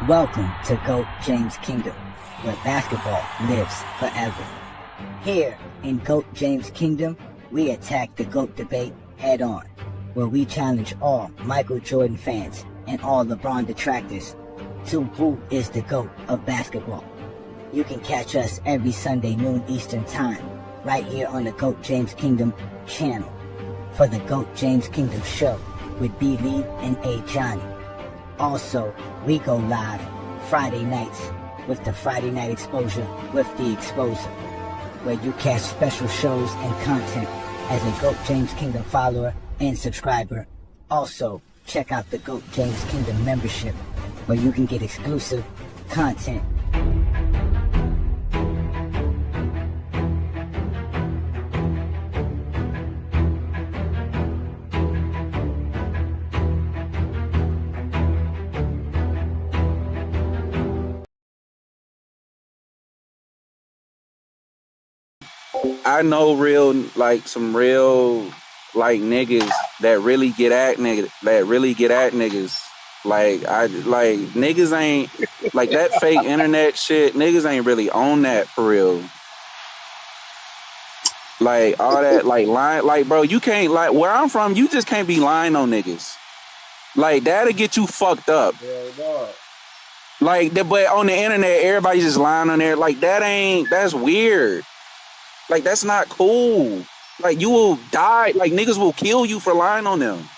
Welcome to GOAT James Kingdom, where basketball lives forever. Here in GOAT James Kingdom, we attack the GOAT debate head on, where we challenge all Michael Jordan fans and all LeBron detractors to who is the GOAT of basketball. You can catch us every Sunday noon Eastern Time, right here on the GOAT James Kingdom channel, for the GOAT James Kingdom show with B-Lee and Ajani. Also, we go live Friday nights with the Friday Night Exposure with the Exposer, where you catch special shows and content as a GOAT James Kingdom follower and subscriber. Also, check out the GOAT James Kingdom membership, where you can get exclusive content. I know some real niggas that really get at niggas. Like niggas ain't like that fake internet shit. Niggas ain't really on that for real. Like all that lying, bro, you can't where I'm from, you just can't be lying on niggas. Like that'll get you fucked up. Yeah, but on the internet, everybody just lying on there. Like that's weird. Like, that's not cool. Like, you will die. Like, niggas will kill you for lying on them.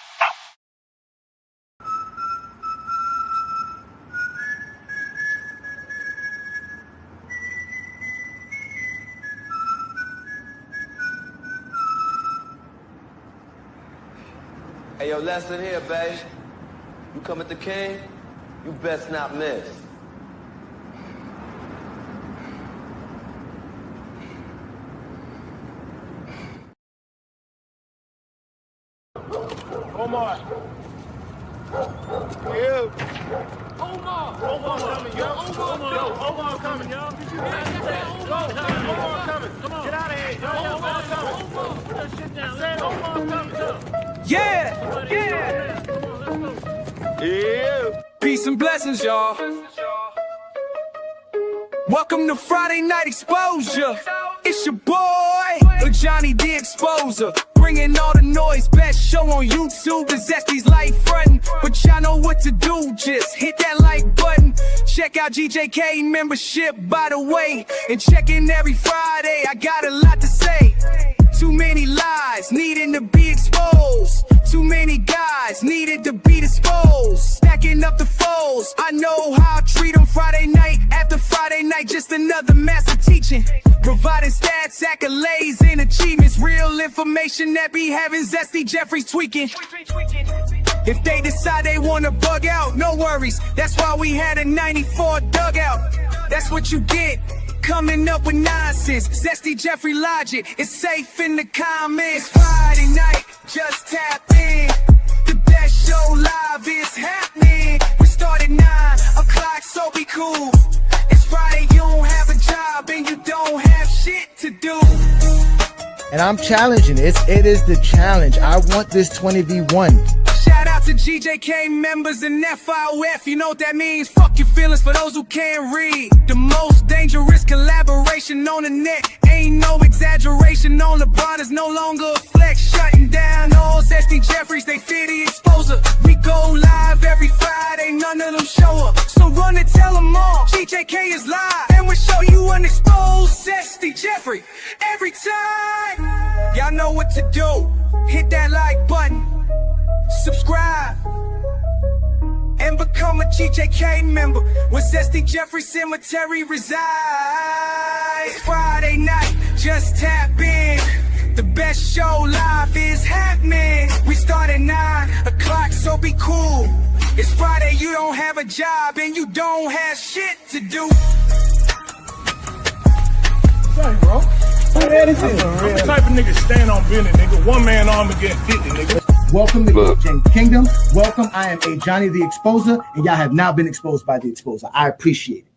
Hey, yo, Lester here, babe. You come at the king, you best not miss. Omar. Yeah. Omar coming, yo. Omar coming, yo. Omar coming. Come on. Get out of here, yo. Omar coming. Put that shit down. Say Omar coming, yo. Yeah. Yeah. Peace and blessings, y'all. Welcome to Friday Night Exposure. It's your boy, Ajani the Exposer. Bringing all the noise, best show on YouTube. The Zesty's light frontin', but y'all know what to do. Just hit that like button. Check out GJK membership, by the way. And check in every Friday, I got a lot to say. Too many lies needing to be exposed. Too many guys needed to be disposed. Stacking up the foes, I know how I treat them. Friday night after Friday night, just another master teaching. Providing stats, accolades, and achievements. Real information that be having Zesty Jeffries tweaking. If they decide they wanna bug out, no worries. That's why we had a 94 dugout. That's what you get, coming up with nonsense. Zesty Jeffrey logic, it's safe in the comments. Friday night, just tap in. The best show live is happening. We start at 9 o'clock, so be cool. It's Friday, you don't have a job and you don't have shit to do. And I'm challenging it. It is the challenge. I want this 20v1. Shout out to GJK members and FIOF. You know what that means? Fuck your feelings for those who can't read. The most dangerous collaboration on the net. Ain't no exaggeration on LeBron is no longer a flex. Shutting down all Zesty Jeffries, they fear the exposer. We go live every Friday, none of them show up. So run and tell them all, GJK is live. And we'll show you unexposed Zesty Jeffrey every time. Y'all know what to do. Hit that like button. Subscribe and become a GJK member where Zesty Jeffrey Cemetery resides. Friday night, just tap in. The best show live is happening. We start at 9 o'clock, so be cool. It's Friday, you don't have a job and you don't have shit to do. Sorry, bro. Who the hell is this? I'm the type of nigga stand on business, nigga. One man arm against 50, nigga. Welcome to GOAT James Kingdom. Welcome. I am Ajani the Exposer, and y'all have now been exposed by the Exposer. I appreciate it.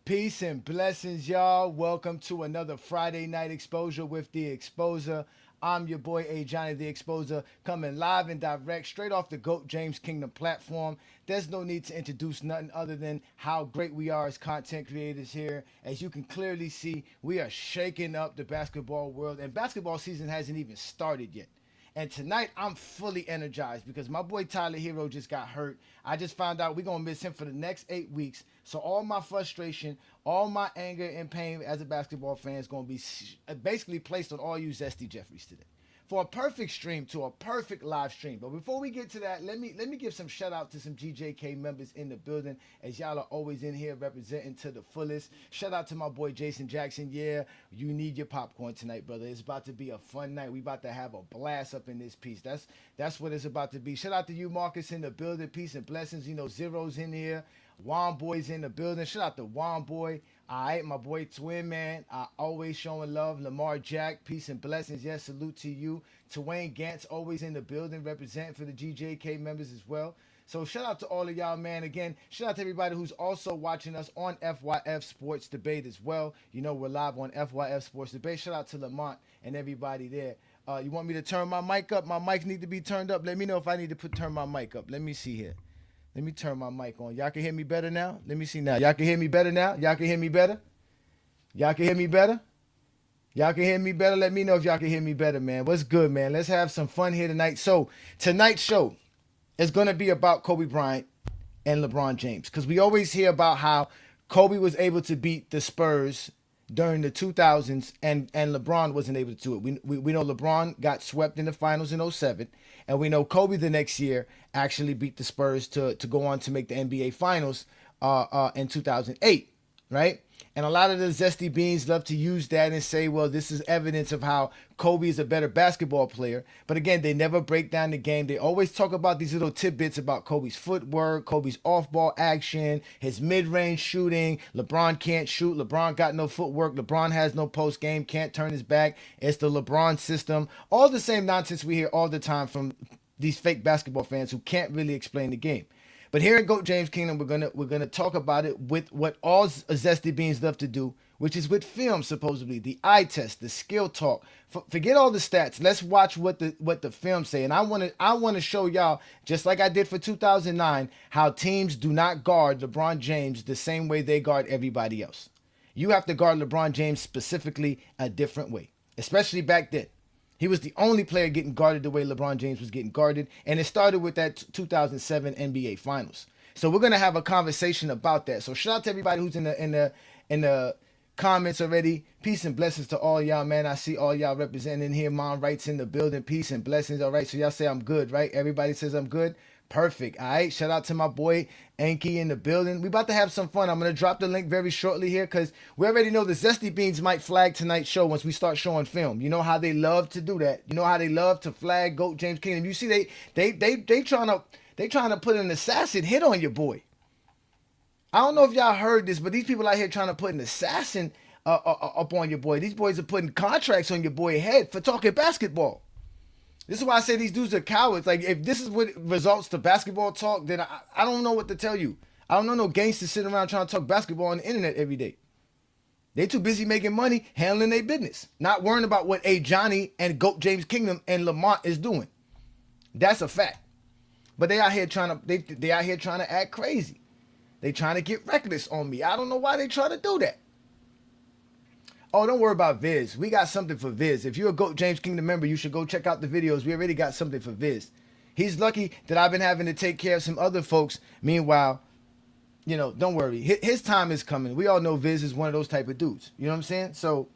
Peace and blessings, y'all. Welcome to another Friday Night Exposure with the Exposer. I'm your boy Ajani the Exposer, coming live and direct straight off the GOAT James Kingdom platform. There's no need to introduce nothing other than how great we are as content creators here. As you can clearly see, we are shaking up the basketball world, and basketball season hasn't even started yet. And tonight, I'm fully energized because my boy Tyler Hero just got hurt. I just found out we're going to miss him for the next 8 weeks. So all my frustration, all my anger and pain as a basketball fan is going to be basically placed on all you Zesty Jeffries today. For a perfect stream, to a perfect live stream. But before we get to that, let me give some shout out to some GJK members in the building, as y'all are always in here representing to the fullest. Shout out to my boy Jason Jackson. Yeah, you need your popcorn tonight, brother. It's about to be a fun night. We about to have a blast up in this piece. That's what it's about to be. Shout out to you, Marcus, in the building. Peace and blessings. You know, Zero's in here. Juan Boy's in the building. Shout out to Juan Boy. All right, my boy Twin Man, always showing love. Lamar Jack, peace and blessings. Yes, salute to you. Twain Gantz, always in the building, representing for the GJK members as well. So shout out to all of y'all, man. Again, shout out to everybody who's also watching us on FYF Sports Debate as well. You know, we're live on FYF Sports Debate. Shout out to Lamont and everybody there. You want me to turn my mic up? My mic need to be turned up. Let me know if I need to turn my mic up. Let me see here. Let me turn my mic on. Y'all can hear me better now? Let me see now. Y'all can hear me better now? Y'all can hear me better? Y'all can hear me better? Y'all can hear me better? Let me know if y'all can hear me better, man. What's good, man? Let's have some fun here tonight. So, tonight's show is going to be about Kobe Bryant and LeBron James, because we always hear about how Kobe was able to beat the Spurs during the 2000s and LeBron wasn't able to do it. We know LeBron got swept in the finals in 07, and we know Kobe the next year actually beat the Spurs to go on to make the NBA finals in 2008, right? And a lot of the Zesty Beans love to use that and say, well, this is evidence of how Kobe is a better basketball player. But again, they never break down the game. They always talk about these little tidbits about Kobe's footwork, Kobe's off-ball action, his mid-range shooting. LeBron can't shoot. LeBron got no footwork. LeBron has no post-game, can't turn his back. It's the LeBron system. All the same nonsense we hear all the time from these fake basketball fans who can't really explain the game. But here at GOAT James Kingdom, we're gonna talk about it with what all Zesty Beans love to do, which is with film, supposedly the eye test, the skill talk. Forget all the stats. Let's watch what the film say. And I want to show y'all, just like I did for 2009, how teams do not guard LeBron James the same way they guard everybody else. You have to guard LeBron James specifically a different way, especially back then. He was the only player getting guarded the way LeBron James was getting guarded, and it started with that 2007 NBA Finals. So we're gonna have a conversation about that. So shout out to everybody who's in the comments already. Peace and blessings to all y'all, man. I see all y'all representing here. Mom writes in the building. Peace and blessings. All right, so y'all say I'm good, right? Everybody says I'm good. Perfect. All right. Shout out to my boy Enki in the building. We about to have some fun. I'm going to drop the link very shortly here because we already know the Zesty Beans might flag tonight's show once we start showing film. You know how they love to do that. You know how they love to flag GOAT James Kingdom. You see they trying to put an assassin hit on your boy. I don't know if y'all heard this, but these people out here trying to put an assassin up on your boy. These boys are putting contracts on your boy's head for talking basketball. This is why I say these dudes are cowards. Like, if this is what results to basketball talk, then I don't know what to tell you. I don't know no gangsters sitting around trying to talk basketball on the internet every day. They too busy making money, handling their business, not worrying about what Ajani and GOAT James Kingdom and Lamont is doing. That's a fact. But they out here trying to act crazy. They trying to get reckless on me. I don't know why they try to do that. Oh, don't worry about Viz. We got something for Viz. If you're a GOAT James Kingdom member, you should go check out the videos. We already got something for Viz. He's lucky that I've been having to take care of some other folks. Meanwhile, you know, don't worry. His time is coming. We all know Viz is one of those type of dudes. You know what I'm saying? So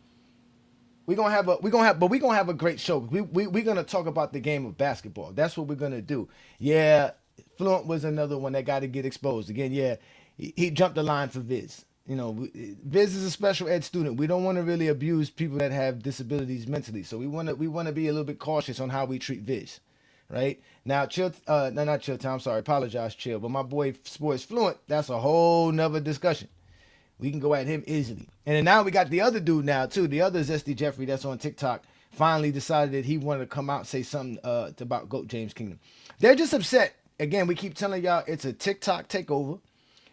we're gonna have a great show. We're gonna talk about the game of basketball. That's what we're gonna do. Yeah, Fluent was another one that got to get exposed. Again, yeah, he jumped the line for Viz. You know, Viz is a special ed student. We don't want to really abuse people that have disabilities mentally. So we want to be a little bit cautious on how we treat Viz, right? Now, Chill, no, not Chill Time. I'm sorry, apologize, Chill. But my boy Sports Fluent, that's a whole nother discussion. We can go at him easily. And then now we got the other dude now too, the other Zesty Jeffrey that's on TikTok. Finally decided that he wanted to come out and say something about GOAT James Kingdom. They're just upset. Again, we keep telling y'all it's a TikTok takeover.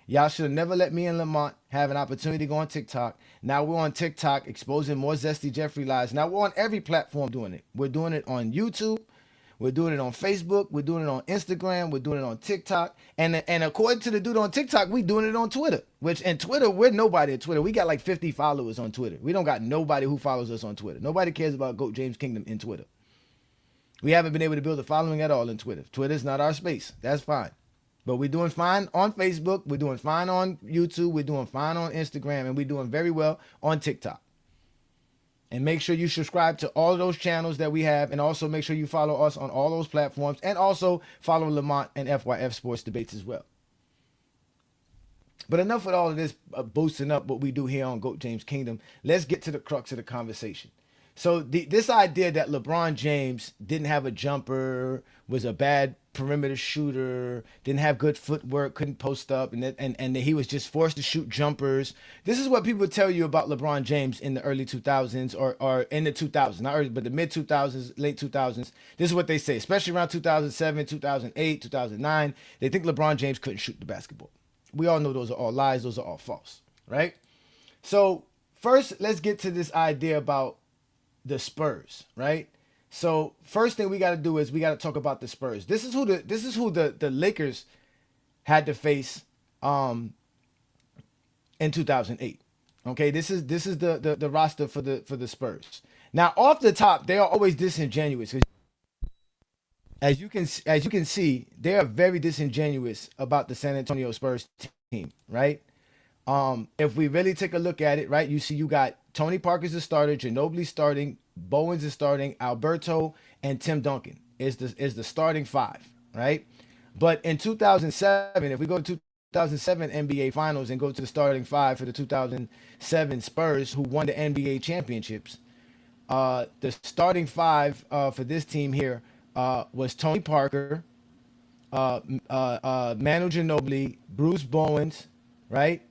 Y'all should have never let me and Lamont have an opportunity to go on TikTok. Now we're on TikTok exposing more Zesty Jeffrey lies. Now we're on every platform doing it. We're doing it on YouTube. We're doing it on Facebook. We're doing it on Instagram. We're doing it on TikTok. And according to the dude on TikTok, we're doing it on Twitter. And Twitter, we're nobody at Twitter. We got like 50 followers on Twitter. We don't got nobody who follows us on Twitter. Nobody cares about GOAT James Kingdom in Twitter. We haven't been able to build a following at all in Twitter. Twitter's not our space. That's fine. But we're doing fine on Facebook. We're doing fine on YouTube. We're doing fine on Instagram. And we're doing very well on TikTok. And make sure you subscribe to all of those channels that we have. And also make sure you follow us on all those platforms. And also follow Lamont and FYF Sports Debates as well. But enough with all of this boosting up what we do here on GOAT James Kingdom. Let's get to the crux of the conversation. So this idea that LeBron James didn't have a jumper, was a bad perimeter shooter, didn't have good footwork, couldn't post up, and that he was just forced to shoot jumpers. This is what people tell you about LeBron James in the early 2000s or in the 2000s, not early, but the mid 2000s, late 2000s. This is what they say, especially around 2007, 2008, 2009. They think LeBron James couldn't shoot the basketball. We all know those are all lies. Those are all false, right? So first, let's get to this idea about the Spurs, right? So first thing we got to do is we got to talk about the Spurs. This is who the Lakers had to face in 2008. Okay, this is the roster for the Spurs. Now off the top, they are always disingenuous. As you can see, they are very disingenuous about the San Antonio Spurs team, right? If we really take a look at it, right, you see you got Tony Parker's the starter, Ginobili starting, Bowen's is starting, Alberto and Tim Duncan is the starting five, right? But in 2007, if we go to 2007 NBA Finals and go to the starting five for the 2007 Spurs, who won the NBA championships, the starting five for this team here was Tony Parker, Manu Ginobili, Bruce Bowens, right?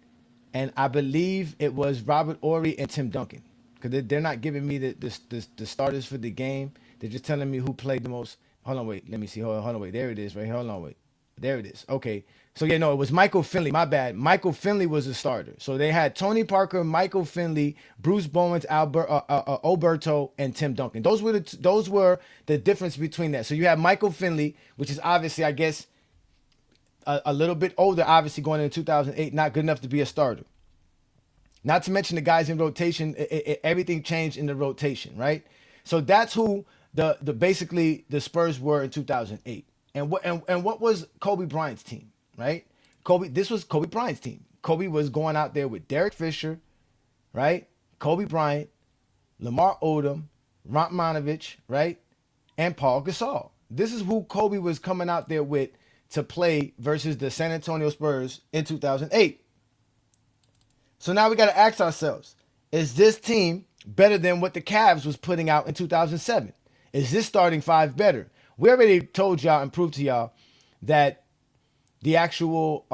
And I believe it was Robert Horry and Tim Duncan, because they're not giving me the starters for the game. They're just telling me who played the most. Hold on, wait. Let me see. Hold on, wait. There it is, right here. Hold on, wait. There it is. Okay. So, yeah, no, it was Michael Finley. My bad. Michael Finley was the starter. So they had Tony Parker, Michael Finley, Bruce Bowens, Alberto, and Tim Duncan. Those were the difference between that. So you have Michael Finley, which is obviously, I guess, a little bit older, obviously going into 2008, not good enough to be a starter. Not to mention the guys in rotation, everything changed in the rotation, right? So that's who basically the Spurs were in 2008. And what was Kobe Bryant's team, right? This was Kobe Bryant's team. Kobe was going out there with Derek Fisher, right? Kobe Bryant, Lamar Odom, Radmanovich, right? And Paul Gasol. This is who Kobe was coming out there with to play versus the San Antonio Spurs in 2008. So now we got to ask ourselves, is this team better than what the Cavs was putting out in 2007? Is this starting five better? We already told y'all and proved to y'all that the actual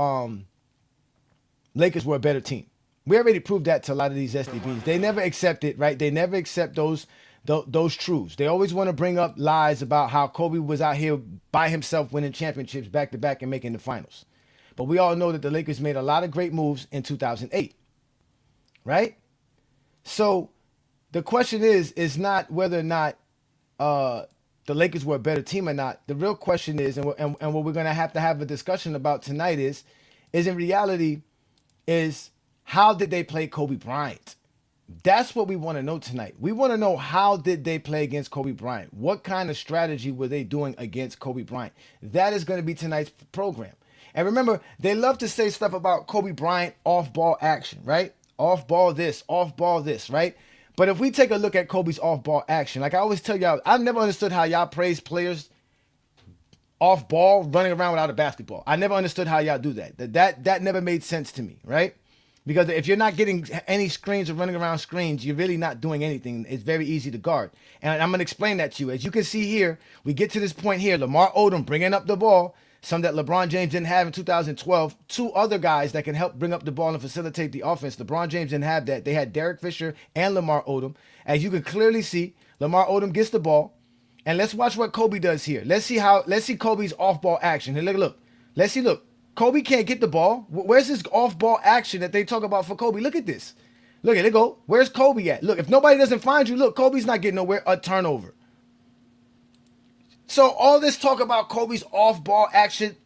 Lakers were a better team. We already proved that to a lot of these SDBs. They never accept it, right? They never accept those truths. They always want to bring up lies about how Kobe was out here by himself winning championships back to back and making the finals. But we all know that the Lakers made a lot of great moves in 2008, right? So the question is not whether or not the Lakers were a better team or not. The real question is, and what we're going to have a discussion about tonight is in reality, is how did they play Kobe Bryant? That's what we want to know tonight. We want to know, how did they play against Kobe Bryant? What kind of strategy were they doing against Kobe Bryant? That is going to be tonight's program. And remember, they love to say stuff about Kobe Bryant off-ball action, right? Off-ball this, right? But if we take a look at Kobe's off-ball action, like I always tell y'all, I've never understood how y'all praise players off-ball running around without a basketball. I never understood how y'all do that. That never made sense to me, right? Because if you're not getting any screens or running around screens, you're really not doing anything. It's very easy to guard. And I'm going to explain that to you. As you can see here, we get to this point here, Lamar Odom bringing up the ball, some that LeBron James didn't have in 2012. Two other guys that can help bring up the ball and facilitate the offense. LeBron James didn't have that. They had Derek Fisher and Lamar Odom. As you can clearly see, Lamar Odom gets the ball. And let's watch what Kobe does here. Let's see Kobe's off-ball action. Here, look. Let's see, look. Kobe can't get the ball. Where's this off-ball action that they talk about for Kobe? Look at this. Look at it go. Where's Kobe at? Look, if nobody doesn't find you, look, Kobe's not getting nowhere. A turnover. So all this talk about Kobe's off-ball action,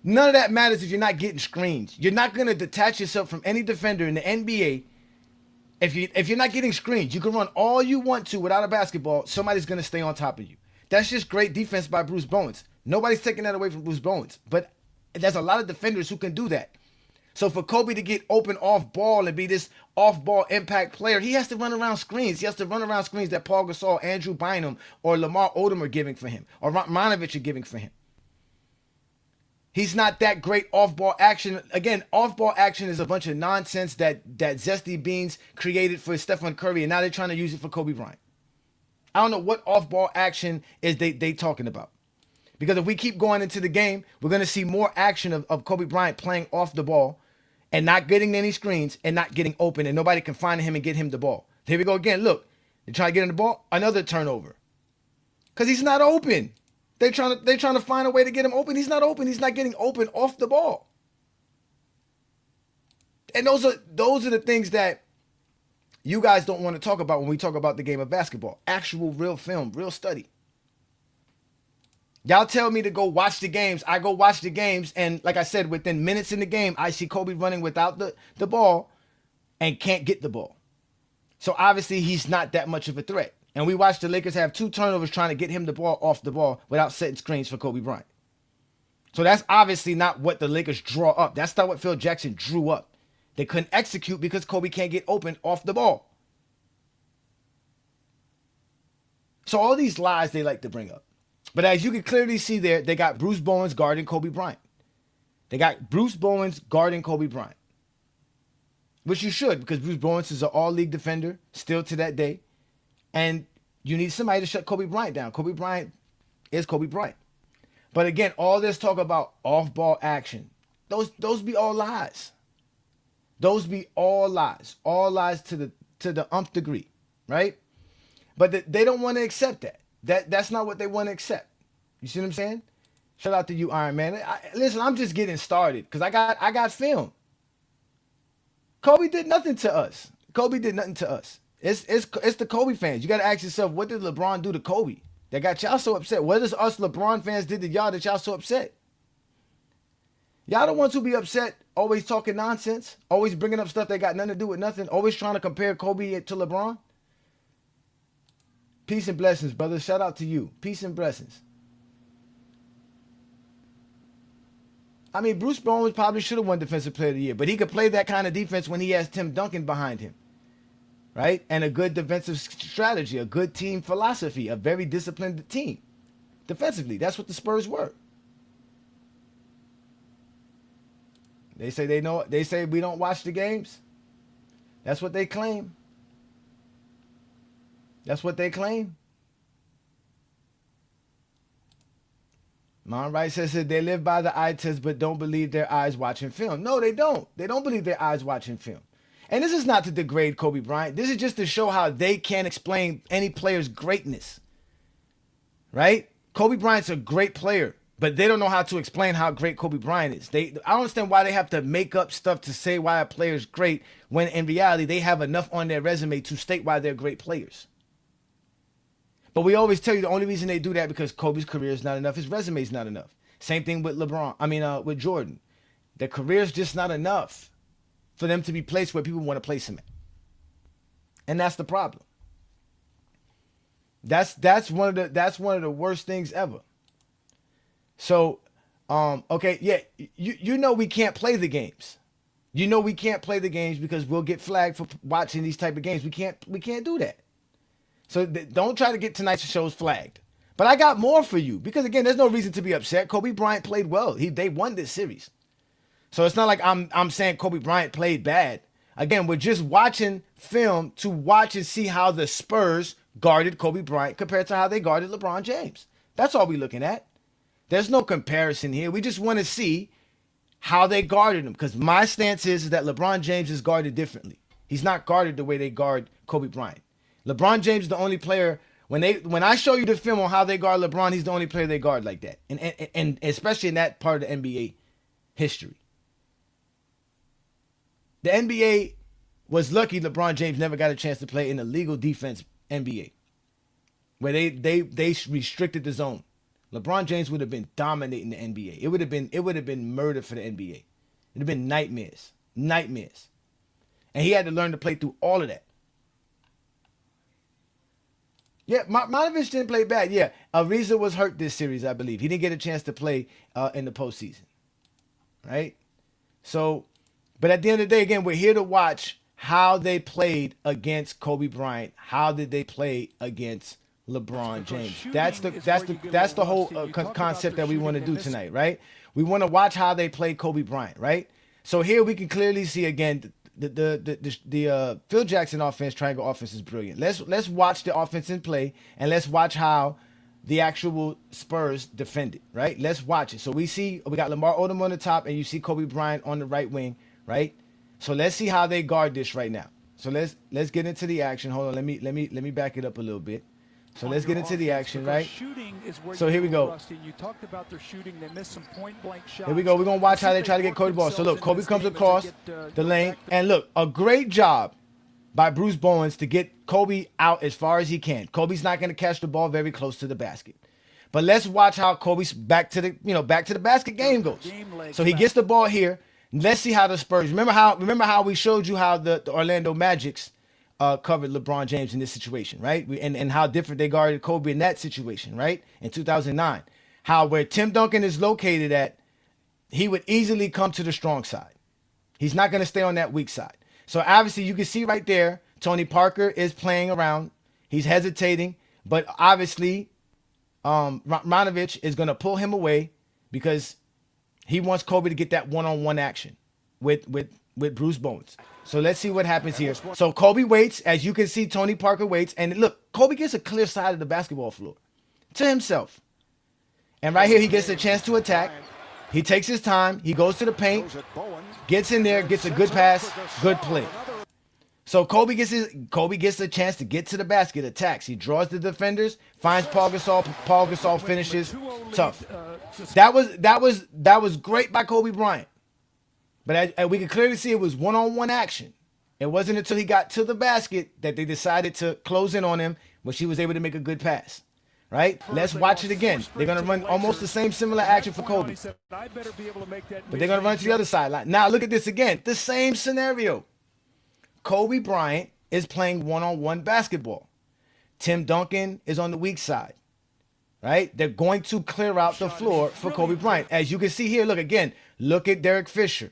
none of that matters if you're not getting screens. You're not going to detach yourself from any defender in the NBA if you're not getting screens. You can run all you want to without a basketball. Somebody's going to stay on top of you. That's just great defense by Bruce Bowens. Nobody's taking that away from Bruce Bowens. But there's a lot of defenders who can do that. So for Kobe to get open off ball and be this off ball impact player, he has to run around screens. He has to run around screens that Paul Gasol, Andrew Bynum, or Lamar Odom are giving for him, or Romanovich are giving for him. He's not that great off ball action. Again, off ball action is a bunch of nonsense that Zesty Beans created for Stephen Curry, and now they're trying to use it for Kobe Bryant. I don't know what off ball action is they talking about. Because if we keep going into the game, we're going to see more action of Kobe Bryant playing off the ball and not getting any screens and not getting open, and nobody can find him and get him the ball. Here we go again. Look, they try to get him the ball, another turnover. Because he's not open. They're trying to find a way to get him open. He's not open. He's not getting open off the ball. And those are the things that you guys don't want to talk about when we talk about the game of basketball. Actual real film, real study. Y'all tell me to go watch the games. I go watch the games, and like I said, within minutes in the game, I see Kobe running without the ball and can't get the ball. So obviously he's not that much of a threat. And we watched the Lakers have 2 turnovers trying to get him the ball off the ball without setting screens for Kobe Bryant. So that's obviously not what the Lakers draw up. That's not what Phil Jackson drew up. They couldn't execute because Kobe can't get open off the ball. So all these lies they like to bring up. But as you can clearly see there, they got Bruce Bowens guarding Kobe Bryant. They got Bruce Bowens guarding Kobe Bryant. Which you should, because Bruce Bowens is an all-league defender still to that day. And you need somebody to shut Kobe Bryant down. Kobe Bryant is Kobe Bryant. But again, all this talk about off-ball action, those be all lies. Those be all lies. All lies to the umph degree, right? But they don't want to accept that. That's not what they want to accept. You see what I'm saying? Shout out to you, Iron Man. Listen, I'm just getting started because I got film. Kobe did nothing to us. Kobe did nothing to us. It's the Kobe fans. You got to ask yourself, what did LeBron do to Kobe that got y'all so upset? What does us LeBron fans did to y'all that y'all so upset? Y'all the ones who be upset, always talking nonsense, always bringing up stuff that got nothing to do with nothing, always trying to compare Kobe to LeBron. Peace and blessings, brother. Shout out to you. Peace and blessings. I mean, Bruce Bowens probably should have won Defensive Player of the Year, but he could play that kind of defense when he has Tim Duncan behind him, right? And a good defensive strategy, a good team philosophy, a very disciplined team. Defensively, that's what the Spurs were. They say they know. They say we don't watch the games. That's what they claim. That's what they claim. Mon Rice says that they live by the eye test but don't believe their eyes watching film. No, they don't. They don't believe their eyes watching film. And this is not to degrade Kobe Bryant. This is just to show how they can't explain any player's greatness. Right? Kobe Bryant's a great player, but they don't know how to explain how great Kobe Bryant is. I don't understand why they have to make up stuff to say why a player is great when in reality they have enough on their resume to state why they're great players. But we always tell you the only reason they do that because Kobe's career is not enough. His resume is not enough. Same thing with with Jordan. Their career is just not enough for them to be placed where people want to place him at. And that's the problem. That's one of the worst things ever. So, okay, yeah, you know we can't play the games. You know we can't play the games because we'll get flagged for watching these type of games. We can't do that. So don't try to get tonight's shows flagged. But I got more for you because again, there's no reason to be upset. Kobe Bryant played well. They won this series. So it's not like I'm saying Kobe Bryant played bad. Again, we're just watching film to watch and see how the Spurs guarded Kobe Bryant compared to how they guarded LeBron James. That's all we're looking at. There's no comparison here. We just want to see how they guarded him because my stance is that LeBron James is guarded differently. He's not guarded the way they guard Kobe Bryant. LeBron James is the only player, when I show you the film on how they guard LeBron, he's the only player they guard like that. And especially in that part of the NBA history. The NBA was lucky LeBron James never got a chance to play in the legal defense NBA, where they restricted the zone. LeBron James would have been dominating the NBA. It would have been murder for the NBA. It would have been nightmares. And he had to learn to play through all of that. Yeah, Marjanovic didn't play bad. Yeah, Ariza was hurt this series, I believe. He didn't get a chance to play in the postseason. Right? So, but at the end of the day, again, we're here to watch how they played against Kobe Bryant. How did they play against LeBron James? That's the whole concept that we want to do tonight, right? We want to watch how they played Kobe Bryant, right? So here we can clearly see again the Phil Jackson offense, triangle offense is brilliant. Let's watch the offense in play, and let's watch how the actual Spurs defended, right? Let's watch it. So we got Lamar Odom on the top, and you see Kobe Bryant on the right wing, right? So let's see how they guard this right now. So let's get into the action. Hold on, let me back it up a little bit. So let's get into the action, right? So here we go. You talked about their shooting. They missed some point-blank shots. Here we go. We're going to watch how they try to get Kobe the ball. So look, Kobe comes across the lane. And look, a great job by Bruce Bowens to get Kobe out as far as he can. Kobe's not going to catch the ball very close to the basket. But let's watch how Kobe's back to the basket game goes. So he gets the ball here. Let's see how the Spurs. Remember how we showed you how the Orlando Magic's covered LeBron James in this situation, right? And how different they guarded Kobe in that situation, right? In 2009. How where Tim Duncan is located at, he would easily come to the strong side. He's not going to stay on that weak side. So obviously you can see right there, Tony Parker is playing around. He's hesitating, but obviously Marjanovic is going to pull him away because he wants Kobe to get that one-on-one action with Bruce Bowens. So let's see what happens here. So Kobe waits. As you can see, Tony Parker waits. And look, Kobe gets a clear side of the basketball floor to himself. And right here, he gets a chance to attack. He takes his time. He goes to the paint, gets in there, gets a good pass, good play. So Kobe gets a chance to get to the basket, attacks. He draws the defenders, finds Paul Gasol. Paul Gasol finishes tough. That was great by Kobe Bryant. But we can clearly see it was one-on-one action. It wasn't until he got to the basket that they decided to close in on him, which he was able to make a good pass. Right? Let's watch it again. They're going to run almost the same similar action for Kobe. But they're going to run to the other sideline. Now look at this again. The same scenario. Kobe Bryant is playing one-on-one basketball. Tim Duncan is on the weak side. Right? They're going to clear out the floor for Kobe Bryant. As you can see here, look again. Look at Derek Fisher.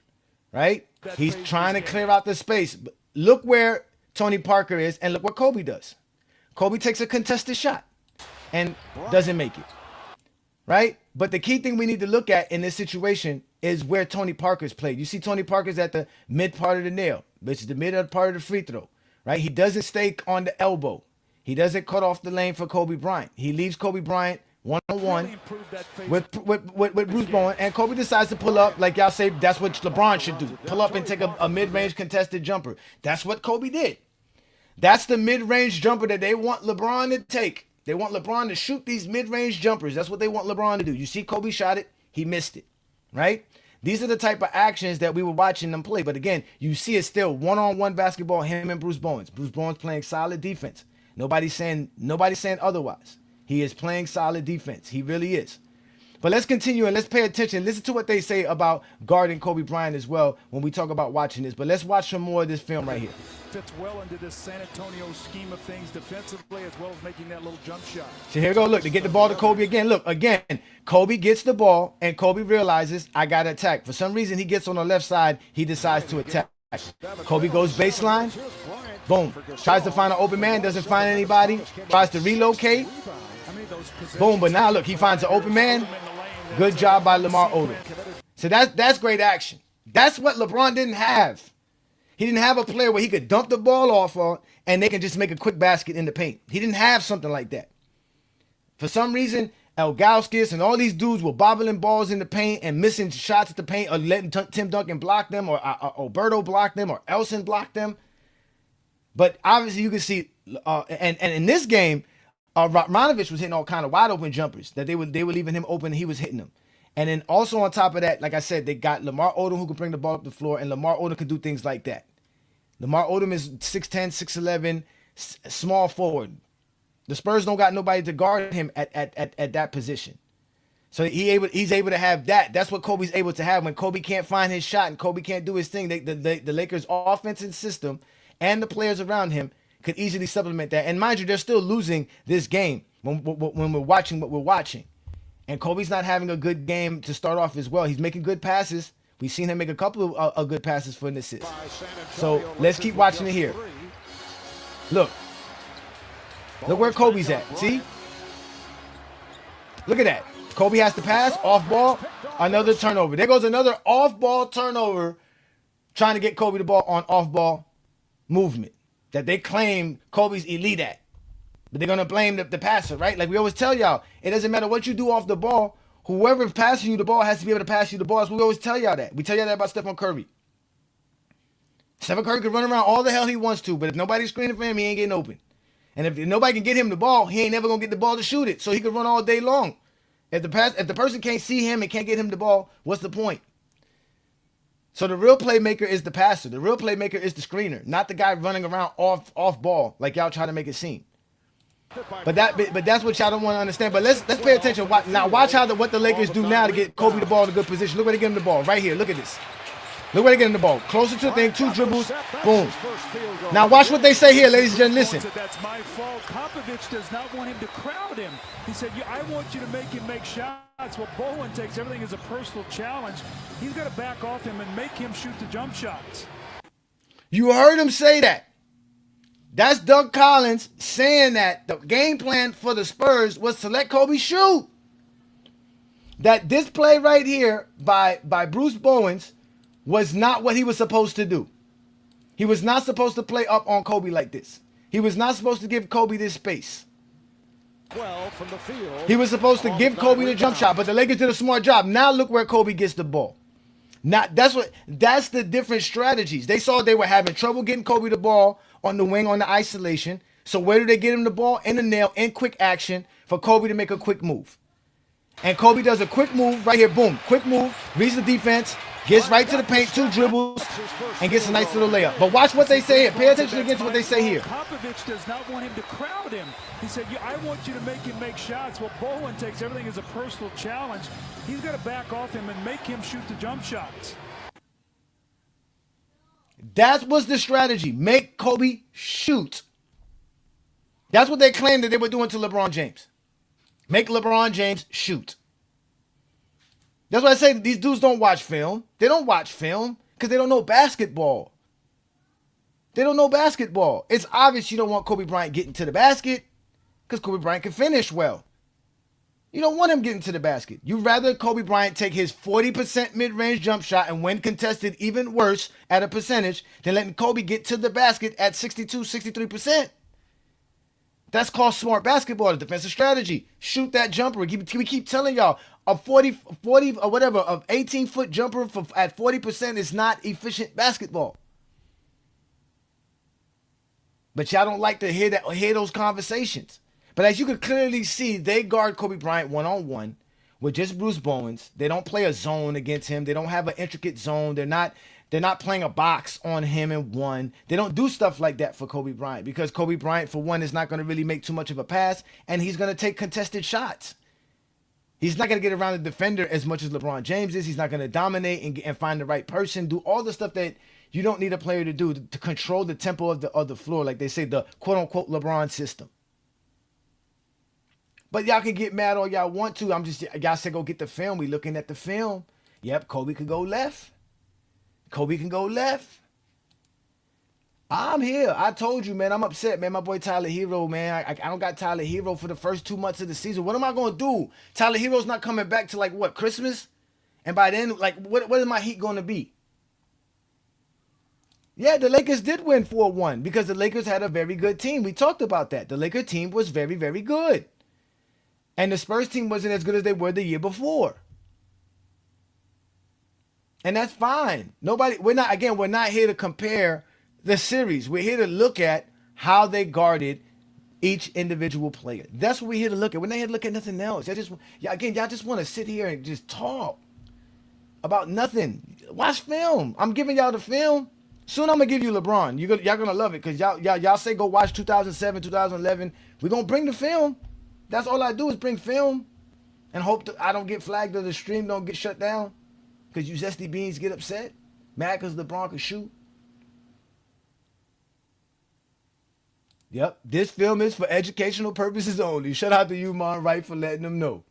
Right? He's trying to clear out the space. Look where Tony Parker is, and look what Kobe does. Kobe takes a contested shot and doesn't make it. Right? But the key thing we need to look at in this situation is where Tony Parker's played. You see Tony Parker's at the mid part of the nail, which is the mid part of the free throw. Right? He doesn't stay on the elbow. He doesn't cut off the lane for Kobe Bryant. He leaves Kobe Bryant one-on-one with Bruce Bowen, and Kobe decides to pull up, like y'all say, that's what LeBron should do. Pull up and take a mid-range contested jumper. That's what Kobe did. That's the mid-range jumper that they want LeBron to take. They want LeBron to shoot these mid-range jumpers. That's what they want LeBron to do. You see Kobe shot it. He missed it, right? These are the type of actions that we were watching them play. But again, you see it's still one-on-one basketball, him and Bruce Bowens. Bruce Bowens playing solid defense. Nobody's saying otherwise. He is playing solid defense. He really is. But let's continue and let's pay attention. Listen to what they say about guarding Kobe Bryant as well when we talk about watching this. But let's watch some more of this film right here. Fits well into this San Antonio scheme of things defensively, as well as making that little jump shot. So here we go. Look, to get the ball to Kobe again. Look, again, Kobe gets the ball and Kobe realizes I got to attack. For some reason, he gets on the left side. He decides to attack. Kobe goes baseline. Boom. Tries to find an open man. Doesn't find anybody. Tries to relocate. Boom. But now look, he finds an open man. Good job by Lamar Odom. So that's great action. That's what LeBron didn't have. He didn't have a player where he could dump the ball off on and they can just make a quick basket in the paint. He didn't have something like that. For some reason, Elgauskas and all these dudes were bobbling balls in the paint and missing shots at the paint, or letting Tim Duncan block them, or Alberto block them, or Elson block them. But obviously you can see, and in this game, Marjanovic was hitting all kind of wide open jumpers that they were leaving him open and he was hitting them. And then also on top of that, like I said, they got Lamar Odom who can bring the ball up the floor, and Lamar Odom can do things like that. Lamar Odom is 6'10", 6'11", small forward. The Spurs don't got nobody to guard him at that position. So he's able to have that. That's what Kobe's able to have when Kobe can't find his shot and Kobe can't do his thing. The Lakers' offense and system and the players around him could easily supplement that. And mind you, they're still losing this game when we're watching what we're watching. And Kobe's not having a good game to start off as well. He's making good passes. We've seen him make a couple of good passes for an assist. So let's keep watching it here. Look where Kobe's at. See? Look at that. Kobe has to pass, off ball, another turnover. There goes another off ball turnover trying to get Kobe the ball on off ball movement that they claim Kobe's elite at. But they're going to blame the passer, right? Like we always tell y'all, it doesn't matter what you do off the ball. Whoever's passing you the ball has to be able to pass you the ball. That's what we always tell y'all that. We tell y'all that about Stephen Curry. Stephen Curry can run around all the hell he wants to, but if nobody's screening for him, he ain't getting open. And if nobody can get him the ball, he ain't never going to get the ball to shoot it. So he can run all day long. If the person can't see him and can't get him the ball, what's the point? So the real playmaker is the passer. The real playmaker is the screener, not the guy running around off ball like y'all try to make it seem. But that's what y'all don't want to understand. But let's pay attention. Now watch what the Lakers do now to get Kobe the ball in a good position. Look where they get him the ball right here. Look at this. Look where they get him the ball. Closer to the thing, 2 dribbles, boom. Now watch what they say here, ladies and gentlemen. Listen. That's my fault. Popovich does not want him to crowd him. He said, I want you to make him make shots. Well, Bowen takes everything as a personal challenge. He's got to back off him and make him shoot the jump shots. You heard him say that. That's Doug Collins saying that the game plan for the Spurs was to let Kobe shoot. That this play right here by Bruce Bowens was not what he was supposed to do. He was not supposed to play up on Kobe like this. He was not supposed to give Kobe this space. From the field. He was supposed to give Kobe the jump shot, but the Lakers did a smart job. Now look where Kobe gets the ball. Now that's the different strategies. They saw they were having trouble getting Kobe the ball on the wing on the isolation. So where do they get him the ball? In the nail, in quick action for Kobe to make a quick move. And Kobe does a quick move right here. Boom. Quick move. Reads the defense. Gets right to the paint. 2 dribbles. And gets a nice little layup. But watch what they say here. Pay attention again to what they say here. Popovich does not want him to crowd him. He said, I want you to make him make shots. Well, Bowen takes everything as a personal challenge. He's got to back off him and make him shoot the jump shots. That was the strategy. Make Kobe shoot. That's what they claimed that they were doing to LeBron James. Make LeBron James shoot. That's why I say these dudes don't watch film. They don't watch film because they don't know basketball. They don't know basketball. It's obvious you don't want Kobe Bryant getting to the basket because Kobe Bryant can finish well. You don't want him getting to the basket. You'd rather Kobe Bryant take his 40% mid-range jump shot and when contested even worse at a percentage than letting Kobe get to the basket at 62, 63%. That's called smart basketball, the defensive strategy. Shoot that jumper. We keep telling y'all a 40 or whatever, of 18-foot jumper at 40% is not efficient basketball. But y'all don't like to hear those conversations. But as you can clearly see, they guard Kobe Bryant one-on-one with just Bruce Bowens. They don't play a zone against him. They don't have an intricate zone. They're not playing a box on him and one. They don't do stuff like that for Kobe Bryant because Kobe Bryant, for one, is not going to really make too much of a pass, and he's going to take contested shots. He's not going to get around the defender as much as LeBron James is. He's not going to dominate and find the right person, do all the stuff that you don't need a player to do to control the tempo of the floor, like they say, the quote-unquote LeBron system. But y'all can get mad all y'all want to. Y'all said go get the film. We looking at the film. Yep, Kobe could go left. Kobe can go left. I'm here. I told you, man. I'm upset, man. My boy Tyler Hero, man. I don't got Tyler Hero for the first 2 months of the season. What am I going to do? Tyler Hero's not coming back to like what, Christmas? And by then, like, what is my heat going to be? Yeah, the Lakers did win 4-1 because the Lakers had a very good team. We talked about that. The Lakers team was very, very good. And the Spurs team wasn't as good as they were the year before. And that's fine. We're not here to compare the series. We're here to look at how they guarded each individual player. That's what we're here to look at. We're not here to look at nothing else. Y'all just want to sit here and just talk about nothing. Watch film. I'm giving y'all the film. Soon I'm gonna give you LeBron. Y'all gonna love it because y'all say go watch 2007, 2011. We're gonna bring the film. That's all I do is bring film and hope that I don't get flagged or the stream don't get shut down because you zesty beans get upset, mad because LeBron can shoot. Yep, this film is for educational purposes only. Shout out to you, Mon Wright, for letting them know.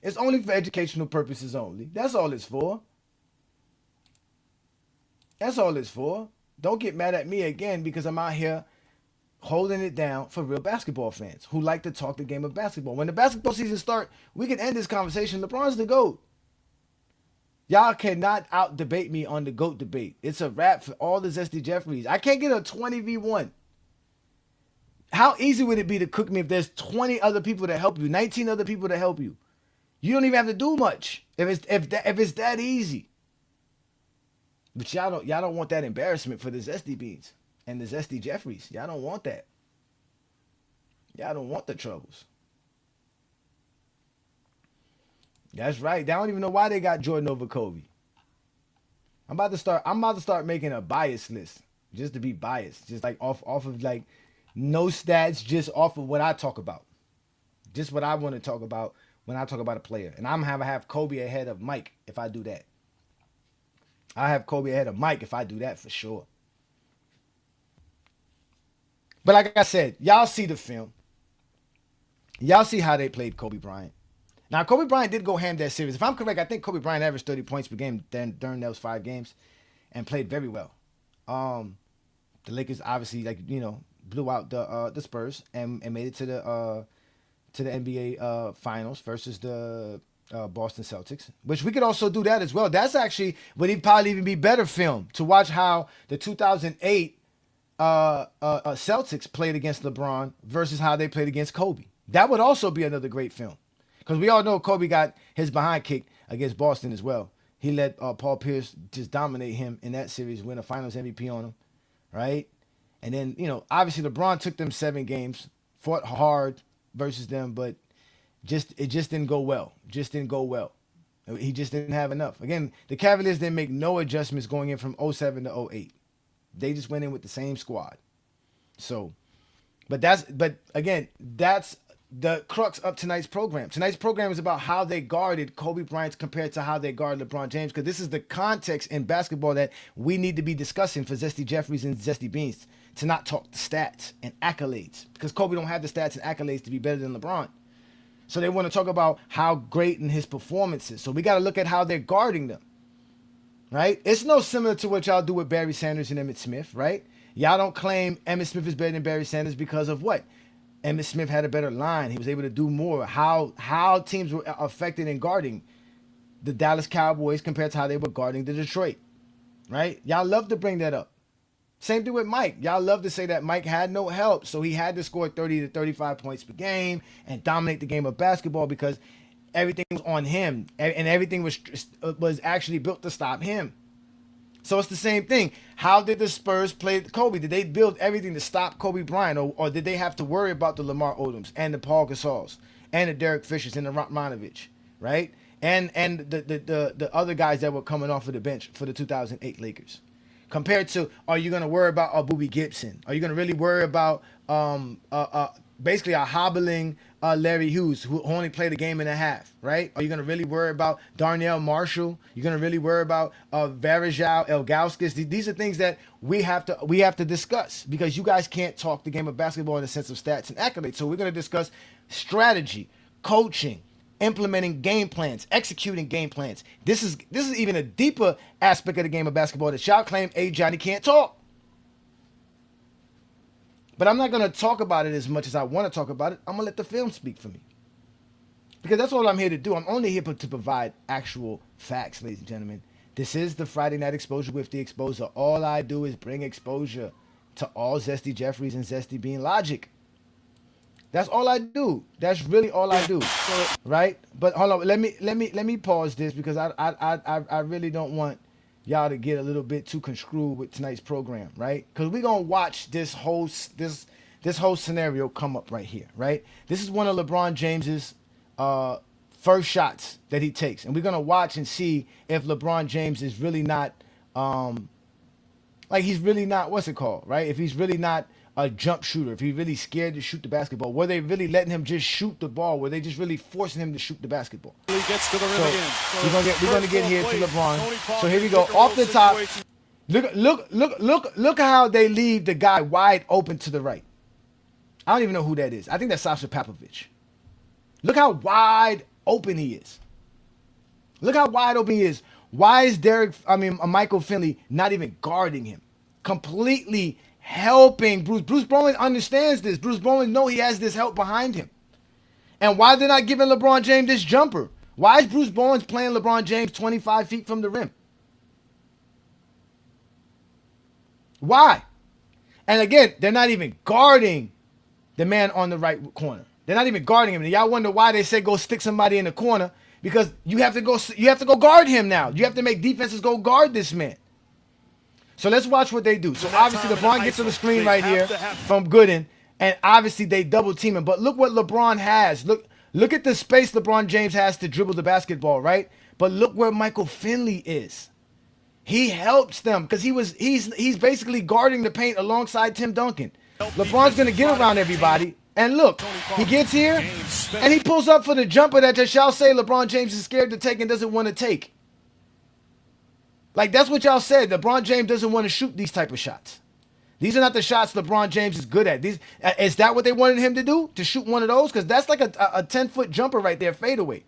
It's only for educational purposes only. That's all it's for. That's all it's for. Don't get mad at me again because I'm out here holding it down for real basketball fans who like to talk the game of basketball. When the basketball season starts, we can end this conversation. LeBron's the GOAT. Y'all cannot out-debate me on the GOAT debate. It's a wrap for all the Zesty Jeffries. I can't get a 20v1. How easy would it be to cook me if there's 20 other people to help you, 19 other people to help you? You don't even have to do much if it's that easy. But y'all don't want that embarrassment for the Zesty Beans and the Zesty Jeffries. Y'all don't want that. Y'all don't want the troubles. That's right. They don't even know why they got Jordan over Kobe. I'm about to start making a bias list just to be biased, just like off of like no stats, just off of what I talk about, just what I want to talk about when I talk about a player. And I'm gonna have Kobe ahead of Mike if I do that. I have Kobe ahead of Mike if I do that for sure. But like I said, y'all see the film. Y'all see how they played Kobe Bryant. Now, Kobe Bryant did go ham that series. If I'm correct, I think Kobe Bryant averaged 30 points per game during those 5 games and played very well. The Lakers obviously, blew out the Spurs and made it to the NBA Finals versus the Boston Celtics, which we could also do that as well. That's actually would probably even be better film to watch how the 2008 Celtics played against LeBron versus how they played against Kobe. That would also be another great film because we all know Kobe got his behind kicked against Boston as well. He let Paul Pierce just dominate him in that series, win a Finals MVP on him, right? And then, obviously LeBron took them 7 games, fought hard versus them, but it just didn't go well. Just didn't go well. He just didn't have enough. Again, the Cavaliers didn't make no adjustments going in from 07 to 08. They just went in with the same squad. So, but again, that's the crux of tonight's program. Tonight's program is about how they guarded Kobe Bryant compared to how they guarded LeBron James, because this is the context in basketball that we need to be discussing for Zesty Jeffries and Zesty Beans, to not talk the stats and accolades, because Kobe don't have the stats and accolades to be better than LeBron. So they want to talk about how great in his performances. So we got to look at how they're guarding them, right? It's no similar to what y'all do with Barry Sanders and Emmitt Smith, right? Y'all don't claim Emmitt Smith is better than Barry Sanders because of what? Emmitt Smith had a better line. He was able to do more. How teams were affected in guarding the Dallas Cowboys compared to how they were guarding the Detroit, right? Y'all love to bring that up. Same thing with Mike. Y'all love to say that Mike had no help, so he had to score 30 to 35 points per game and dominate the game of basketball because everything was on him and everything was actually built to stop him. So it's the same thing. How did the Spurs play Kobe? Did they build everything to stop Kobe Bryant, or did they have to worry about the Lamar Odoms and the Paul Gasols and the Derek Fishers and the Ratmanovich, right? And the other guys that were coming off of the bench for the 2008 Lakers? Compared to, are you going to worry about Boobie Gibson? Are you going to really worry about basically a hobbling Larry Hughes, who only played a game and a half, right? Are you going to really worry about Darnell Marshall? You're going to really worry about Varejao Ilgauskas? These are things that we have to discuss, because you guys can't talk the game of basketball in the sense of stats and accolades. So we're going to discuss strategy, coaching, implementing game plans, executing game plans. This is even a deeper aspect of the game of basketball that y'all claim Ajani can't talk. But I'm not going to talk about it as much as I want to talk about it. I'm going to let the film speak for me, because that's all I'm here to do. I'm only here to provide actual facts, ladies and gentlemen. This is the Friday Night Exposure with the Exposer. All I do is bring exposure to all Zesty Jeffries and Zesty Bean logic. That's all I do. That's really all I do, right? But hold on, let me pause this, because I really don't want y'all to get a little bit too construed with tonight's program, right? Because we're gonna watch this this whole scenario come up right here, right? This is one of LeBron James's first shots that he takes. And we're going to watch and see if LeBron James is really not, he's really not, what's it called, right? If he's really not a jump shooter, if he's really scared to shoot the basketball. Were they really letting him just shoot the ball? Were they just really forcing him to shoot the basketball? He gets to the rim again. We're gonna get here to LeBron. So here we go. Off the top. Look how they leave the guy wide open to the right. I don't even know who that is. I think that's Sasha Papovich. Look how wide open he is. Look how wide open he is. Why is Michael Finley not even guarding him? Completely helping Bruce. Bruce Bowen understands this. Bruce Bowen knows he has this help behind him. And why they're not giving LeBron James this jumper? Why is Bruce Bowen playing LeBron James 25 feet from the rim? Why? And again, they're not even guarding the man on the right corner. They're not even guarding him. And y'all wonder why they say go stick somebody in the corner, because you have to go guard him now. You have to make defenses go guard this man. So let's watch what they do. So obviously LeBron gets to the screen right here from Gooden, and obviously they double team him. But look what LeBron has. Look at the space LeBron James has to dribble the basketball, right? But look where Michael Finley is. He helps them because he's basically guarding the paint alongside Tim Duncan. LeBron's gonna get around everybody. And look, he gets here and he pulls up for the jumper that y'all say LeBron James is scared to take and doesn't want to take. Like, that's what y'all said. LeBron James doesn't want to shoot these type of shots. These are not the shots LeBron James is good at. Is that what they wanted him to do? To shoot one of those? Because that's like a 10-foot jumper right there, fadeaway.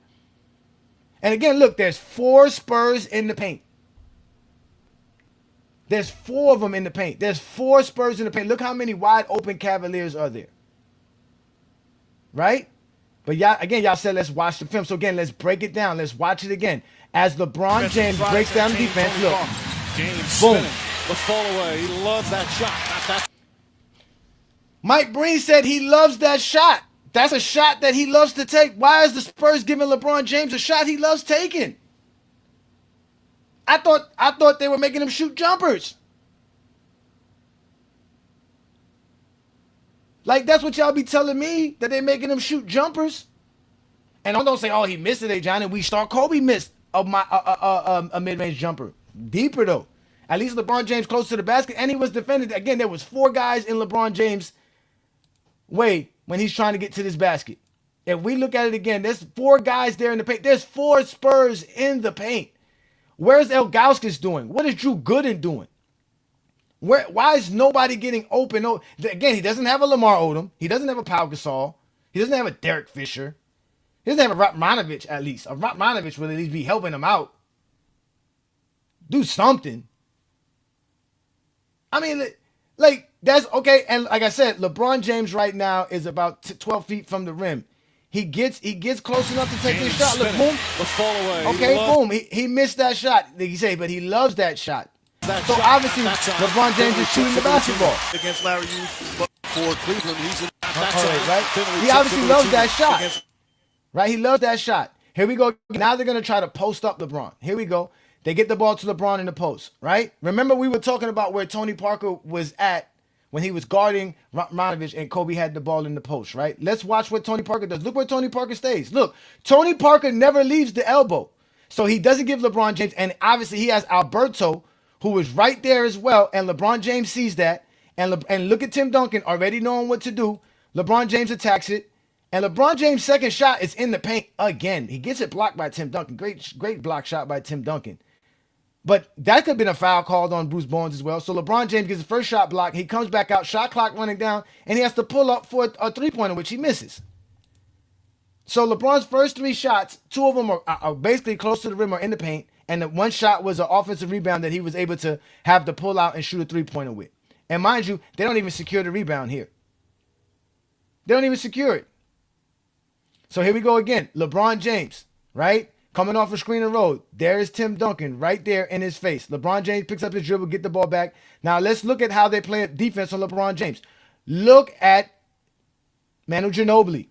And again, look, there's 4 Spurs in the paint. There's 4 of them in the paint. There's 4 Spurs in the paint. Look how many wide open Cavaliers are there. Right? But y'all said let's watch the film. So again, let's break it down. Let's watch it again. As LeBron James breaks down the defense, look. Boom. The fall away. He loves that shot. Mike Breen said he loves that shot. That's a shot that he loves to take. Why is the Spurs giving LeBron James a shot he loves taking? I thought they were making him shoot jumpers. Like, that's what y'all be telling me, that they're making him shoot jumpers. And don't say, oh, he missed it, Ajani. We start Kobe missed a mid-range jumper. Deeper, though. At least LeBron James close to the basket, and he was defended. Again, there was 4 guys in LeBron James' way when he's trying to get to this basket. If we look at it again, there's 4 guys there in the paint. There's 4 Spurs in the paint. Where's Ilgauskas doing? What is Drew Gooden doing? Why is nobody getting open? Again, he doesn't have a Lamar Odom. He doesn't have a Pau Gasol. He doesn't have a Derek Fisher. He doesn't have a Ratmanovich, at least. A Ratmanovich will at least be helping him out. Do something. I mean, like, that's okay. And like I said, LeBron James right now is about 12 feet from the rim. He gets close enough to take this shot. Look, boom. The fall away. Okay, boom. He missed that shot. He say, but he loves that shot. So obviously, LeBron James is shooting the basketball. Against Larry Hughes, but for Cleveland, he's in right? He obviously loves that shot. Right? He loves that shot. Here we go. Now they're going to try to post up LeBron. Here we go. They get the ball to LeBron in the post, right? Remember we were talking about where Tony Parker was at when he was guarding Ratmanovich and Kobe had the ball in the post, right? Let's watch what Tony Parker does. Look where Tony Parker stays. Look, Tony Parker never leaves the elbow. So he doesn't give LeBron James, and obviously he has Alberto, who was right there as well, and LeBron James sees that, and look at Tim Duncan already knowing what to do. LeBron James attacks it, and LeBron James' second shot is in the paint again. He gets it blocked by Tim Duncan. Great block shot by Tim Duncan. But that could have been a foul called on Bruce Bowen as well. So LeBron James gets the first shot blocked. He comes back out, shot clock running down, and he has to pull up for a three-pointer, which he misses. So LeBron's first 3 shots, 2 of them are basically close to the rim or in the paint, and the one shot was an offensive rebound that he was able to have to pull out and shoot a three-pointer with. And mind you, they don't even secure the rebound here. They don't even secure it. So here we go again. LeBron James, right? Coming off a screen and roll. There is Tim Duncan right there in his face. LeBron James picks up his dribble, get the ball back. Now let's look at how they play defense on LeBron James. Look at Manu Ginobili.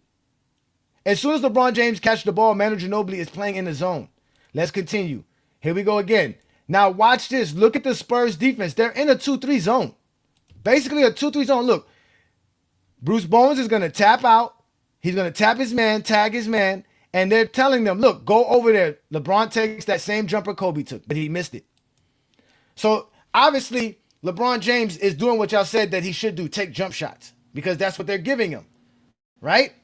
As soon as LeBron James catches the ball, Manu Ginobili is playing in the zone. Let's continue. Here we go again. Now watch this. Look at the Spurs defense. They're in a 2-3 zone. Basically a 2-3 zone. Look. Bruce Bowen is going to tap out. He's going to tap his man, tag his man, and they're telling them, look, go over there. LeBron takes that same jumper Kobe took, but he missed it. So obviously, LeBron James is doing what y'all said that he should do, take jump shots, because that's what they're giving him, right?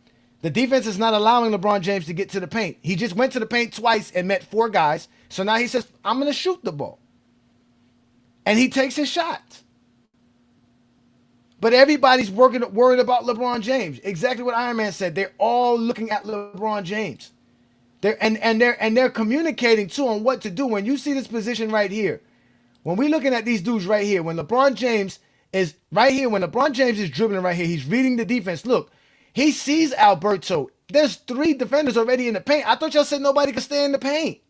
The defense is not allowing LeBron James to get to the paint. He just went to the paint twice and met 4 guys. So now he says, I'm going to shoot the ball. And he takes his shot. But everybody's worried about LeBron James. Exactly what Iron Man said. They're all looking at LeBron James. They're communicating too on what to do. When you see this position right here, when we're looking at these dudes right here, when LeBron James is right here, when LeBron James is dribbling right here, he's reading the defense. Look, he sees Alberto. There's 3 defenders already in the paint. I thought y'all said nobody could stay in the paint.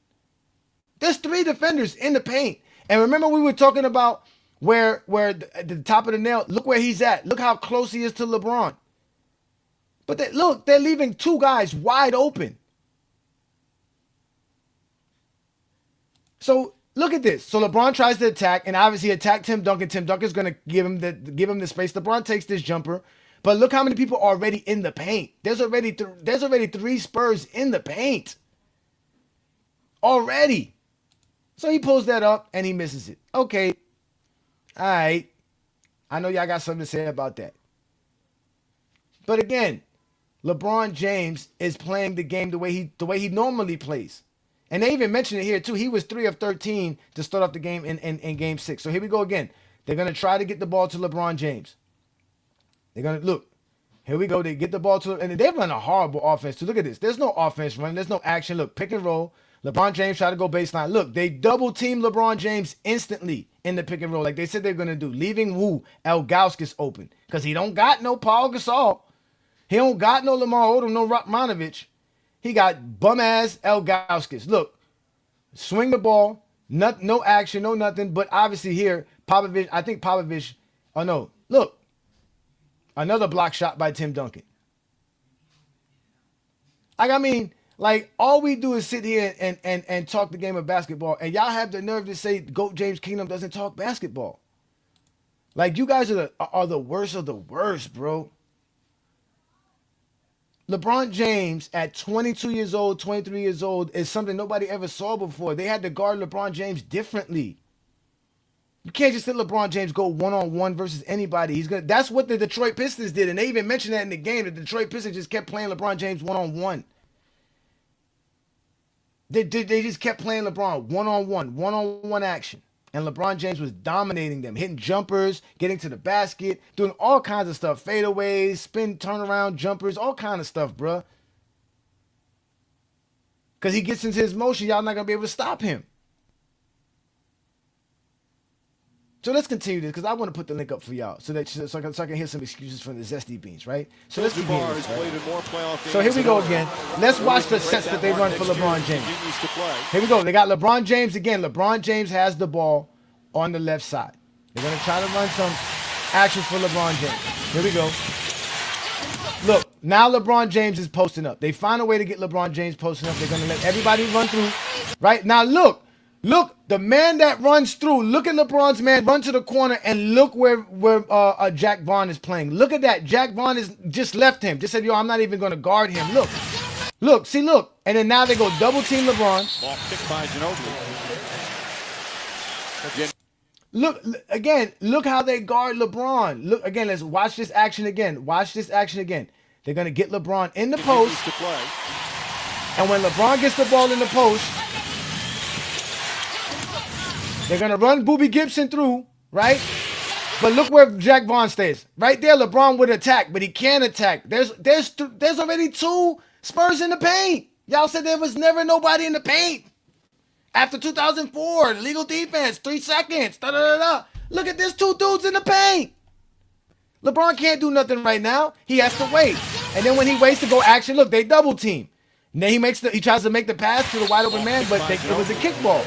There's 3 defenders in the paint. And remember we were talking about where at the top of the nail, look where he's at. Look how close he is to LeBron. But they're leaving 2 guys wide open. So look at this. So LeBron tries to attack, and obviously attack Tim Duncan. Tim Duncan's going to give him the space. LeBron takes this jumper. But look how many people are already in the paint. There's already 3 Spurs in the paint. Already. So he pulls that up and he misses it. Okay. All right. I know y'all got something to say about that. But again, LeBron James is playing the game the way he normally plays. And they even mentioned it here too. He was 3 of 13 to start off the game in game 6. So here we go again. They're going to try to get the ball to LeBron James. They're going to look. Here we go. They get the ball to, and they run a horrible offense too. Look at this. There's no offense running. There's no action. Look, pick and roll. LeBron James try to go baseline. Look, they double team LeBron James instantly in the pick and roll, like they said they're going to do, leaving Elgauskas open because he don't got no Paul Gasol. He don't got no Lamar Odom, no Rachmanovich. He got bum-ass Elgauskas. Look, swing the ball, no action, no nothing. But obviously here, Popovich, I think Popovich, oh no, look, another block shot by Tim Duncan. Like, I mean, like, all we do is sit here and talk the game of basketball, and y'all have the nerve to say GOAT James Kingdom doesn't talk basketball. Like, you guys are the worst of the worst, bro. LeBron James at 22 years old, 23 years old is something nobody ever saw before. They had to guard LeBron James differently. You can't just let LeBron James go one-on-one versus anybody. That's what the Detroit Pistons did, and they even mentioned that in the game. The Detroit Pistons just kept playing LeBron James one-on-one. They just kept playing LeBron one-on-one action. And LeBron James was dominating them, hitting jumpers, getting to the basket, doing all kinds of stuff. Fadeaways, spin, turnaround, jumpers, all kind of stuff, bruh. Because he gets into his motion, y'all not going to be able to stop him. So let's continue this, because I want to put the link up for y'all so I can hear some excuses from the Zesty Beans, right? So let's begin this, right? So here we go again. Let's watch the sets that they run for LeBron James. Here we go. They got LeBron James again. LeBron James has the ball on the left side. They're going to try to run some actions for LeBron James. Here we go. Look, now LeBron James is posting up. They find a way to get LeBron James posting up. They're going to let everybody run through. Right? Now look, the man that runs through, look at LeBron's man run to the corner and look where Jack Vaughn is playing. Look at that. Jack Vaughn is just left him. Just said, yo, I'm not even going to guard him. Look. And then now they go double team LeBron. Ball kicked by Ginobili. Look how they guard LeBron. Look again, let's watch this action again. They're going to get LeBron in the post. And when LeBron gets the ball in the post, they're going to run Boobie Gibson through, right? But look where Jack Vaughn stays. Right there, LeBron would attack, but he can't attack. There's already 2 Spurs in the paint. Y'all said there was never nobody in the paint. After 2004, legal defense, 3 seconds, da-da-da-da. Look at this, 2 dudes in the paint. LeBron can't do nothing right now. He has to wait. And then when he waits to go action, look, they double team. And then he tries to make the pass to the wide open man, but it was a kickball.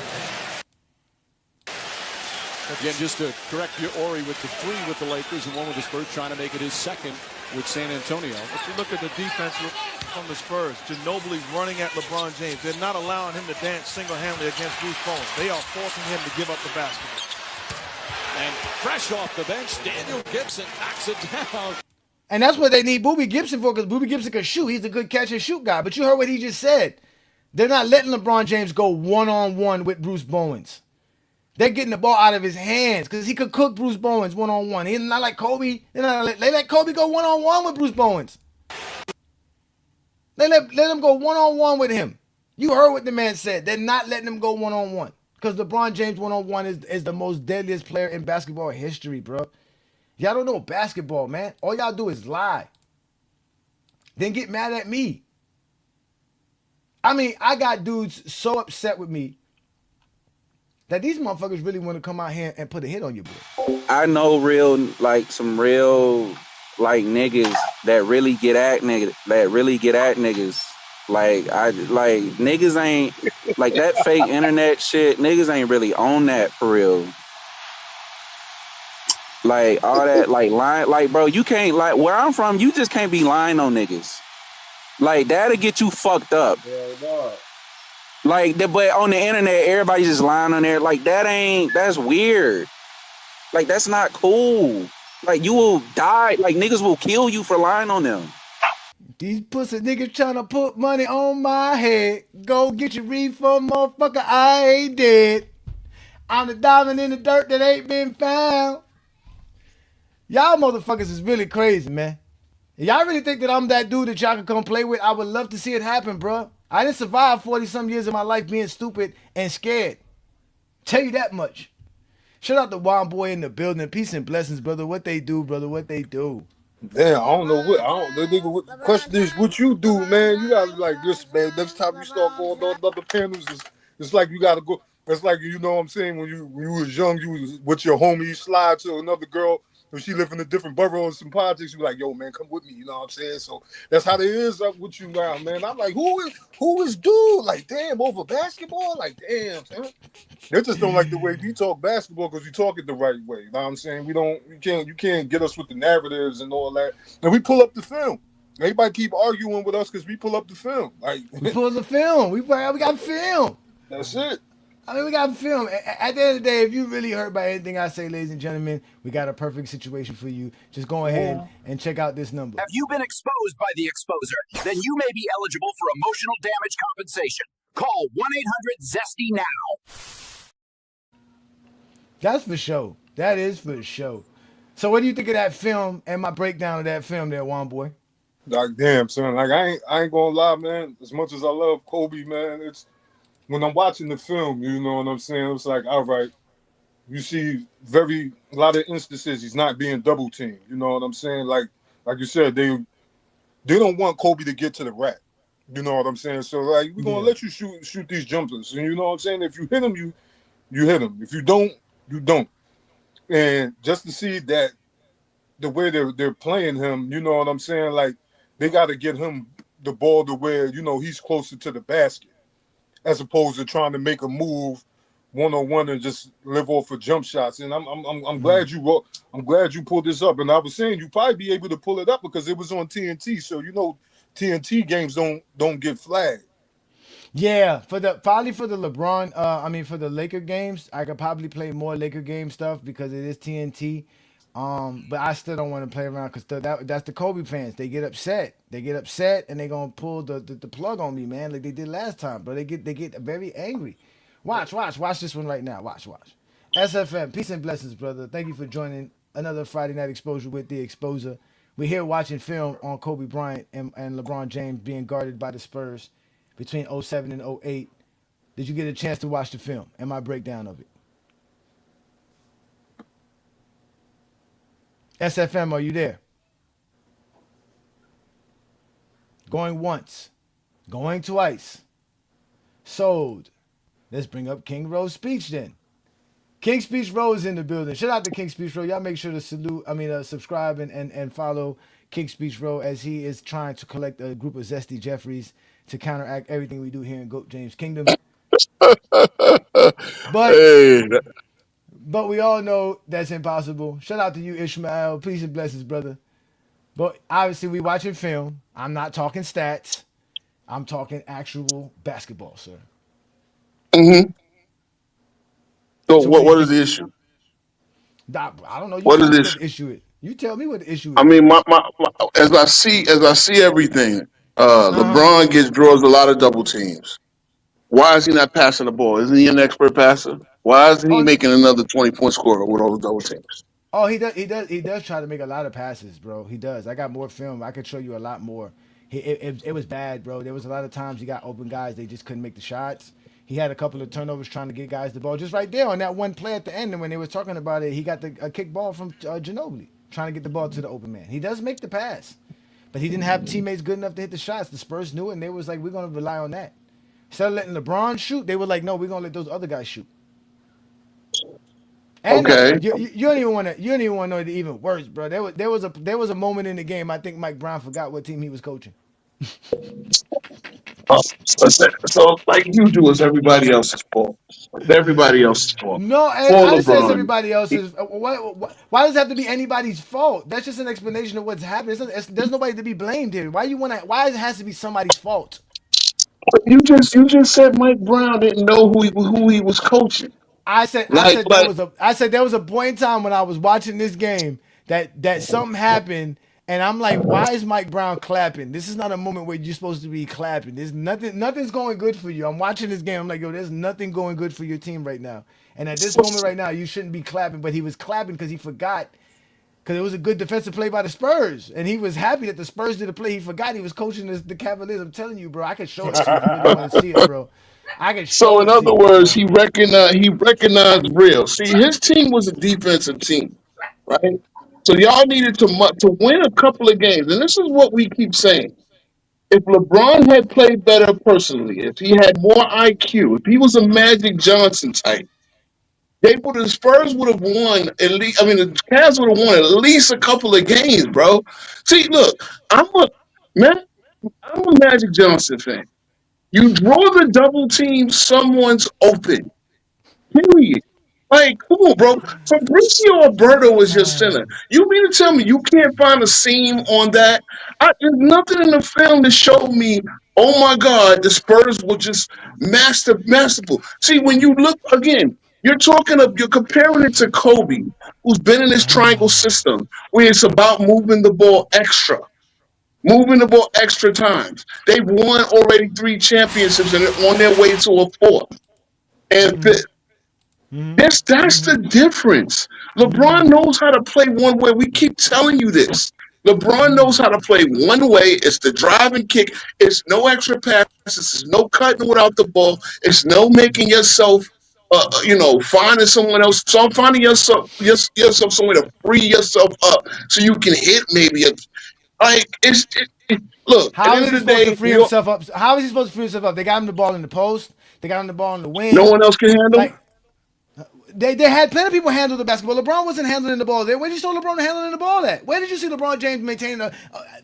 Again, just to correct your Ori with the 3 with the Lakers and 1 with the Spurs, trying to make it his 2nd with San Antonio. If you look at the defense from the Spurs, Ginobili running at LeBron James. They're not allowing him to dance single-handedly against Bruce Bowen. They are forcing him to give up the basketball. And fresh off the bench, Daniel Gibson knocks it down. And that's what they need Boobie Gibson for, because Boobie Gibson can shoot. He's a good catch and shoot guy. But you heard what he just said. They're not letting LeBron James go one-on-one with Bruce Bowens. They're getting the ball out of his hands because he could cook Bruce Bowens one-on-one. He's not like Kobe. They let Kobe go one-on-one with Bruce Bowens. Let him go one-on-one with him. You heard what the man said. They're not letting him go one-on-one because LeBron James one-on-one is the most deadliest player in basketball history, bro. Y'all don't know basketball, man. All y'all do is lie. Then get mad at me. I mean, I got dudes so upset with me that these motherfuckers really want to come out here and put a hit on you, boy. I know some real niggas that really get at niggas. Like niggas ain't like that fake internet shit. Niggas ain't really on that for real. Like all that lying, bro, you can't where I'm from, you just can't be lying on niggas. Like that'll get you fucked up. Yeah, but on the internet, everybody just lying on there. Like that's weird. Like that's not cool. Like you will die. Like niggas will kill you for lying on them. These pussy niggas trying to put money on my head. Go get your refund, motherfucker. I ain't dead. I'm the diamond in the dirt that ain't been found. Y'all motherfuckers is really crazy, man. Y'all really think that I'm that dude that y'all can come play with? I would love to see it happen, bro. I didn't survive 40-some years of my life being stupid and scared. Tell you that much. Shout out to Wild Boy in the building. Peace and blessings, brother. What they do, brother. What they do. Damn, I don't know what. The nigga. What, the question is, what you do, man? You gotta like this, man. Next time you start going on other panels, it's like you gotta go. It's like, you know what I'm saying, when you was young, you was with your homie, you slide to another girl. If she live in a different borough and some politics, you like, yo, man, come with me. You know what I'm saying? So that's how it is up with you now, man. I'm like, who is dude? Like, damn, over basketball? Like, damn, man. They just don't like the way we talk basketball because we talk it the right way. You know what I'm saying? You can't get us with the narratives and all that. And we pull up the film. Everybody keep arguing with us because we pull up the film. Like we pull the film. We got film. That's it. I mean, we got film. At the end of the day, if you really hurt by anything I say, ladies and gentlemen, we got a perfect situation for you. Just go ahead and check out this number. Have you been exposed by the exposer? Then you may be eligible for emotional damage compensation. Call 1-800-ZESTY now. That's for sure. That is for sure. So what do you think of that film and my breakdown of that film there, Juan Boy? Like, damn, son. Like, I ain't gonna lie, man. As much as I love Kobe, man, it's when I'm watching the film, you know what I'm saying? It's like, all right, you see a lot of instances he's not being double teamed. You know what I'm saying? Like you said, they don't want Kobe to get to the rack. You know what I'm saying? So like, we're gonna let you shoot these jumpers. And you know what I'm saying? If you hit him, you hit him. If you don't, you don't. And just to see that the way they're playing him, you know what I'm saying? Like, they got to get him the ball to where, you know, he's closer to the basket, as opposed to trying to make a move one-on-one and just live off of jump shots. And I'm glad you pulled this up. And I was saying you probably be able to pull it up because it was on TNT. So you know TNT games don't get flagged. Yeah, for the LeBron, for the Laker games, I could probably play more Laker game stuff because it is TNT. But I still don't want to play around because that's the Kobe fans. They get upset. And they're gonna pull the plug on me, man, like they did last time, bro. They get very angry. Watch this one right now. Watch. SFM, peace and blessings, brother. Thank you for joining another Friday Night Exposure with the Exposer. We're here watching film on Kobe Bryant and LeBron James being guarded by the Spurs between 07 and 08. Did you get a chance to watch the film and my breakdown of it? SFM, are you there? Going once, going twice. Sold. Let's bring up King Rose Speech then. King Speech Rose in the building. Shout out to King Speech Rose. Y'all make sure to subscribe and follow King Speech Rose as he is trying to collect a group of Zesty Jeffries to counteract everything we do here in GOAT James Kingdom. But we all know that's impossible. Shout out to you, Ishmael. Peace and blessings, brother. But obviously, we watching film. I'm not talking stats. I'm talking actual basketball, sir. Mm-hmm. So what is the issue? I don't know. What is the issue? Issue it. You tell me what the issue I is. mean, as I see everything, LeBron draws a lot of double teams. Why is he not passing the ball? Isn't he an expert passer? Why isn't he Oh, making another 20-point scorer with all the double teams? oh, he does. He does try to make a lot of passes, bro. He does. I got more film. I could show you a lot more. It was bad, bro. There was a lot of times he got open guys. They just couldn't make the shots. He had a couple of turnovers trying to get guys the ball. Just right there on that one play at the end, and when they were talking about it, he got a kick ball from Ginobili trying to get the ball to the open man. He does make the pass, but he didn't have teammates good enough to hit the shots. The Spurs knew it, and they was like, we're gonna rely on that. Instead of letting LeBron shoot, they were like, no, we're gonna let those other guys shoot. And Okay. you don't even want to know it even worse, bro. There was a moment in the game. I think Mike Brown forgot what team he was coaching. So like you do, is everybody else's fault. It's everybody else's fault. No, For I didn't say it's LeBron. everybody else's. Why does it have to be anybody's fault? That's just an explanation of what's happening. There's nobody to be blamed here. Why it has to be somebody's fault? You just said Mike Brown didn't know who he was coaching. I said there was a point in time when I was watching this game that something happened, and I'm like, why is Mike Brown clapping? This is not a moment where you're supposed to be clapping. There's nothing's going good for you. I'm watching this game. I'm like, yo, there's nothing going good for your team right now. And at this moment right now, you shouldn't be clapping. But he was clapping because he forgot. Because it was a good defensive play by the Spurs. And he was happy that the Spurs did a play. He forgot he was coaching the Cavaliers. I'm telling you, bro. I can show it to you if you really want to see it, bro. I can show So it in to other you, words, bro. he recognized real. See, his team was a defensive team, right? So y'all needed to win a couple of games, and this is what we keep saying. If LeBron had played better personally, if he had more IQ, if he was a Magic Johnson type, the Spurs would have won at least. I mean, the Cavs would have won at least a couple of games, bro. See, look, I'm a Magic Johnson fan. You draw the double team, someone's open. Period. Like, come on, bro. Fabricio Alberto is your center. You mean to tell me you can't find a seam on that? There's nothing in the film that showed me, oh my God, the Spurs were just masterful. See, when you look again, you're comparing it to Kobe, who's been in this triangle system where it's about moving the ball extra times. They've won already 3 championships and they're on their way to a 4th. And that's the difference. LeBron knows how to play one way. We keep telling you this. LeBron knows how to play one way. It's the drive and kick. It's no extra passes. It's no cutting without the ball. It's no making yourself, finding someone else. So finding yourself somewhere to free yourself up so you can hit maybe look. How At the is end he of the supposed day, to free himself up? How is he supposed to free himself up? They got him the ball in the post. They got him the ball in the wing. no one else can handle. Like they had plenty of people handle the basketball. LeBron wasn't handling the ball there. Where did you saw LeBron handling the ball at? Where did you see LeBron James maintaining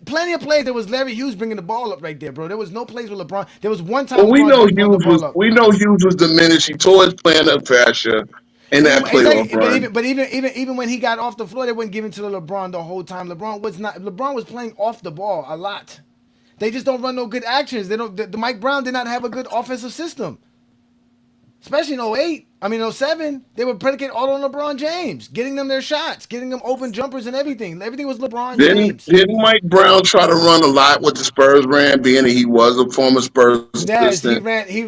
plenty of plays? There was Larry Hughes bringing the ball up right there, bro. There was no plays with LeBron. There was one time Well, LeBron James brought the ball up. we know Hughes was diminished. He tore his plantar fascia in that playoff Exactly. run. But even when he got off the floor, they weren't giving to LeBron the whole time. LeBron was playing off the ball a lot. They just don't run no good actions. They don't. The Mike Brown did not have a good offensive system. Especially in 08, I mean 07, they were predicated all on LeBron James, getting them their shots, getting them open jumpers and everything. Everything was LeBron James. Didn't Mike Brown try to run a lot with the Spurs ran, being that he was a former Spurs Yes, assistant? he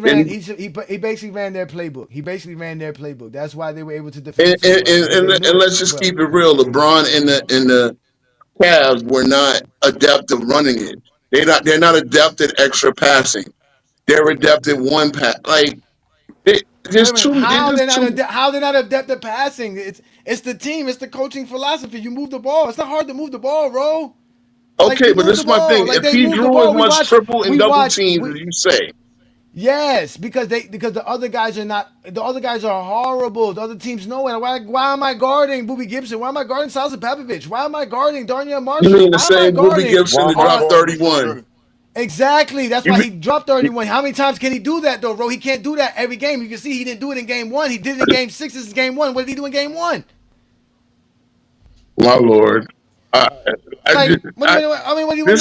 basically ran their playbook. That's why they were able to defend. And let's just keep it real. LeBron and the Cavs were not adept at running it. They're not adept at extra passing. They're adept at one pass. Like how they're not adept at passing. It's the team. It's the coaching philosophy. You move the ball. It's not hard to move the ball, bro. Okay, but this is my thing. If he drew as much triple and double teams as you say. Yes, because the other guys are horrible. The other teams know it. Why am I guarding Boobie Gibson? Why am I guarding Sasa Papovich? Why am I guarding Darnell Marshall? You mean the same Boobie Gibson that dropped 31? Exactly. That's why he dropped 31. How many times can he do that though, bro? He can't do that every game. You can see he didn't do it in game 1. He did it in game 6. This is game 1. What did he do in game 1? My Lord. This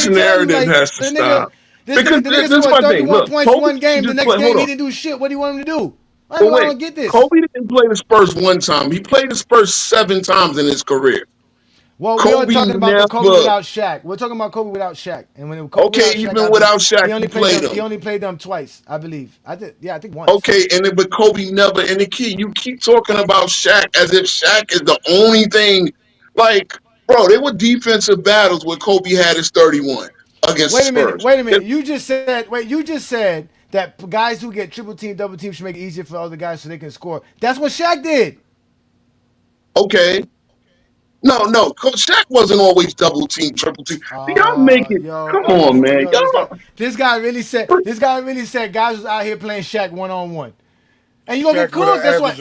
narrative has to stop. This nigga scored 31 points one game. The next game he didn't do shit. What do you want him to do? I don't get this. Kobe didn't play the Spurs one time. He played the Spurs 7 times in his career. Well, we are Kobe talking about the Kobe never. without Shaq. We're talking about Kobe without Shaq. And when Kobe Okay, without Shaq, even without Shaq, he only he played played them. He him. only played them twice, I believe. I think once. Okay, but Kobe never. And the key, you keep talking about Shaq as if Shaq is the only thing. Like, bro, they were defensive battles where Kobe had his 31 against the Wait a minute. Spurs. Wait a minute. You just said that guys who get triple team, double team should make it easier for other guys so they can score. That's what Shaq did. Okay. No. Shaq wasn't always double team, triple team. Y'all make it. Come on, man. This guy really said guys was out here playing Shaq 1-on-1. And you're gonna get cooked. That's why.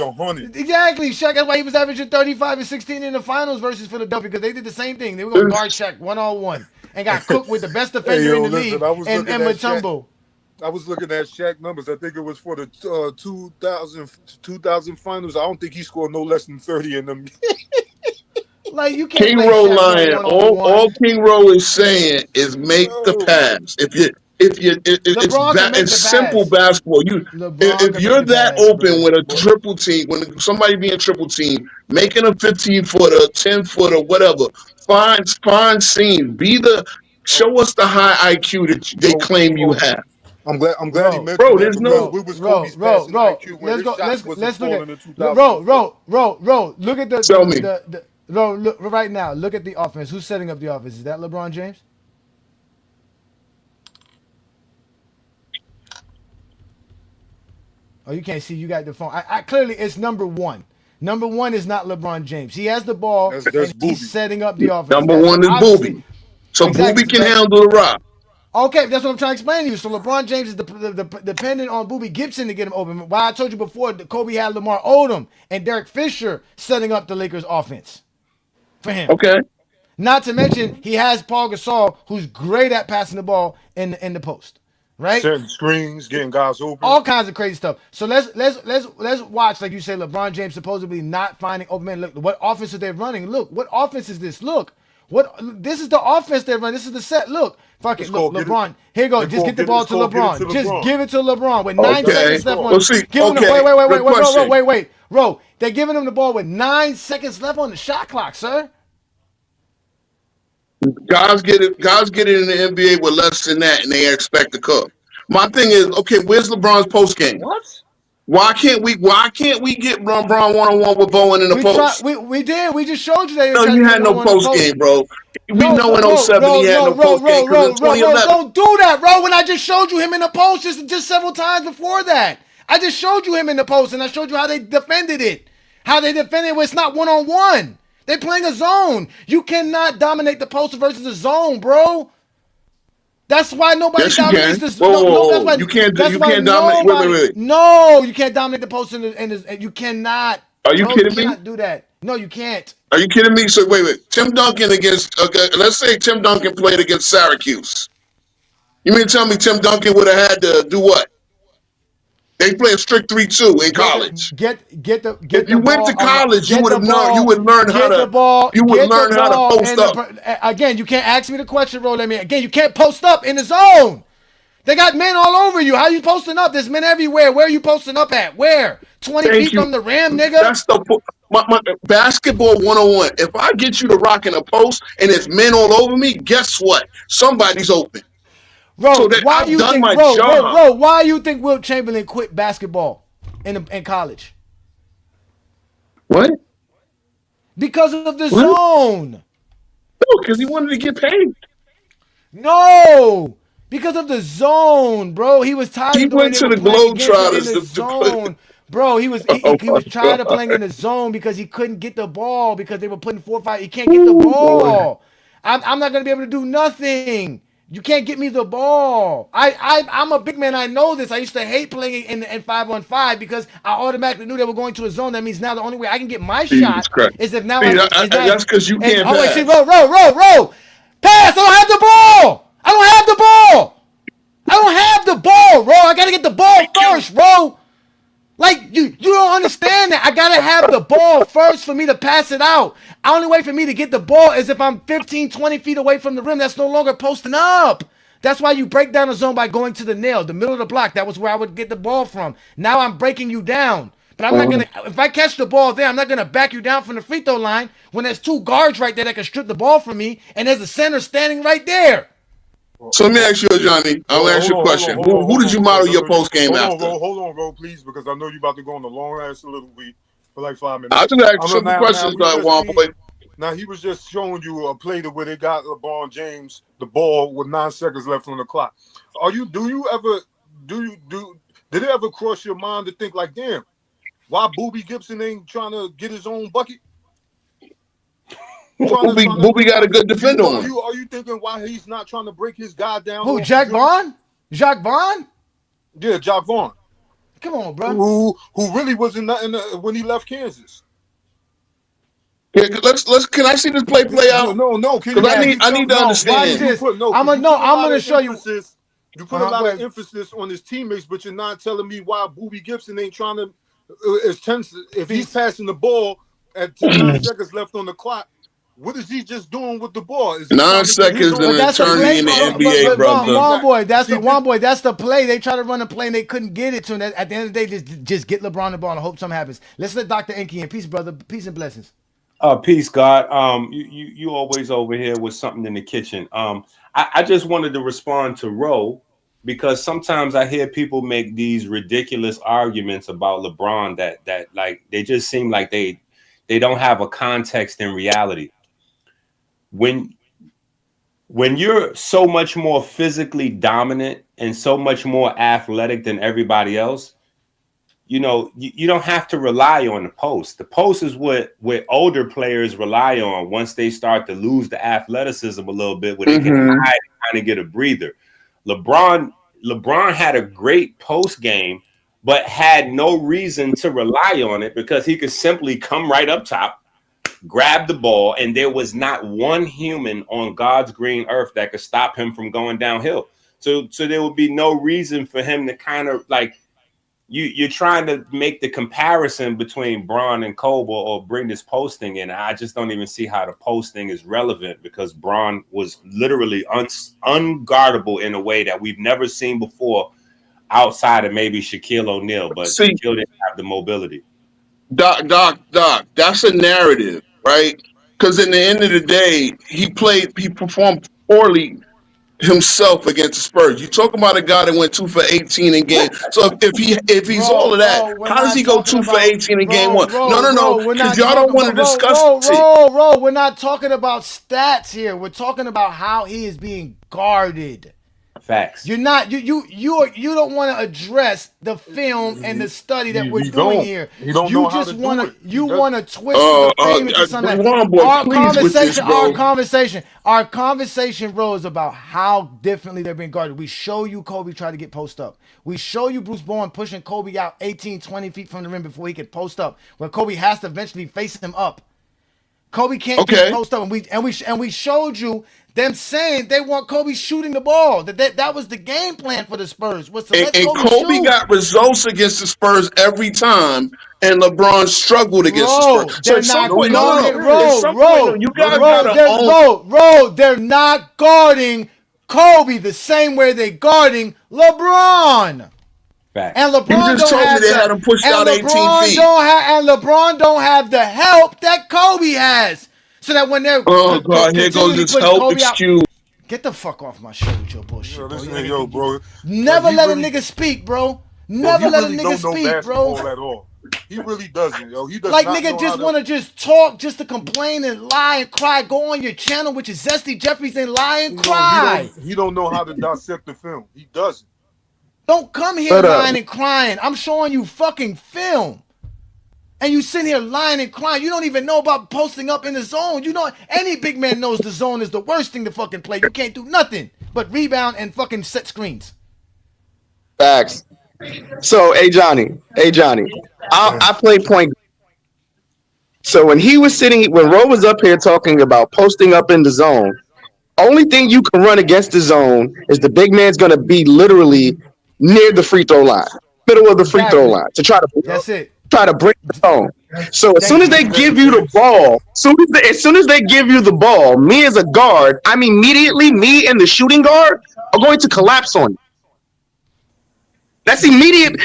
Exactly. Shaq, that's why he was averaging 35 and 16 in the finals versus Philadelphia, because they did the same thing. They were gonna guard Shaq 1-on-1 and got cooked with the best defender in the league and Mutombo. I was looking at Shaq numbers. I think it was for the 2000 finals. I don't think he scored no less than 30 in them. Like, you can't King play Row Shaq lying. 1-on-1. All King Row is saying is make the pass. It's simple basketball. If you're that open with a triple team, when somebody being triple team, making a 15-footer, 10-footer, whatever, find seams. Show us the high IQ that they claim you have. I'm glad he mentioned bro, that. There's no we was Kobe's passing IQ when his shot wasn't falling in 2000. Look at the Tell me. Look right now. Look at the offense. Who's setting up the offense? Is that LeBron James? Oh, you can't see. You got the phone. I clearly it's number one. Number one is not LeBron James. He has the ball. That's he's setting up the offense. Number one is Booby. So exactly. Booby can handle the rock. Okay, that's what I'm trying to explain to you. So LeBron James is dependent on Boobie Gibson to get him open. Why I told you before, Kobe had Lamar Odom and Derek Fisher setting up the Lakers offense for him. Okay. Not to mention he has Paul Gasol, who's great at passing the ball in the post, right? Setting screens, getting guys open, all kinds of crazy stuff. So let's watch, like you say, LeBron James supposedly not finding open man. Look, what offense are they running? Look, what offense is this? Look. This is the offense they run. This is the set. Look, fuck it. Look, LeBron. Here you go. Just get the ball to LeBron. Just give it to LeBron with 9 seconds left on. Wait. Bro, they're giving him the ball with 9 seconds left on the shot clock, sir. Guys get it in the NBA with less than that, and they expect to cook. My thing is, okay, where's LeBron's post game? What? Why can't we get LeBron 1-on-1 with Bowen in the post? We did. We just showed you that. No, you had no post game, bro. We know in 07 he had no post game because in 2011. Don't do that, bro. When I just showed you him in the post just several times before that. I just showed you him in the post, and I showed you how they defended it. How they defended it when it's not 1-on-1. They're playing a zone. You cannot dominate the post versus a zone, bro. That's why nobody dominates this. You can't dominate. Wait. No, you can't dominate the post you cannot. Are you kidding me? You cannot do that. No, you can't. Are you kidding me? So wait. Tim Duncan against. Let's say Tim Duncan played against Syracuse. You mean to tell me Tim Duncan would have had to do what? They play a strict 3-2 in college. If you went to college, you would have known. You would learn how to. You would learn how to post up. Again, you can't ask me the question, bro. Again, you can't post up in the zone. They got men all over you. How you posting up? There's men everywhere. Where are you posting up at? Where? 20 feet from the rim, nigga. That's my basketball 101. If I get you to rock in a post and there's men all over me, guess what? Somebody's open. Bro, why do you think Wilt Chamberlain quit basketball in college? What? Because of the zone. No, because he wanted to get paid. No, because of the zone, bro. He was tired. He went to the Globetrotters. In the zone. Bro, he was tired of playing in the zone because he couldn't get the ball because they were putting 4 or 5. He can't get the ball. I'm not gonna be able to do nothing. You can't get me the ball. I'm a big man. I know this. I used to hate playing in 5-on-5 because I automatically knew they were going to a zone. That means now the only way I can get my shot is if now that's because you can't pass. Wait, see, roll. Pass. I don't have the ball. I don't have the ball, bro. I gotta get the ball first, bro. Like, you don't understand that. I gotta have the ball first for me to pass it out. The only way for me to get the ball is if I'm 15, 20 feet away from the rim. That's no longer posting up. That's why you break down the zone by going to the nail, the middle of the block. That was where I would get the ball from. Now I'm breaking you down But I'm not gonna. If I catch the ball there, I'm not gonna back you down from the free throw line when there's two guards right there that can strip the ball from me, and there's a center standing right there. So let me ask you, Johnny. I'll ask you a question. Who did you model your post game after? Hold on, bro, please, because I know you're about to go on a long ass soliloquy for like 5 minutes. I'll just ask simple questions, Juan boy. Now he was just showing you a play where they got LeBron James the ball with 9 seconds left on the clock. Did it ever cross your mind to think like, damn, why Boobie Gibson ain't trying to get his own bucket? Boobie got a good defender on him. Are you thinking why he's not trying to break his guy down? Who, Jack Vaughn? Jacques Vaughn? Yeah, Jacques Vaughn. Come on, bro. Who really wasn't nothing when he left Kansas. Yeah, let's. Can I see this play out? No. Because I need to understand. I'm gonna show you. You put a lot of emphasis on his teammates, but you're not telling me why Boobie Gibson ain't trying to. If he's passing the ball at 9 seconds left on the clock, what is he just doing with the ball? 9 seconds and an attorney in the NBA, brother. One boy, that's the play. They try to run a play and they couldn't get it to him. At the end of the day, just get LeBron the ball and hope something happens. Let's let Dr. Enki in. Peace, brother. Peace and blessings. Peace, God. You always over here with something in the kitchen. I just wanted to respond to Ro, because sometimes I hear people make these ridiculous arguments about LeBron that like they just seem like they don't have a context in reality. When you're so much more physically dominant and so much more athletic than everybody else, you don't have to rely on the post. The post is what older players rely on once they start to lose the athleticism a little bit, where they can hide and kind of get a breather. LeBron had a great post game, but had no reason to rely on it because he could simply come right up top, grab the ball, and there was not one human on God's green earth that could stop him from going downhill. So there would be no reason for him to kind of like, you're trying to make the comparison between Bron and Kobe or bring this posting in. I just don't even see how the posting is relevant, because Bron was literally unguardable in a way that we've never seen before outside of maybe Shaquille O'Neal, but Shaquille didn't have the mobility. Doc, that's a narrative, right? Because in the end of the day, he performed poorly himself against the Spurs. You talk about a guy that went 2 for 18 in game. So if he's all of that, how does he go 2 for 18 in game one? No. Because y'all don't want to discuss it. We're not talking about stats here. We're talking about how he is being guarded. Facts. You're not you don't want to address the film and the study that we're doing here. You want to twist the frame into something. Our conversation rose about how differently they're being guarded. We show you Kobe try to get post up. We show you Bruce Bowen pushing Kobe out 18, 20 feet from the rim before he could post up, where Kobe has to eventually face him up. Kobe can't get post up, and we showed you them saying they want Kobe shooting the ball. That was the game plan for the Spurs. Kobe got results against the Spurs every time, and LeBron struggled against the Spurs. So at some point, they're not guarding Kobe the same way they're guarding LeBron. Fact. And LeBron had him pushed out 18 feet. And LeBron don't have the help that Kobe has. So that when they're here goes this help excuse. Get the fuck off my show with your bullshit, bro. Never let a nigga speak, bro. Never let a nigga speak, bro. At all. He really doesn't, yo. He does like not nigga just want to just talk, just to complain and lie and cry. Go on your channel with your Zesty Jeffries and lie and cry. He don't know how to dissect the film. He doesn't. Don't come here lying and crying. I'm showing you fucking film. And you sitting here lying and crying. You don't even know about posting up in the zone. You know, any big man knows the zone is the worst thing to fucking play. You can't do nothing but rebound and fucking set screens. Facts. So, hey Johnny, I play point. So when Ro was up here talking about posting up in the zone, only thing you can run against the zone is the big man's going to be literally near the free throw line, middle of the free throw line, to try to break the zone. So as soon as they give you the ball, as soon as they give you the ball, me as a guard, me and the shooting guard are going to collapse on you. That's immediate.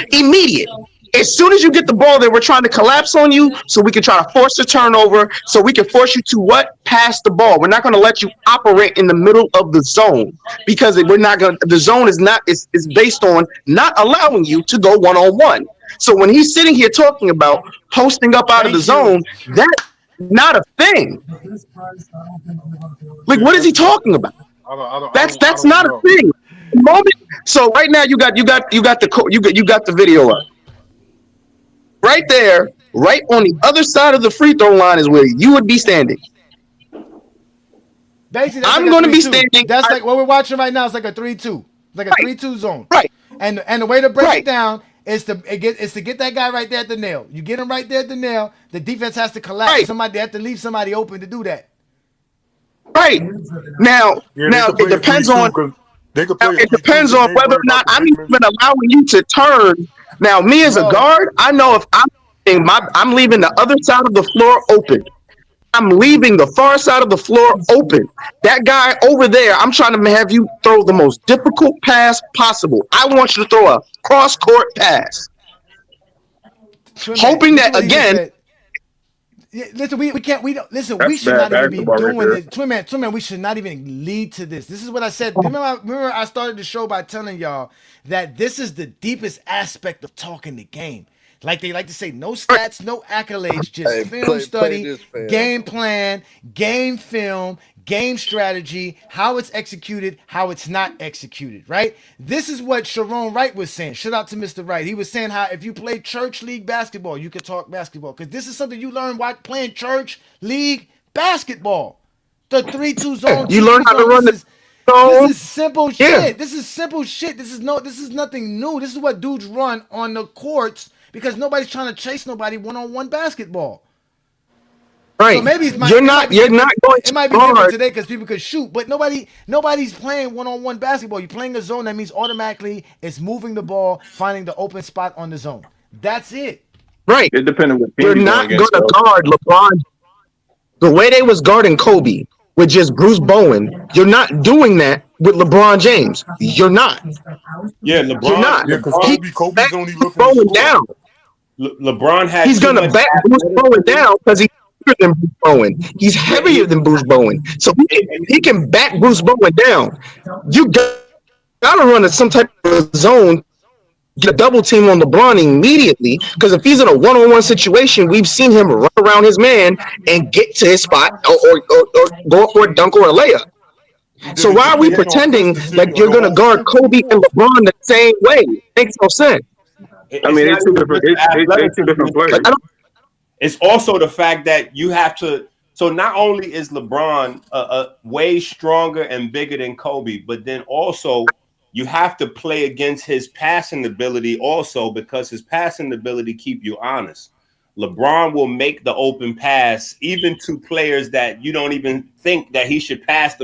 As soon as you get the ball there, we're trying to collapse on you so we can try to force a turnover, so we can force you to what? Pass the ball. We're not going to let you operate in the middle of the zone because we're not going to, the zone is based on not allowing you to go one-on-one. So when he's sitting here talking about posting up out of the zone, that's not a thing. Like, what is he talking about? That's not a thing. So right now you got the video up. Right there, right on the other side of the free throw line is where you would be standing. Basically, I'm going to be standing. That's like what we're watching right now. It's like a 3-2, like a 3-2 zone. Right. And the way to break it down is to get that guy right there at the nail. You get him right there at the nail. The defense has to collapse. Right. Somebody have to leave somebody open to do that. Right. Now it depends on. It depends on whether or not I'm even allowing you to turn. Now, me as a guard, I know if I'm leaving the other side of the floor open. I'm leaving the far side of the floor open. That guy over there, I'm trying to have you throw the most difficult pass possible. I want you to throw a cross-court pass. Hoping that, again... Listen, we should not even be doing this. Twin man, we should not even lead to this. This is what I said. Remember I started the show by telling y'all that this is the deepest aspect of talking the game. Like they like to say, no stats, no accolades, just film study, game plan, game film, game strategy, how it's executed, how it's not executed, right? This is what Sharon Wright was saying. Shout out to Mr. Wright. He was saying how if you play church league basketball, you could talk basketball. Because this is something you learn while playing church league basketball. The 3-2 zone. You learn how to run this is simple shit. Yeah. This is simple shit. This is nothing new. This is what dudes run on the courts because nobody's trying to chase nobody one-on-one basketball. Right. So maybe it might be different today because people could shoot, but nobody's playing one-on-one basketball. You're playing a zone, that means automatically it's moving the ball, finding the open spot on the zone. That's it. Right. It depends on what you're not going to guard LeBron. The way they was guarding Kobe with just Bruce Bowen, you're not doing that with LeBron James. You're not. Yeah, LeBron. You're not. Yeah, because Kobe's only looking Bowen down. LeBron had. He's going to back Bruce Bowen down because he's heavier than Bruce Bowen. He's heavier than Bruce Bowen, so he can back Bruce Bowen down. You got to run some type of zone. Get a double team on LeBron immediately because if he's in a one-on-one situation, we've seen him run around his man and get to his spot or go for a dunk or a layup. So why are we pretending like you're going to guard Kobe and LeBron the same way? Makes no sense. I mean, they're two different players. It's also the fact that you have to. So not only is LeBron way stronger and bigger than Kobe, but then also you have to play against his passing ability also because his passing ability keep you honest. LeBron will make the open pass even to players that you don't even think that he should pass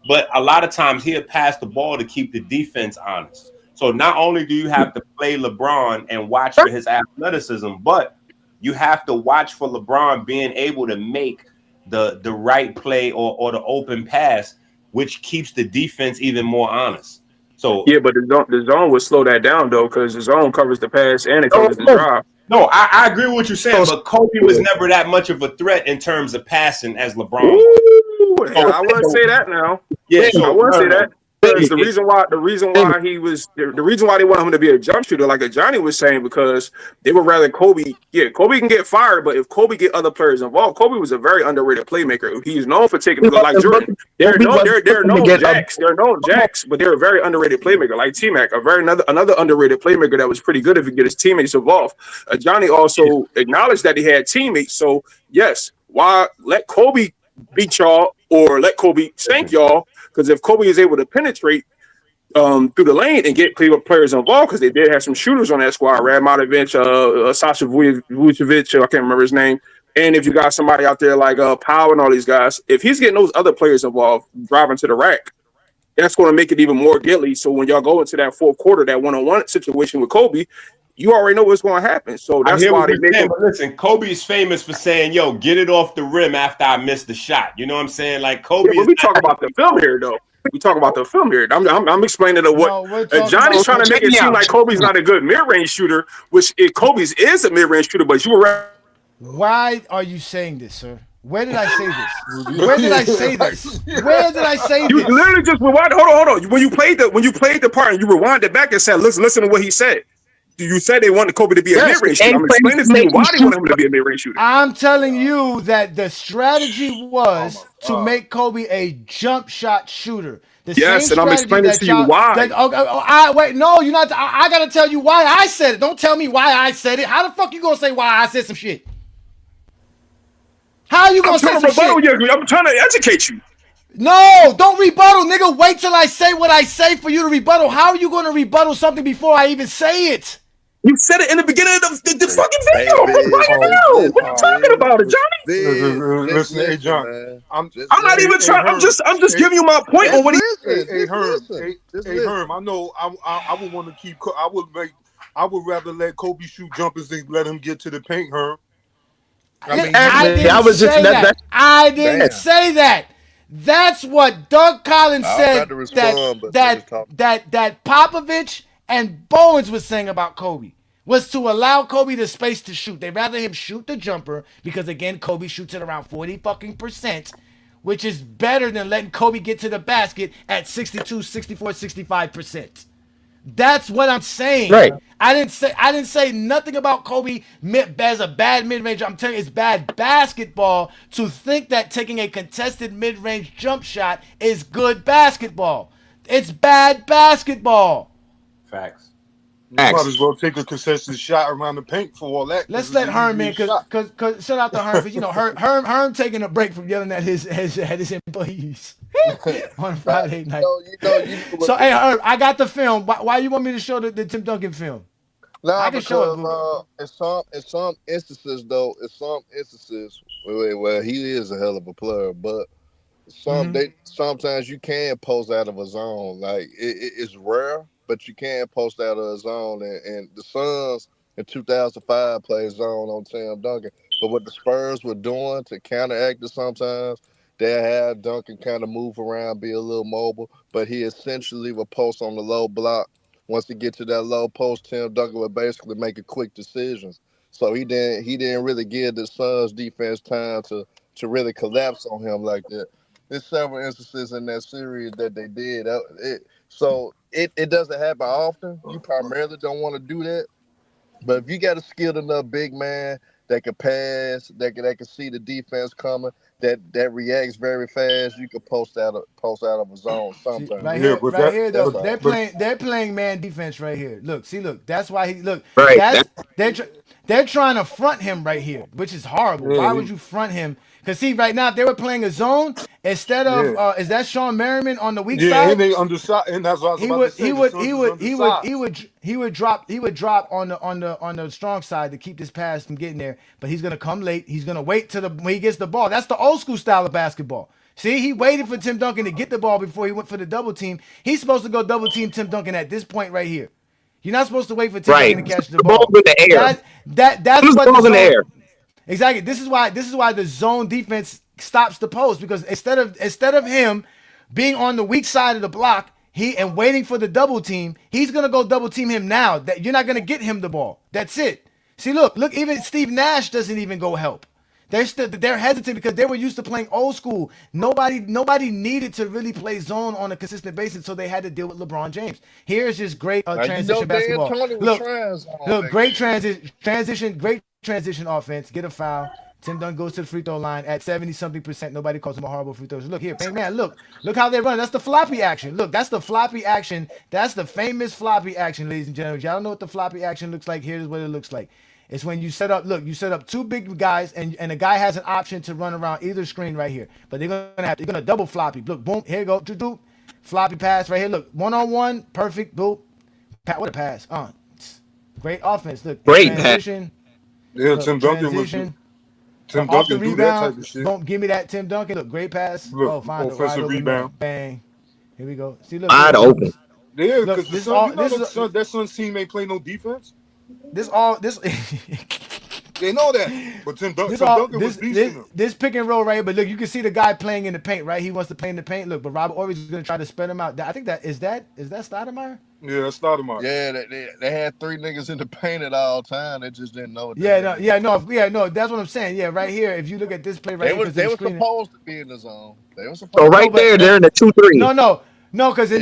but a lot of times he'll pass the ball to keep the defense honest. So not only do you have to play LeBron and watch for his athleticism, but you have to watch for LeBron being able to make the right play or the open pass, which keeps the defense even more honest. So yeah, but the zone would slow that down though, because the zone covers the pass and it covers the drive. No, I agree with what you're saying, but Kobe was never that much of a threat in terms of passing as LeBron. Ooh, I wouldn't say that now. Yeah, I wouldn't say that. Because the reason why they want him to be a jump shooter, like Ajani was saying, because they would rather Kobe. Yeah, Kobe can get fired, but if Kobe get other players involved, Kobe was a very underrated playmaker. He's known for taking like Jordan. They're known jacks. They're known jacks, but they're a very underrated playmaker. Like T-Mac, another underrated playmaker that was pretty good if he get his teammates involved. Ajani also acknowledged that he had teammates. So yes, why let Kobe beat y'all or let Kobe spank y'all? Because if Kobe is able to penetrate through the lane and get players involved, because they did have some shooters on that squad, Radmanovic, Sasha Vucevic, I can't remember his name. And if you got somebody out there like Powell and all these guys, if he's getting those other players involved, driving to the rack, that's going to make it even more deadly. So when y'all go into that fourth quarter, that one-on-one situation with Kobe, you already know what's going to happen. So that's why they make it. But listen, Kobe is famous for saying, yo, get it off the rim after I miss the shot. You know what I'm saying? Like Kobe. Yeah, but we talk about the film here, though. We talk about the film here. I'm explaining to what Johnny's trying to make it seem like Kobe's not a good mid-range shooter, which Kobe's is a mid-range shooter, but you were. Why are you saying this, sir? Where did I say this? Where did I say this? Where did I say this? You literally just rewind. Hold on. When you played the part and you rewind it back and said, listen to what he said. You said they wanted Kobe to be a mid-range shooter. I'm explaining to you why they want him to be a mid-range shooter. I'm telling you that the strategy was to make Kobe a jump shot shooter. Yes, and I'm explaining to you why. Wait, no, you're not. I gotta tell you why I said it. Don't tell me why I said it. How the fuck you gonna say why I said some shit? How are you gonna say some shit? I'm trying to educate you. No, don't rebuttal, nigga. Wait till I say what I say for you to rebuttal. How are you gonna rebuttal something before I even say it? You said it in the beginning of the fucking video. What are you talking about, Johnny? Listen, hey John, I'm not even trying. I'm just giving you my point on what he. Hey Herm, I know. I would want to keep. I would rather let Kobe shoot jumpers than let him get to the paint, Herm. I didn't say that. That's what Doug Collins said. That Popovich and Bowens was saying about Kobe was to allow Kobe the space to shoot. They'd rather him shoot the jumper because, again, Kobe shoots at around 40%, which is better than letting Kobe get to the basket at 62, 64, 65%. That's what I'm saying. Right. I didn't say nothing about Kobe as a bad mid-range. I'm telling you, it's bad basketball to think that taking a contested mid-range jump shot is good basketball. It's bad basketball. Facts. You might as well take a contested shot around the paint for all that. Let's let Herm in, cause shout out to Herm. You know, Herm taking a break from yelling at his employees on Friday night. So hey, Herm, I got the film. Why you want me to show the Tim Duncan film? I can show it. In some instances, where he is a hell of a player, but sometimes you can post out of a zone. Like it's rare, but you can post out of a zone. And the Suns in 2005 played zone on Tim Duncan. But what the Spurs were doing to counteract it sometimes, they had Duncan kind of move around, be a little mobile, but he essentially would post on the low block. Once he get to that low post, Tim Duncan would basically make a quick decisions. So he didn't really give the Suns defense time to really collapse on him like that. There's several instances in that series that they did. So it doesn't happen often. You primarily don't want to do that. But if you got a skilled enough big man that can pass, that can see the defense coming, that reacts very fast, you can post out of a zone sometimes. Right here though, they're playing man defense right here. Look, that's why he look. Right. They're trying to front him right here, which is horrible. Why would you front him? Because see, right now if they were playing a zone instead of is that Sean Merriman on the weak side? Yeah, and they underside, and that's what I was about to say. He would drop on the strong side to keep this pass from getting there, but he's gonna come late. He's gonna wait when he gets the ball. That's the old school style of basketball. See, he waited for Tim Duncan to get the ball before he went for the double team. He's supposed to go double team Tim Duncan at this point right here. You're not supposed to wait for Tim Duncan to catch the ball. In the air. That's what in the air. Exactly. This is why the zone defense stops the post, because instead of him being on the weak side of the block, and waiting for the double team, he's gonna go double team him now. That you're not gonna get him the ball. That's it. See, look, even Steve Nash doesn't even go help. They're hesitant because they were used to playing old school. Nobody needed to really play zone on a consistent basis, so they had to deal with LeBron James. Here's just great transition basketball. Look, great transition, great transition offense. Get a foul. Tim Duncan goes to the free throw line at 70-something%. Nobody calls him a horrible free throw. Look here, man, look how they run. That's the floppy action. Look, that's the floppy action. That's the famous floppy action, ladies and gentlemen. Y'all know what the floppy action looks like. Here's what it looks like. It's when you set up two big guys, and the guy has an option to run around either screen right here. But they're gonna double floppy. Look, boom, here you go. Doop. Floppy pass right here. Look, 1-on-1, perfect. Boop. What a pass. Great offense. Look, great transition. Yeah, Tim Duncan was. Tim Duncan do that type of shit. Don't give me that Tim Duncan. Look, great pass. Look, offensive rebound. Bang. Here we go. See, look. Wide open. Yeah, because that Suns team ain't play no defense. This They know that. But Tim This Duncan was beasting him. this pick and roll right here, but look, you can see the guy playing in the paint, right? He wants to play in the paint. Look, but Robert Ory's going to try to spread him out. I think that is Stoudemire? Yeah, that's Stoudemire. Yeah, they had three niggas in the paint at all time. They just didn't know. No. That's what I'm saying. Yeah, right here. If you look at this play right here, they were supposed to be in the zone. They were supposed. So right there, they're in the 2-3. No, because in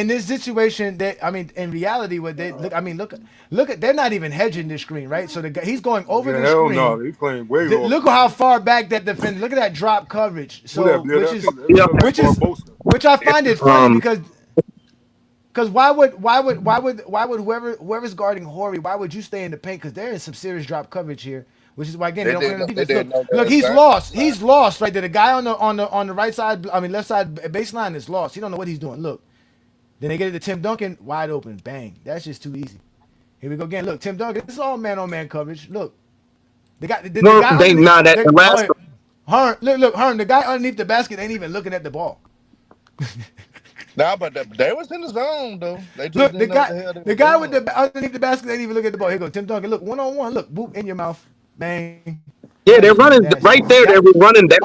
this situation, that I mean, in reality, what they look, I mean, look at, they're not even hedging this screen, right? So the guy, he's going over the hell screen. no, he's playing way off. Look at how far back that defender. Look at that drop coverage. So which I find it funny because why would whoever's guarding Horry, why would you stay in the paint? Because they're in some serious drop coverage here. Which is why again they don't play on the defense. Look, he's lost. He's lost right there. The guy on the right side, I mean left side baseline is lost. He don't know what he's doing. Look. Then they get it to Tim Duncan, wide open. Bang. That's just too easy. Here we go again. Look, Tim Duncan. This is all man-on-man coverage. Look. The guy Hearn, the guy underneath the basket ain't even looking at the ball. Nah, but they was in the zone though. They just look, didn't know the guy with the underneath the basket ain't even looking at the ball. Here go Tim Duncan. Look, one-on-one. Look, boop in your mouth. Bang. Yeah, they're running right there. They were running. You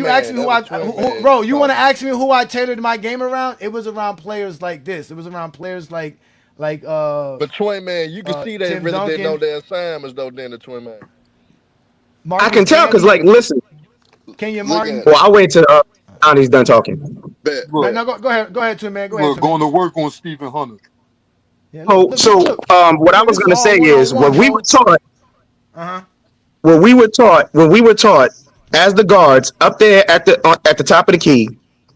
asked me you want to ask me who I tailored my game around? It was around players like this. It was around players like But Twin Man, you can see they Tim really Duncan. didn't know their assignments though. Then the Twin Man. I can tell because, like, listen. Kenyon Martin. Well, I'll wait till Johnny's done talking. No, go ahead, Twin Man. Go ahead. Going to work on Stephen Hunter. Yeah, what I was going to say is what we were taught. When we were taught as the guards up there at the top of the key,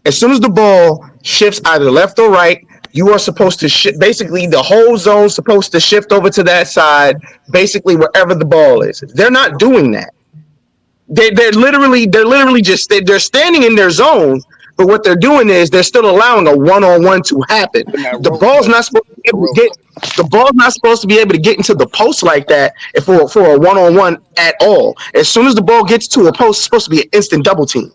as soon as the ball shifts either left or right, you are supposed to basically the whole zone's supposed to shift over to that side, basically wherever the ball is. They're not doing that. They're literally just they're standing in their zone, but what they're doing is they're still allowing a one-on-one to happen. The ball's not supposed to be able to get. The ball's not supposed to be able to get into the post like that for a one-on-one at all. As soon as the ball gets to a post, it's supposed to be an instant double team.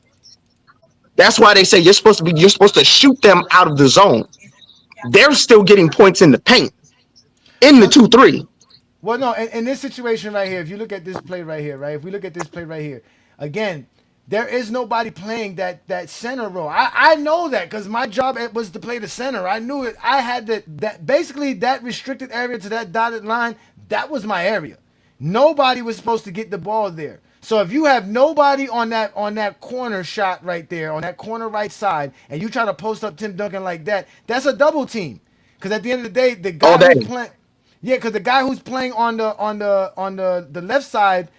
That's why they say you're supposed to shoot them out of the zone. They're still getting points in the paint, in the 2-3. Well, no, in this situation right here, if you look at this play right here, right? If we look at this play right here, again, there is nobody playing that center role. I know that because my job was to play the center. I knew it. I had that basically that restricted area to that dotted line. That was my area. Nobody was supposed to get the ball there. So if you have nobody on that corner shot right there, on that corner right side, and you try to post up Tim Duncan like that, that's a double team. Because at the end of the day, the guy who's playing, because the guy who's playing on the left side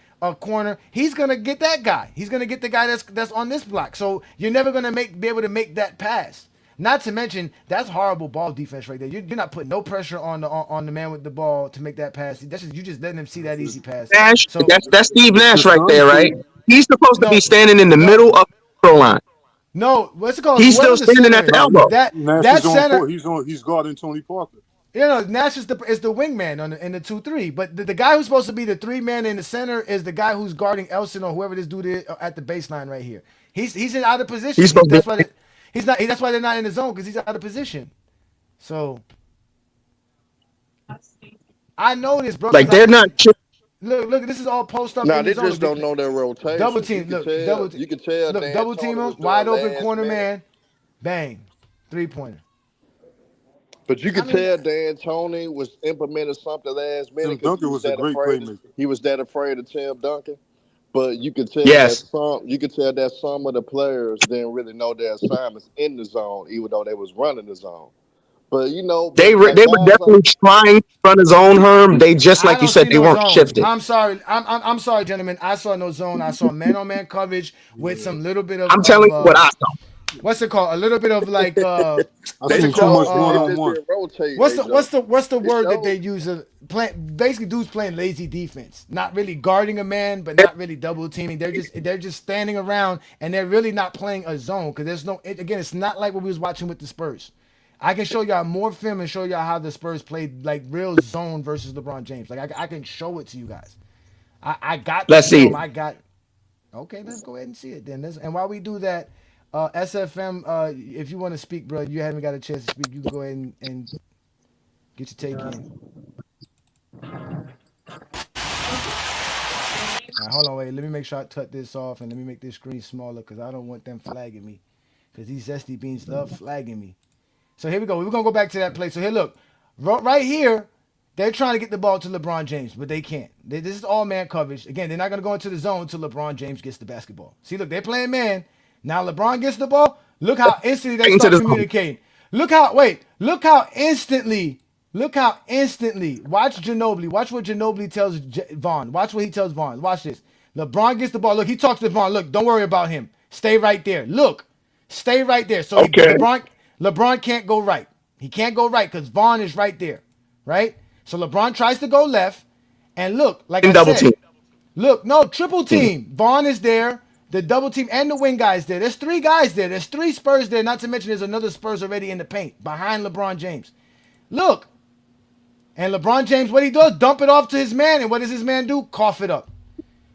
corner, he's gonna get that guy. He's gonna get the guy that's on this block. So you're never gonna be able to make that pass. Not to mention that's horrible ball defense right there. You're not putting no pressure on the man with the ball to make that pass. You just letting him see that easy pass. Nash, so, that's Steve Nash right there, right? He's supposed to be standing in the middle of the line. No, what's it called? He's still standing at the elbow. That center, he's guarding Tony Parker. Nash is the wingman in the 2-3, but the guy who's supposed to be the 3-man in the center is the guy who's guarding Elson or whoever this dude is at the baseline right here. He's out of position. That's why they're not in the zone because he's out of position. So I know this, bro. Like they're not. Look, this is all post up. Nah, they just don't know their rotation. Double team. You can tell. Look, double team him, wide open corner man, bang, 3-pointer. But you could tell D'Antoni was implementing something last minute. Tim Duncan was a great playmaker. He was that afraid of Tim Duncan. But you could tell that some of the players didn't really know their assignments in the zone, even though they was running the zone. But they were definitely trying to run a zone, Herm. They just like you said, they weren't shifted. I'm sorry, I'm sorry, gentlemen. I saw no zone. I saw man-on-man coverage with some little bit of. I'm telling you what I saw. What's it called? A little bit of like. I think too much one-on-one. What's the word that they use? Basically, dudes playing lazy defense, not really guarding a man, but not really double teaming. They're just standing around and they're really not playing a zone because there's no. Again, it's not like what we was watching with the Spurs. I can show y'all more film and show y'all how the Spurs played like real zone versus LeBron James. Like I can show it to you guys. I got. Let's see. I got. Okay, let's go ahead and see it then. And while we do that. SFM, if you want to speak, bro, you haven't got a chance to speak. You can go ahead and get your take in. All right, hold on, wait. Let me make sure I cut this off and let me make this screen smaller because I don't want them flagging me. Because these zesty beans love flagging me. So here we go. We're going to go back to that play. So here, look. Right here, they're trying to get the ball to LeBron James, but they can't. This is all man coverage. Again, they're not going to go into the zone until LeBron James gets the basketball. See, look, they're playing man. Now LeBron gets the ball. Look how instantly they start communicating. Look how instantly. Watch Ginobili. Watch what Ginobili tells Vaughn. Watch what he tells Vaughn. Watch this. LeBron gets the ball. Look, he talks to Vaughn. Look, don't worry about him. Stay right there. Look, stay right there. So LeBron can't go right. He can't go right because Vaughn is right there, right? So LeBron tries to go left, and look, like I said, team. Look, no, triple team. Vaughn is there, the double team, and the wing guy is there. There's 3 guys there. There's 3 Spurs there, not to mention there's another Spurs already in the paint behind LeBron James. Look, and LeBron James, what he does, dump it off to his man, and what does his man do? Cough it up.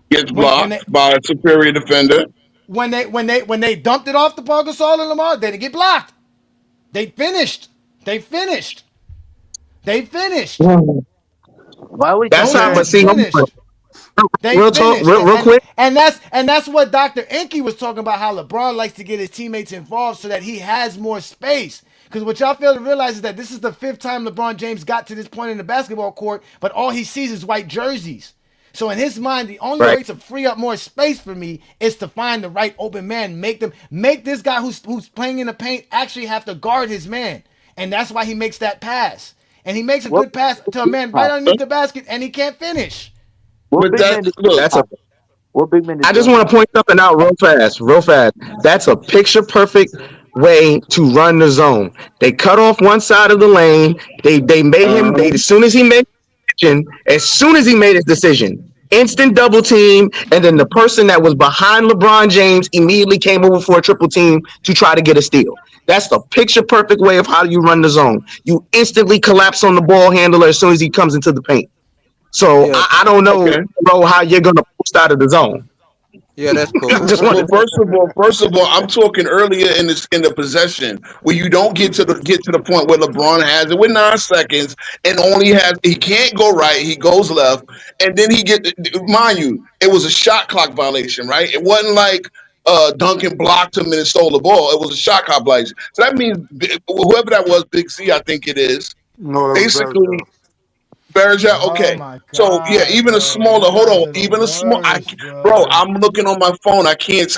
Gets blocked by a superior defender. When they dumped it off to Paul Gasol and Lamar, they didn't get blocked. They finished. Why would that's how? But see, real quick, and that's what Dr. Enke was talking about. How LeBron likes to get his teammates involved so that he has more space. Because what y'all fail to realize is that this is the 5th time LeBron James got to this point in the basketball court, but all he sees is white jerseys. So in his mind, the only way to free up more space for me is to find the right open man, make this guy who's playing in the paint actually have to guard his man. And that's why he makes that pass. And he makes a good pass to a man right underneath the basket, and he can't finish. I just want to point something out real fast. That's a picture perfect way to run the zone. They cut off one side of the lane. They made him. As soon as he made his decision, instant double team, and then the person that was behind LeBron James immediately came over for a triple team to try to get a steal. That's the picture perfect way of how you run the zone. You instantly collapse on the ball handler as soon as he comes into the paint. So I don't know, bro, how you're gonna post out of the zone. Yeah, that's cool. First of all, I'm talking earlier in the possession where you don't get to the point where LeBron has it with 9 seconds and he can't go right, he goes left, and then mind you, it was a shot clock violation, right? It wasn't like Duncan blocked him and stole the ball. It was a shot clock violation. So that means whoever that was, Big C, I think it is, basically. Berger, okay. So yeah, even a smaller. Hold on, even a small. Bro, I'm looking on my phone. I can't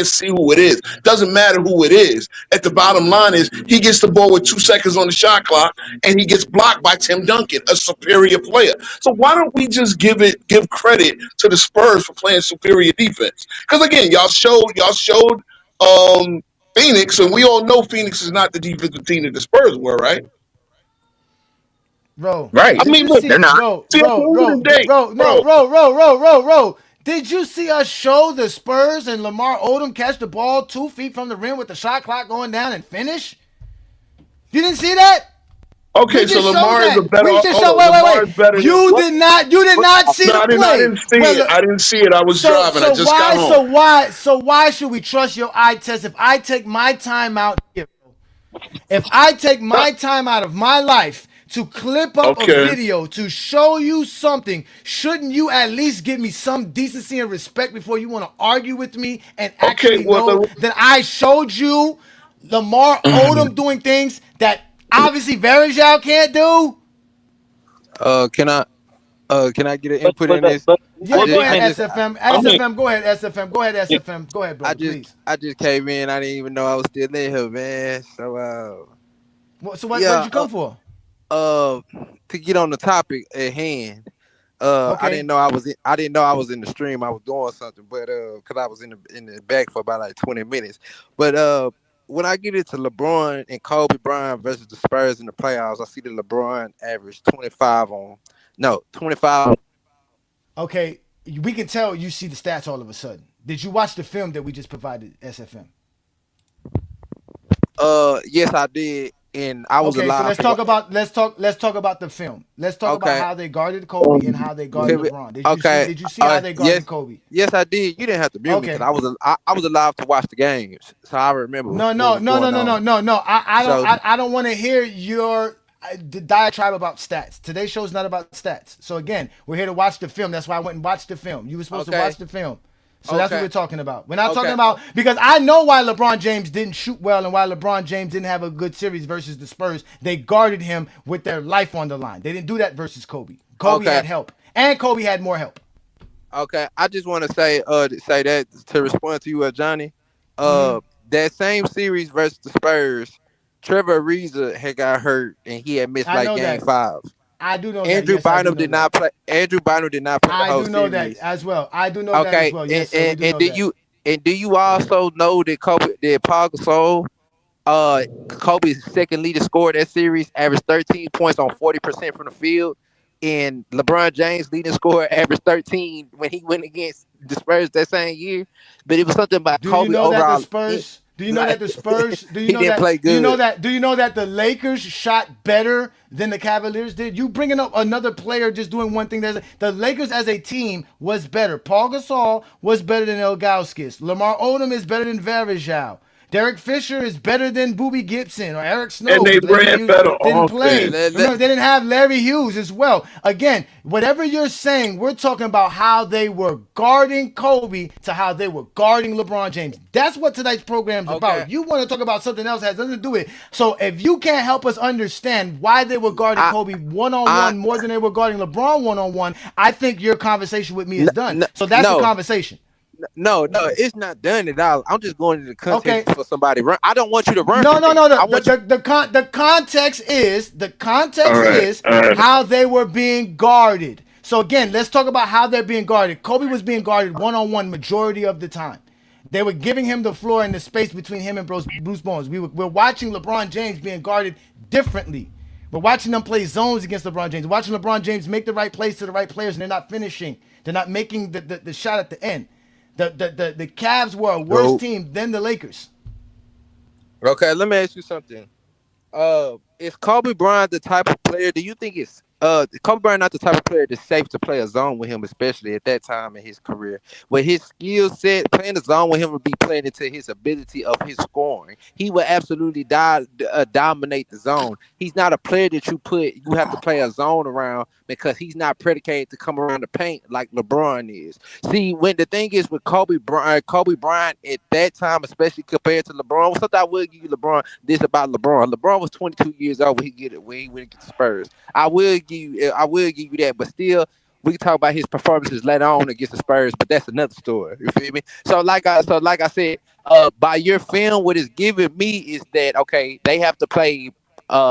see who it is. Doesn't matter who it is. At the bottom line is he gets the ball with 2 seconds on the shot clock, and he gets blocked by Tim Duncan, a superior player. So why don't we just give credit to the Spurs for playing superior defense? Because again, y'all showed Phoenix, and we all know Phoenix is not the defensive team that the Spurs were, right? Bro, right. I mean, look, they're not. Bro. Did you see us show the Spurs and Lamar Odom catch the ball 2 feet from the rim with the shot clock going down and finish? You didn't see that? Okay, so Lamar is a better. Wait. You did not see the play. I didn't see it. I was driving. I just got home. So why should we trust your eye test? If I take my time out here, if I take my time out of my life to clip up a video to show you something, shouldn't you at least give me some decency and respect before you want to argue with me and actually know that I showed you Lamar Odom doing things that obviously Verjao can't do? Can I get an input in this? Yeah, go ahead, SFM. Go ahead, SFM. Go ahead, bro. I just came in. I didn't even know I was still in here, man. So what did you come for? To get on the topic at hand. I didn't know I was in the stream. I was doing something, but because I was in the back for about like 20 minutes. But when I get into LeBron and Kobe Bryant versus the Spurs in the playoffs, I see the LeBron average 25. Okay, we can tell you see the stats all of a sudden. Did you watch the film that we just provided, SFM? Yes, I did. And I was alive. So let's talk about the film. Let's talk about how they guarded Kobe and how they guarded LeBron. Did you see how they guarded Kobe? Yes, I did. You didn't have to mute me because I was alive to watch the games, so I remember. No. I don't want to hear your. the diatribe about stats. Today's show's not about stats. So again, we're here to watch the film. That's why I went and watched the film. You were supposed to watch the film. So that's what we're talking about. We're not talking about, because I know why LeBron James didn't shoot well and why LeBron James didn't have a good series versus the Spurs. They guarded him with their life on the line. They didn't do that versus Kobe. Kobe had help, and Kobe had more help. Okay, I just want to say that to respond to you, Johnny. That same series versus the Spurs, Trevor Ariza had got hurt and he had missed game 5. I do know Andrew that. Bynum did not play. Andrew Bynum did not play the whole series. I do know series. that as well. I do know that as well. Yes, and do you also know that Paul Gasol, Kobe's second leading scorer that series, averaged 13 points on 40% from the field, and LeBron James leading scorer averaged 13 when he went against the Spurs that same year. But it was something about Kobe overall. Do you know that the Spurs? Do you know didn't that? Play good. Do you know that the Lakers shot better than the Cavaliers did? You bringing up another player just doing one thing. The Lakers as a team was better. Paul Gasol was better than Ilgauskas. Lamar Odom is better than Varejao. Derek Fisher is better than Boobie Gibson or Eric Snow. And they ran better didn't play. offense. They didn't have Larry Hughes as well. Again, whatever you're saying, we're talking about how they were guarding Kobe to how they were guarding LeBron James. That's what tonight's program's about. You want to talk about something else that has nothing to do with it. So if you can't help us understand why they were guarding Kobe one-on-one more than they were guarding LeBron one-on-one, I think your conversation with me is done. So that's the conversation. No, it's not done at all. I'm just going to the context for somebody. I don't want you to run. No. The context is how they were being guarded. So again, let's talk about how they're being guarded. Kobe was being guarded one-on-one majority of the time. They were giving him the floor and the space between him and Bruce Bones. We're watching LeBron James being guarded differently. We're watching them play zones against LeBron James. We're watching LeBron James make the right plays to the right players, and they're not finishing. They're not making the shot at the end. The Cavs were a worse team than the Lakers. Okay, let me ask you something. Is Kobe Bryant the type of player? Do you think it's Kobe Bryant not the type of player that's safe to play a zone with him, especially at that time in his career? With his skill set, playing a zone with him would be playing into his ability of his scoring. He would absolutely dominate the zone. He's not a player that you have to play a zone around because he's not predicated to come around the paint like LeBron is. See, when the thing is with Kobe Bryant at that time, especially compared to LeBron, something I will give you this about LeBron. LeBron was 22 years old when he went to the Spurs. I will give you that, but still, we can talk about his performances later on against the Spurs, but that's another story. You feel me? So like I said, by your film, what it's giving me is that they have to play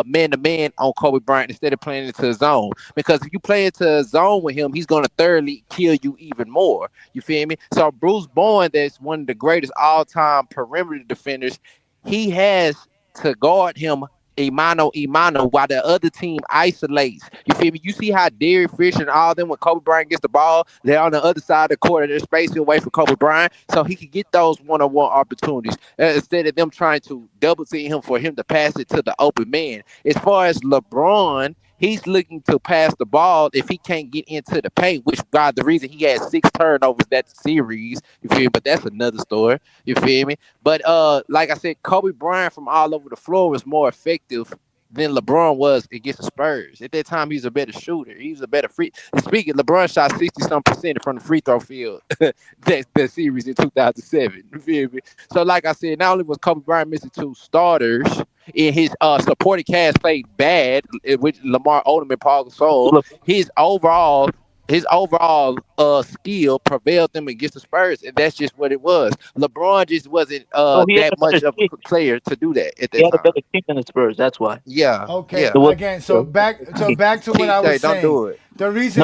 man to man on Kobe Bryant instead of playing into a zone. Because if you play into a zone with him, he's gonna thoroughly kill you even more. You feel me? So Bruce Bowen, that's one of the greatest all-time perimeter defenders, he has to guard him mano while the other team isolates. You feel me? You see how Derek Fisher and all them, when Kobe Bryant gets the ball, they're on the other side of the court and they're spacing away from Kobe Bryant, so he can get those one-on-one opportunities instead of them trying to double team him for him to pass it to the open man. As far as LeBron, he's looking to pass the ball if he can't get into the paint, which the reason he had 6 turnovers that series. You feel me? But that's another story. You feel me? But like I said, Kobe Bryant from all over the floor was more effective than LeBron was against the Spurs. At that time, he was a better shooter. He was a better free. Speaking, LeBron shot 60-some% from the free throw field that series in 2007. You feel me? So, like I said, not only was Kobe Bryant missing 2 starters, in his supporting cast played bad, with Lamar Odom and Paul Gasol, his overall skill prevailed them against the Spurs, and that's just what it was. LeBron just wasn't that much of a player to do that at that time. He had a better team than the Spurs. That's why. Yeah. Okay. Yeah. Again, so back to what I was saying. Don't do it. The reason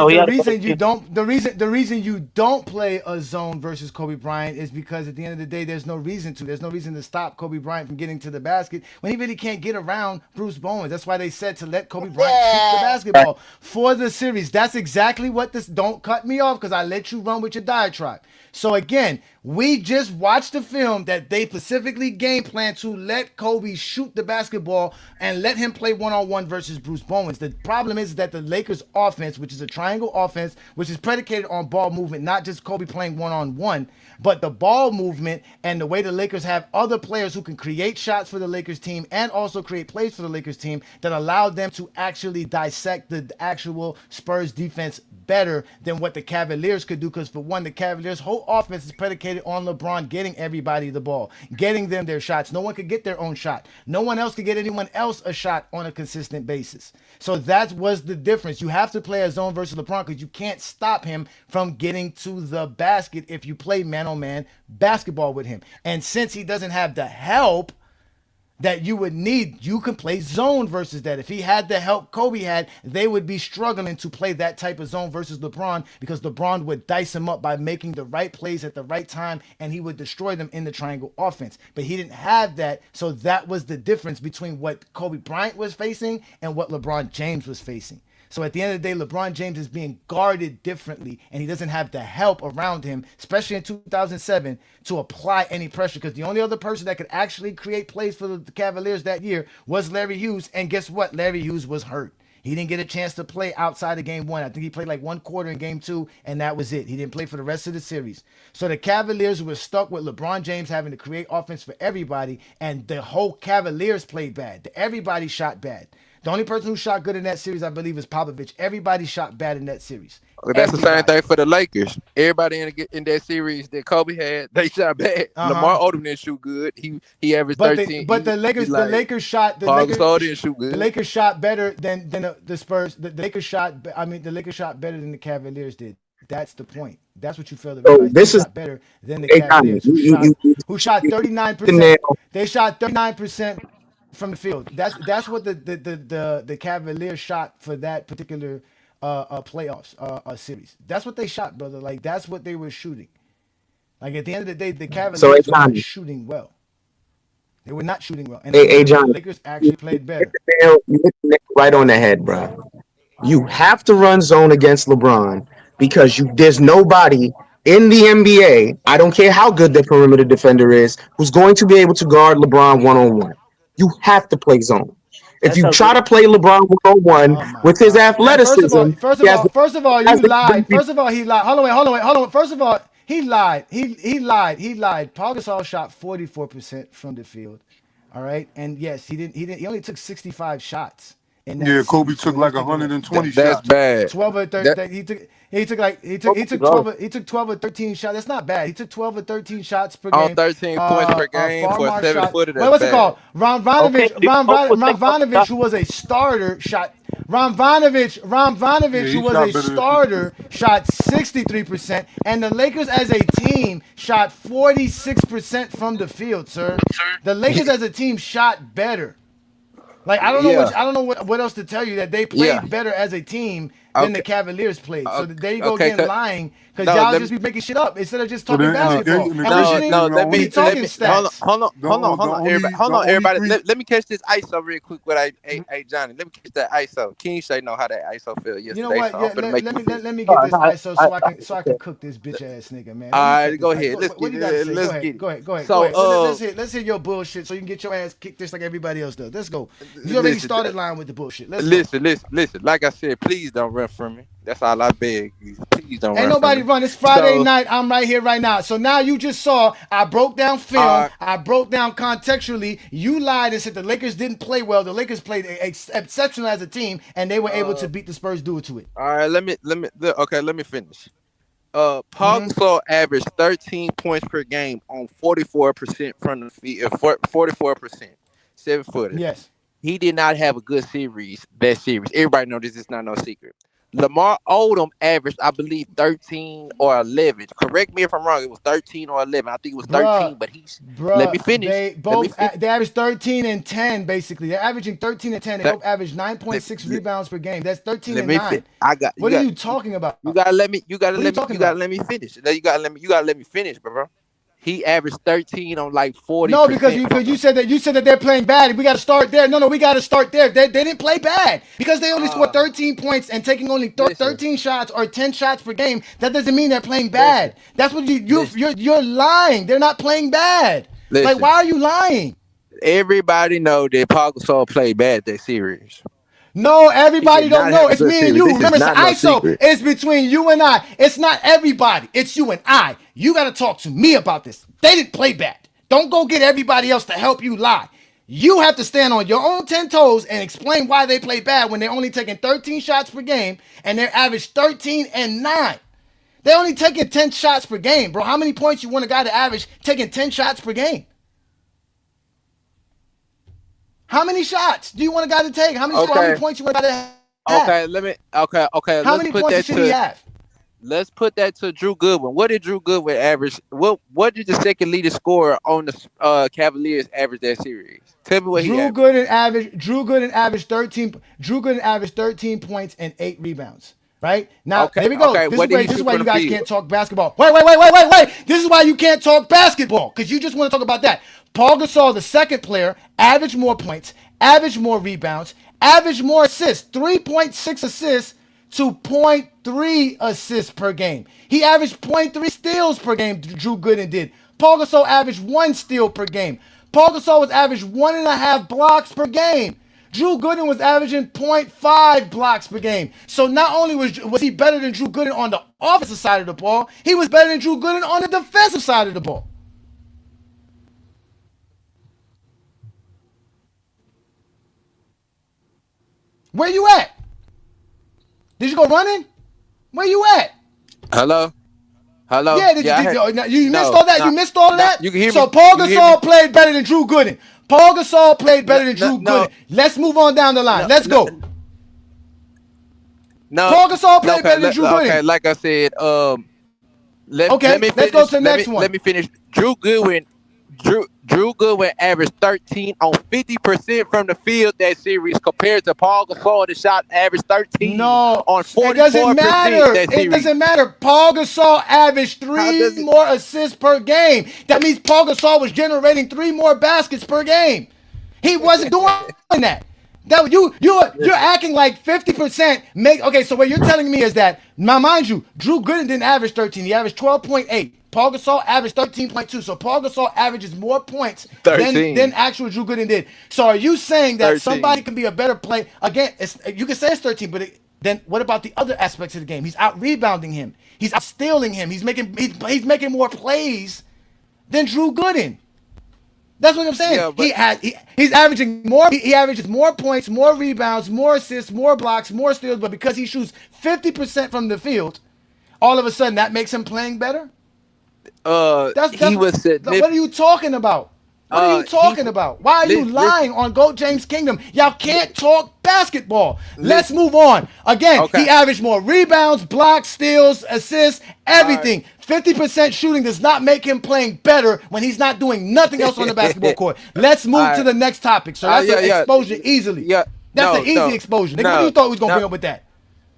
you don't play a zone versus Kobe Bryant is because at the end of the day, there's no reason to. There's no reason to stop Kobe Bryant from getting to the basket when he really can't get around Bruce Bowen. That's why they said to let Kobe Bryant shoot the basketball for the series. That's exactly what this. Don't cut me off because I let you run with your diatribe. So again, We just watched the film that they specifically game planned to let Kobe shoot the basketball and let him play one-on-one versus Bruce Bowen. The problem is that the Lakers offense, which is a triangle offense, which is predicated on ball movement, not just Kobe playing one-on-one, but the ball movement and the way the Lakers have other players who can create shots for the Lakers team and also create plays for the Lakers team that allow them to actually dissect the actual Spurs defense better than what the Cavaliers could do. Because for one, the Cavaliers' whole offense is predicated on LeBron getting everybody the ball, getting them their shots. No one could get their own shot. No one else could get anyone else a shot on a consistent basis. So that was the difference. You have to play a zone versus LeBron because you can't stop him from getting to the basket if you play man-on-man basketball with him. And since he doesn't have the help that you would need, you can play zone versus that. If he had the help Kobe had, they would be struggling to play that type of zone versus LeBron because LeBron would dice him up by making the right plays at the right time and he would destroy them in the triangle offense. But he didn't have that, so that was the difference between what Kobe Bryant was facing and what LeBron James was facing. So at the end of the day, LeBron James is being guarded differently, and he doesn't have the help around him, especially in 2007, to apply any pressure. Because the only other person that could actually create plays for the Cavaliers that year was Larry Hughes. And guess what? Larry Hughes was hurt. He didn't get a chance to play outside of game one. I think he played like one quarter in game two, and that was it. He didn't play for the rest of the series. So the Cavaliers were stuck with LeBron James having to create offense for everybody, and the whole Cavaliers played bad. Everybody shot bad. The only person who shot good in that series, I believe, is Popovich. Everybody shot bad in that series. That's the same thing for the Lakers. Everybody in that series that Kobe had, they shot bad. Lamar Odom didn't shoot good. He averaged 13. But the Lakers shot didn't shoot good. The Lakers shot better than the Spurs. The Lakers shot better than the Cavaliers did. That's the point. That's what you fail to realize. They shot better than the Cavaliers, who shot 39%. They shot 39% from the field. That's what the Cavaliers shot for that particular playoffs series. That's what they shot, brother. Like that's what they were shooting. Like at the end of the day, the Cavaliers were not shooting well. They were not shooting well. And the Lakers actually played better. You hit the nail right on the head, bro. You have to run zone against LeBron because there's nobody in the NBA, I don't care how good the perimeter defender is, who's going to be able to guard LeBron one-on-one. You have to play zone. If you try to play LeBron one-on-one with his athleticism, First of all, you lied. First of all, he lied. Hold on. First of all, he lied. He lied. Paul Gasol shot 44% from the field. All right, and yes, he only took 65 shots. Yeah, Kobe took like 120 shots. That's bad. 12 or 13. He took 12 or 13 shots. That's not bad. He took 12 or 13 shots per game. On 13 points per game for a 7-footer. What's it called? Ron Vanovich, who was a starter, shot. Ron Vanovich, who was a starter, shot 63%, and the Lakers as a team shot 46% from the field, sir. The Lakers as a team shot better. Like I don't know what else to tell you, that they played better as a team than the Cavaliers played. So there you go again, lying, because y'all just be making shit up instead of just talking basketball. Let me hold on, everybody. Let me catch this ISO real quick. Johnny, let me catch that ISO. King say know how that ISO feel yesterday. You know what? Let me get this ISO so I can cook this bitch ass nigga, man. All right, go ahead. Let's get it. Go ahead. So let's hear your bullshit so you can get your ass kicked just like everybody else does. Let's go. You already started lying with the bullshit. Listen. Like I said, please don't run from me. That's all I beg you. Please don't run. Ain't nobody run. It's Friday night. I'm right here right now. So now you just saw I broke down film. I broke down contextually. You lied and said the Lakers didn't play well. The Lakers played exceptional as a team, and they were able to beat the Spurs due to it. All right, let me finish. Paul Gasol averaged 13 points per game on 44% from the field. 44%, 7-footer. Yes. He did not have a good series. That series, everybody knows this is not no secret. Lamar Odom averaged, I believe, 13 or 11. Correct me if I'm wrong. It was 13 or 11. I think it was 13, but let me finish. They averaged 13 and 10, basically. They're averaging 13 and 10. They both average 9.6 rebounds per game. That's 13 and 9. What are you talking about? You gotta let me finish. You gotta let me finish, bro. He averaged 13 on like 40%. No, because you said that they're playing bad. We got to start there. No, we got to start there. They didn't play bad because they only scored 13 points and taking only 13 shots or 10 shots per game. That doesn't mean they're playing bad. That's what you're lying. They're not playing bad. Like, why are you lying? Everybody know that Paul Gasol played bad that series. No, everybody don't know. It's me and you. Remember, it's ISO. It's between you and I. It's not everybody. It's you and I. You got to talk to me about this. They didn't play bad. Don't go get everybody else to help you lie. You have to stand on your own 10 toes and explain why they play bad when they're only taking 13 shots per game and they're average 13 and 9. They're only taking 10 shots per game, bro. How many points you want a guy to average taking 10 shots per game? How many shots do you want a guy to take? How many points you want a guy to have? Okay. How many points should he have? Let's put that to Drew Goodwin. What did Drew Goodwin average? What did the second leading scorer on the Cavaliers average that series? Tell me what he averaged. Drew Gooden averaged 13 points and 8 rebounds. Right? Now, here we go. This is why you guys can't talk basketball. Wait. This is why you can't talk basketball, because you just want to talk about that. Paul Gasol, the second player, averaged more points, averaged more rebounds, averaged more assists, 3.6 assists to 0.3 assists per game. He averaged 0.3 steals per game, Drew Gooden did. Paul Gasol averaged 1 steal per game. Paul Gasol was averaged 1.5 blocks per game. Drew Gooden was averaging 0.5 blocks per game. So not only was he better than Drew Gooden on the offensive side of the ball, he was better than Drew Gooden on the defensive side of the ball. Where you at? Did you go running? Where you at? Hello? Yeah, you missed all that? You missed all of that? You can hear me. So Paul Gasol played better than Drew Gooden. Paul Gasol played better than Drew Gooden. Let's move on down the line. Let's go. Paul Gasol played better than Drew Gooden. Okay, like I said, let's go to the next one. Let me finish. Drew Goodwin averaged 13 on 50% from the field that series compared to Paul Gasol that shot averaged 13 on 44% it doesn't matter. that series. It doesn't matter. Paul Gasol averaged 3 more assists per game. That means Paul Gasol was generating 3 more baskets per game. He wasn't doing that. You're acting like 50% make. Okay, so what you're telling me is that, now mind you, Drew Gooden didn't average 13. He averaged 12.8. Paul Gasol averaged 13.2. So Paul Gasol averages more points than actual Drew Gooden did. So are you saying that somebody can be a better player? Again, you can say it's 13, but then what about the other aspects of the game? He's out rebounding him. He's out stealing him. He's making more plays than Drew Gooden. That's what I'm saying. Yeah, he's averaging more. He averages more points, more rebounds, more assists, more blocks, more steals. But because he shoots 50% from the field, all of a sudden that makes him playing better. What are you talking about? What are you talking about? Why are you lying on GOAT James Kingdom? Y'all can't talk basketball. Let's move on. Again, he averaged more rebounds, blocks, steals, assists, everything. 50% shooting does not make him playing better when he's not doing nothing else on the basketball court. Let's move to the next topic. So that's an exposure easily. That's an easy exposure. Nigga, what do you thought we was going to bring up with that?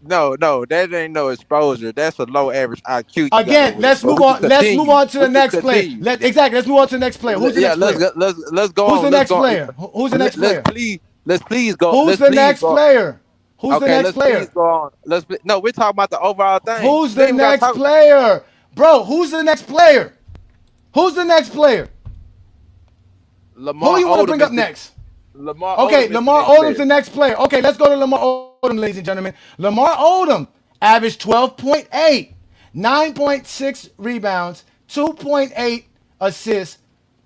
No, that ain't no exposure. That's a low average IQ. Again, let's move on. Let's move on to the next player. Let's move on to the next player. Who's the next player? Let's go. Who's the next player? Who's the next player? Let's please go. Who's the next player? Who's the next player? No, we're talking about the overall thing. Who's the next player, bro? Who's the next player? Who's the next player? Who you want to bring up next? Lamar Odom's the next player. Okay, let's go to Lamar Odom, ladies and gentlemen. Lamar Odom averaged 12.8, 9.6 rebounds, 2.8 assists,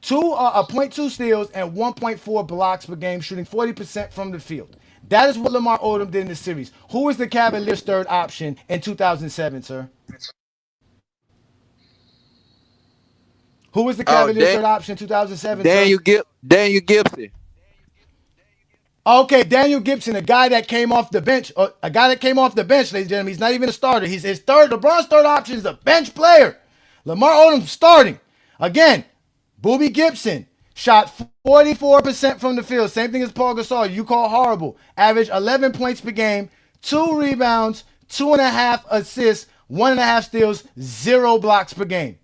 0.2 steals, and 1.4 blocks per game, shooting 40% from the field. That is what Lamar Odom did in the series. Who was the Cavaliers' third option in 2007, sir? Who was the Cavaliers' third option in 2007, Daniel Gibson. Okay, Daniel Gibson, a guy that came off the bench. Ladies and gentlemen. He's not even a starter. He's his third. LeBron's third option is a bench player. Lamar Odom starting. Again, Boobie Gibson shot 44% from the field. Same thing as Paul Gasol. You call horrible. Average 11 points per game, 2 rebounds, 2.5 assists, 1.5 steals, 0 blocks per game.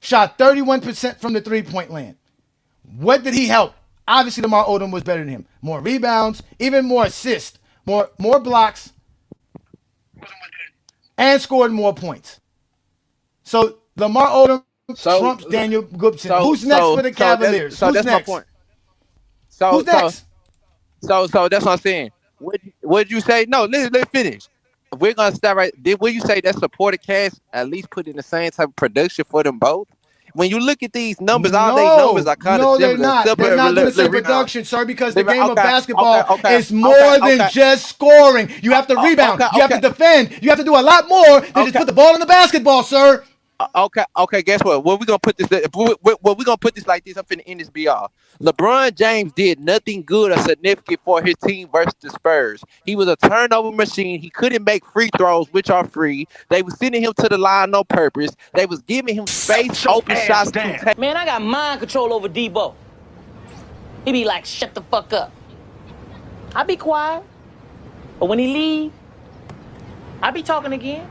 Shot 31% from the three-point land. What did he help? Obviously, Lamar Odom was better than him. More rebounds, even more assists, more blocks, and scored more points. So Lamar Odom trumps Daniel Gibson. Who's next for the Cavaliers? Who's that's next? my point. Who's next? So that's what I'm saying. What did you say? No, let's finish. We're gonna start right. Will you say that supported cast at least put in the same type of production for them both? When you look at these numbers, all they numbers are kind of similar. They're not. They're not going to say production, sir, because the game of basketball is more than just scoring. You have to rebound. You have to defend. You have to do a lot more than just put the ball in the basketball, sir. Okay. Guess what? We're gonna put this. We're gonna put this like this. I'm finna end this BR. LeBron James did nothing good or significant for his team versus the Spurs. He was a turnover machine. He couldn't make free throws, which are free. They were sending him to the line on purpose. They was giving him space, open shots. Man, I got mind control over Debo. He be like, shut the fuck up. I be quiet, but when he leave, I be talking again.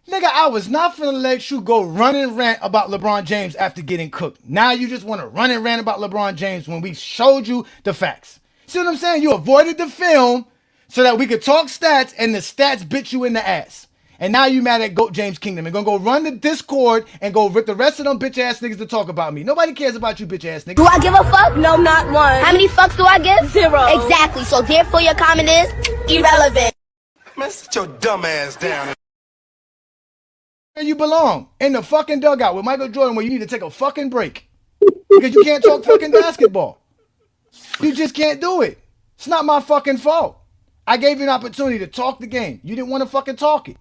Nigga, I was not finna let you go run and rant about LeBron James after getting cooked. Now you just want to run and rant about LeBron James when we showed you the facts. See what I'm saying? You avoided the film so that we could talk stats, and the stats bit you in the ass. And now you mad at GOAT James Kingdom. You're gonna go run the Discord and go rip the rest of them bitch ass niggas to talk about me. Nobody cares about you bitch ass niggas. Do I give a fuck? No, not one. How many fucks do I give? 0. Exactly. So therefore your comment is irrelevant. Man, sit your dumb ass down. Where you belong, in the fucking dugout with Michael Jordan, where you need to take a fucking break because you can't talk fucking basketball. You just can't do it. It's not my fucking fault. I gave you an opportunity to talk the game. You didn't want to fucking talk it.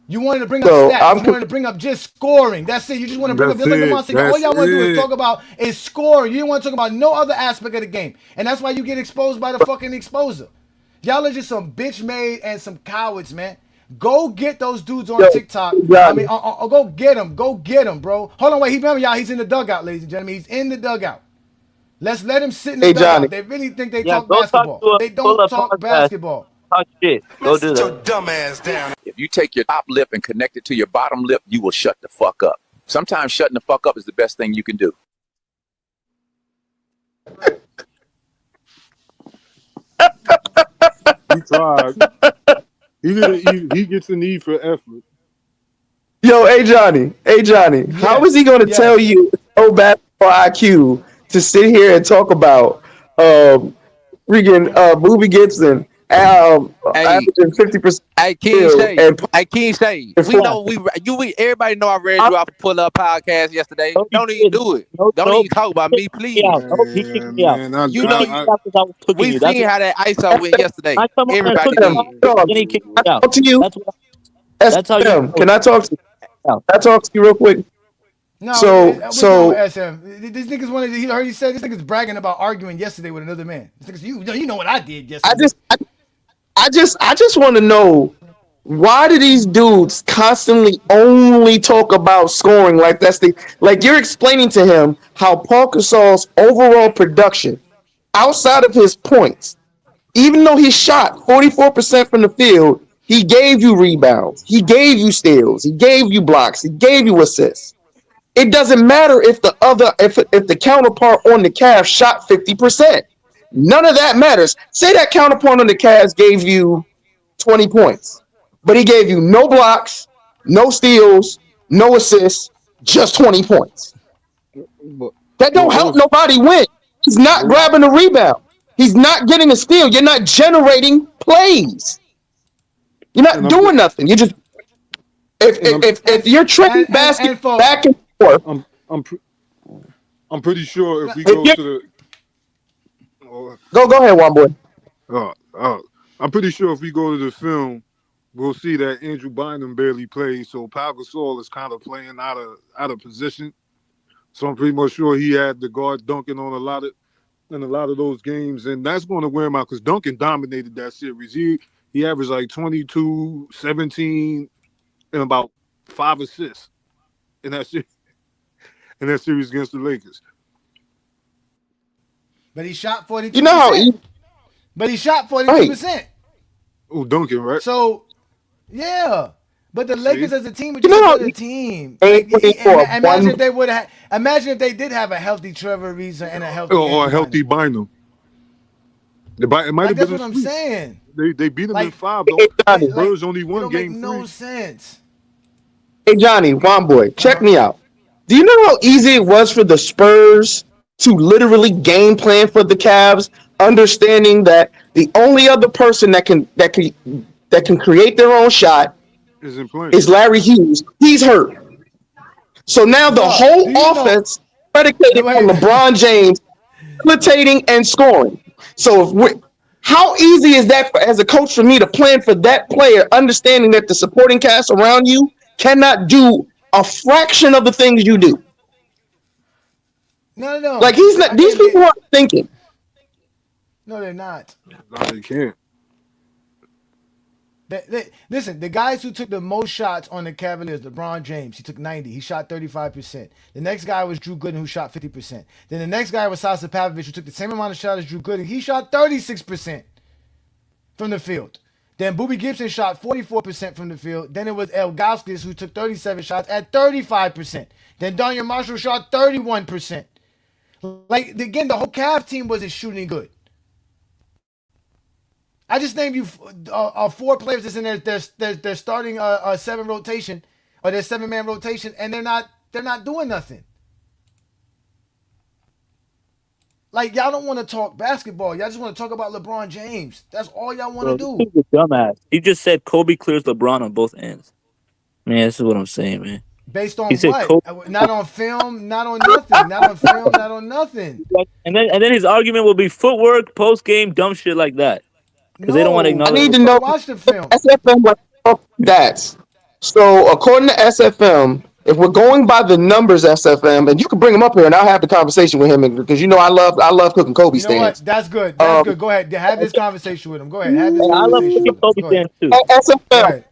You wanted to bring up stats. You wanted to bring up just scoring. That's it. You just want to bring up, just like LeBron said, all y'all want to do is talk about is scoring. You didn't want to talk about no other aspect of the game. And that's why you get exposed by the fucking exposer. Y'all are just some bitch made and some cowards, man. Go get those dudes on TikTok. I mean, go get them. Go get them, bro. Hold on, wait. Remember, y'all, he's in the dugout, ladies and gentlemen. He's in the dugout. Let's let him sit in the dugout. Johnny. They really think they talk basketball. They don't talk basketball. Talk shit. Go do that. Sit your dumb ass down. If you take your top lip and connect it to your bottom lip, you will shut the fuck up. Sometimes shutting the fuck up is the best thing you can do. He tried. He gets the need for effort. Yo, hey Johnny, how is he going to tell you no basketball IQ to sit here and talk about freaking Boobie Gibson averaging 50%? Hey, King Shay. We know everybody know I read you off Pull Up podcast yesterday. Don't even do it. Don't even talk about me, please. He kicked me out. We seen how that ISO went yesterday. Everybody did. He kicked me out. Talk to you. That's how you. Can I talk to you? Can I talk to you real quick? No, so SM. These niggas wanted. He heard he said this nigga's bragging about arguing yesterday with another man. This niggas, you know what I did yesterday. I just want to know, why do these dudes constantly only talk about scoring like that's like you're explaining to him how Paul Gasol's overall production outside of his points, even though he shot 44% from the field, he gave you rebounds, he gave you steals, he gave you blocks, he gave you assists. It doesn't matter if the counterpart on the Cavs shot 50%. None of that matters. Say that counterpart on the Cavs gave you 20 points, but he gave you no blocks, no steals, no assists, just 20 points. That don't help nobody win. He's not grabbing a rebound. He's not getting a steal. You're not generating plays. You're not doing nothing. You just if you're tricking basketball back and forth. I'm pretty sure if we go to the Go ahead, one boy. I'm pretty sure if we go to the film, we'll see that Andrew Bynum barely plays, so Pau Gasol is kind of playing out of position. So I'm pretty much sure he had the guard Duncan on a lot of those games, and that's going to wear him out because Duncan dominated that series. He averaged like 22, 17, and about 5 assists in that series against the Lakers. But he shot 42%. You know how but he shot 42%. Oh, Duncan, right? So, yeah. But the Lakers as a team were You just know a how better team. ain't Like, waiting for imagine one if they would have. Imagine if they did have a healthy Trevor Ariza and a healthy or a Andrew healthy Bynum. Bynum. It might Like have that's been a what I'm sweep. saying. They beat them in Like, 5 though. Spurs only it won don't make game no 3. sense. Hey Johnny, one boy, check me out. Do you know how easy it was for the Spurs to literally game plan for the Cavs, understanding that the only other person that can create their own shot Isn't playing. is Larry Hughes. He's hurt. So now the Dog, whole do you know? offense predicated on LeBron James facilitating and scoring. So how easy is that as a coach for me to plan for that player, understanding that the supporting cast around you cannot do a fraction of the things you do? No. Like he's not. These people aren't thinking. No, they're not. No, they can't. Listen, the guys who took the most shots on the Cavaliers, LeBron James, he took 90. He shot 35%. The next guy was Drew Gooden, who shot 50%. Then the next guy was Sasa Pavlovich, who took the same amount of shots as Drew Gooden. He shot 36% from the field. Then Boobie Gibson shot 44% from the field. Then it was Ilgauskas, who took 37 shots at 35%. Then Daniel Marshall shot 31%. Like, again, the whole Cavs team wasn't shooting good. I just named you 4 players that's in their starting 7 rotation or their 7-man rotation, and they're not doing nothing. Like, y'all don't want to talk basketball. Y'all just want to talk about LeBron James. That's all y'all want to do. This is a dumbass. He just said Kobe clears LeBron on both ends. Man, this is what I'm saying, man. Based on He said what? Kobe. Not on film, not on nothing. Not on film, not on nothing. And then his argument will be footwork, post game, dumb shit like that. Because they don't want to I acknowledge. need to know Watch the film. SFM that's so according to SFM. If we're going by the numbers, SFM, and you can bring him up here, and I'll have the conversation with him because you know I love cooking Kobe You know what? stands. That's good. That's good. Go ahead. Have this conversation with him. Go ahead. Have this I love conversation with him. Kobe Go ahead. fans too. Go SFM. ahead.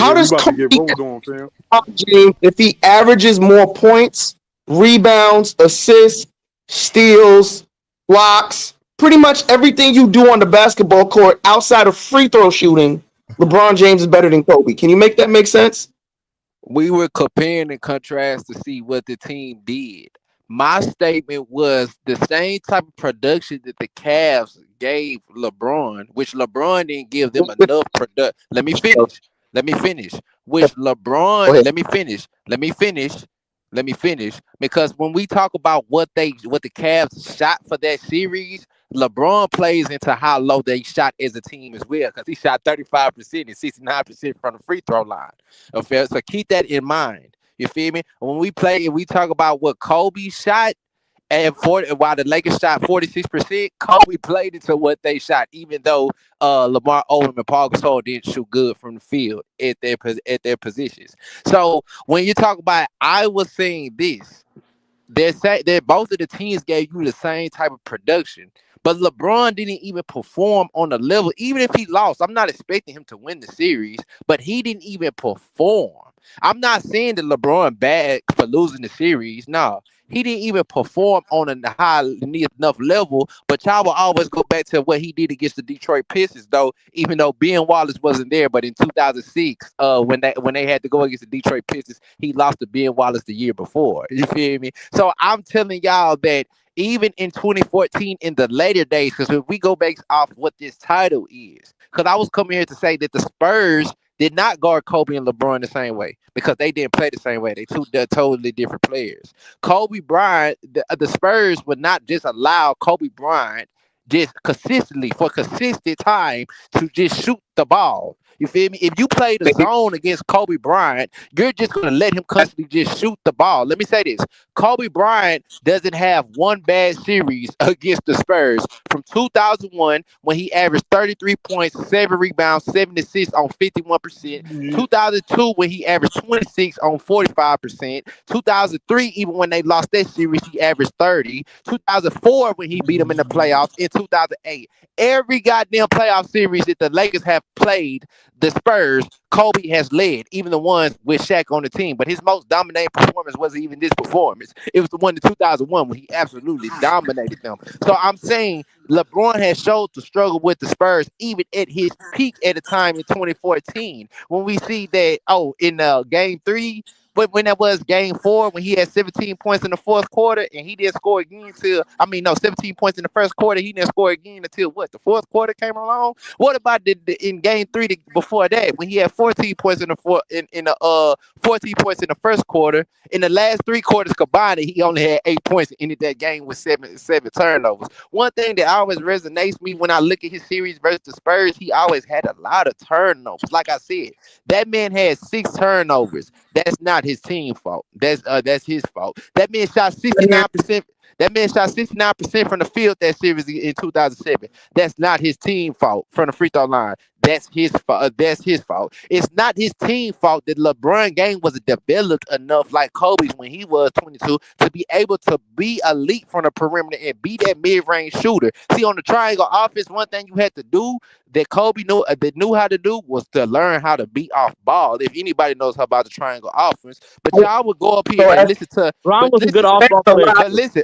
How we does about to Kobe get rolled on, fam? James if he averages more points, rebounds, assists, steals, blocks, pretty much everything you do on the basketball court outside of free throw shooting, LeBron James is better than Kobe. Can you make that make sense? We were comparing and contrast to see what the team did. My statement was the same type of production that the Cavs gave LeBron, which LeBron didn't give them enough production. Let me finish. Which LeBron, let me finish. Because when we talk about what the Cavs shot for that series, LeBron plays into how low they shot as a team as well, because he shot 35% and 69% from the free throw line. Okay, so keep that in mind. You feel me? When we talk about what Kobe shot, and while the Lakers shot 46%, Kobe played into what they shot, even though Lamar Odom and Paul Gasol didn't shoot good from the field at their positions. So when you talk about, I was saying this, they're both of the teams gave you the same type of production. But LeBron didn't even perform on the level. Even if he lost, I'm not expecting him to win the series, but he didn't even perform. I'm not saying that LeBron bad for losing the series. No, he didn't even perform on a high enough level. But y'all will always go back to what he did against the Detroit Pistons, though. Even though Ben Wallace wasn't there, but in 2006, when they had to go against the Detroit Pistons, he lost to Ben Wallace the year before. You feel me? So I'm telling y'all that even in 2014, in the later days, because if we go back off what this title is, because I was coming here to say that the Spurs did not guard Kobe and LeBron the same way because they didn't play the same way. They're totally different players. Kobe Bryant, the Spurs would not just allow Kobe Bryant just consistently for consistent time to just shoot the ball. You feel me? If you play the zone against Kobe Bryant, you're just going to let him constantly just shoot the ball. Let me say this. Kobe Bryant doesn't have one bad series against the Spurs. From 2001, when he averaged 33 points, 7 rebounds, 7 assists on 51%. 2002, when he averaged 26 on 45%. 2003, even when they lost that series, he averaged 30. 2004, when he beat them in the playoffs. In 2008, every goddamn playoff series that the Lakers have played, the Spurs, Kobe has led, even the ones with Shaq on the team. But his most dominating performance wasn't even this performance. It was the one in 2001 when he absolutely dominated them. So I'm saying LeBron has showed to struggle with the Spurs even at his peak at the time in 2014. When we see that, in game 3, but when that was game 4, when he had 17 points in the fourth quarter and he didn't score again 17 points in the first quarter, he didn't score again until the fourth quarter came along. What about in game 3 before that when he had 14 points in the 14 points in the first quarter? In the last 3 quarters combined, he only had 8 points and ended that game with seven turnovers. One thing that always resonates me when I look at his series versus the Spurs, he always had a lot of turnovers. Like I said, that man had 6 turnovers. That's not his team fault. That's his fault. That man shot 69%. That man shot 69% from the field that series in 2007. That's not his team fault from the free throw line. That's his fault. That's his fault. It's not his team fault that LeBron game wasn't developed enough like Kobe's when he was 22 to be able to be elite from the perimeter and be that mid-range shooter. See, on the triangle offense, one thing you had to do that Kobe knew how to do was to learn how to be off ball. If anybody knows how about the triangle offense, but y'all would go up here and listen to. Ron was a good off-ball player. But listen,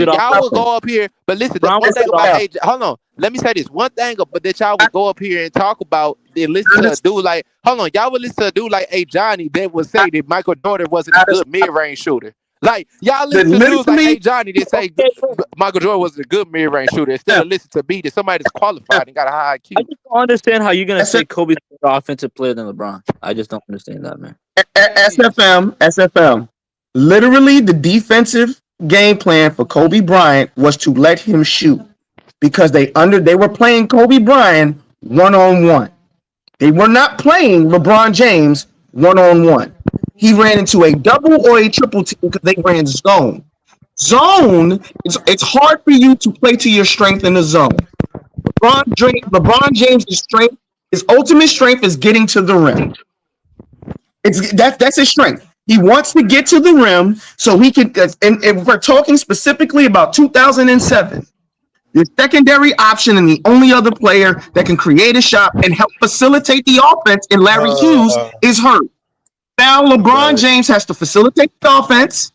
y'all would go up here. But listen, the one thing about AJ, hold on. Let me say this one thing, but that y'all would go up here and talk about and listen to a dude like, y'all would listen to a dude like Ajani that would say that Michael Jordan wasn't a good mid-range shooter. Like, y'all listen to dudes like Ajani that say Michael Jordan wasn't a good mid-range shooter instead of listen to me that somebody that's qualified and got a high IQ. I just don't understand how you're going to say Kobe's a better offensive player than LeBron. I just don't understand that, man. SFM. Literally, the defensive game plan for Kobe Bryant was to let him shoot because they were playing Kobe Bryant one-on-one. They were not playing LeBron James one-on-one. He ran into a double or a triple team because they ran zone. Zone, it's hard for you to play to your strength in the zone. LeBron James' strength, his ultimate strength is getting to the rim. That's his strength. He wants to get to the rim so he can, and we're talking specifically about 2007. The secondary option and the only other player that can create a shot and help facilitate the offense in Larry Hughes is hurt. Now LeBron James has to facilitate the offense.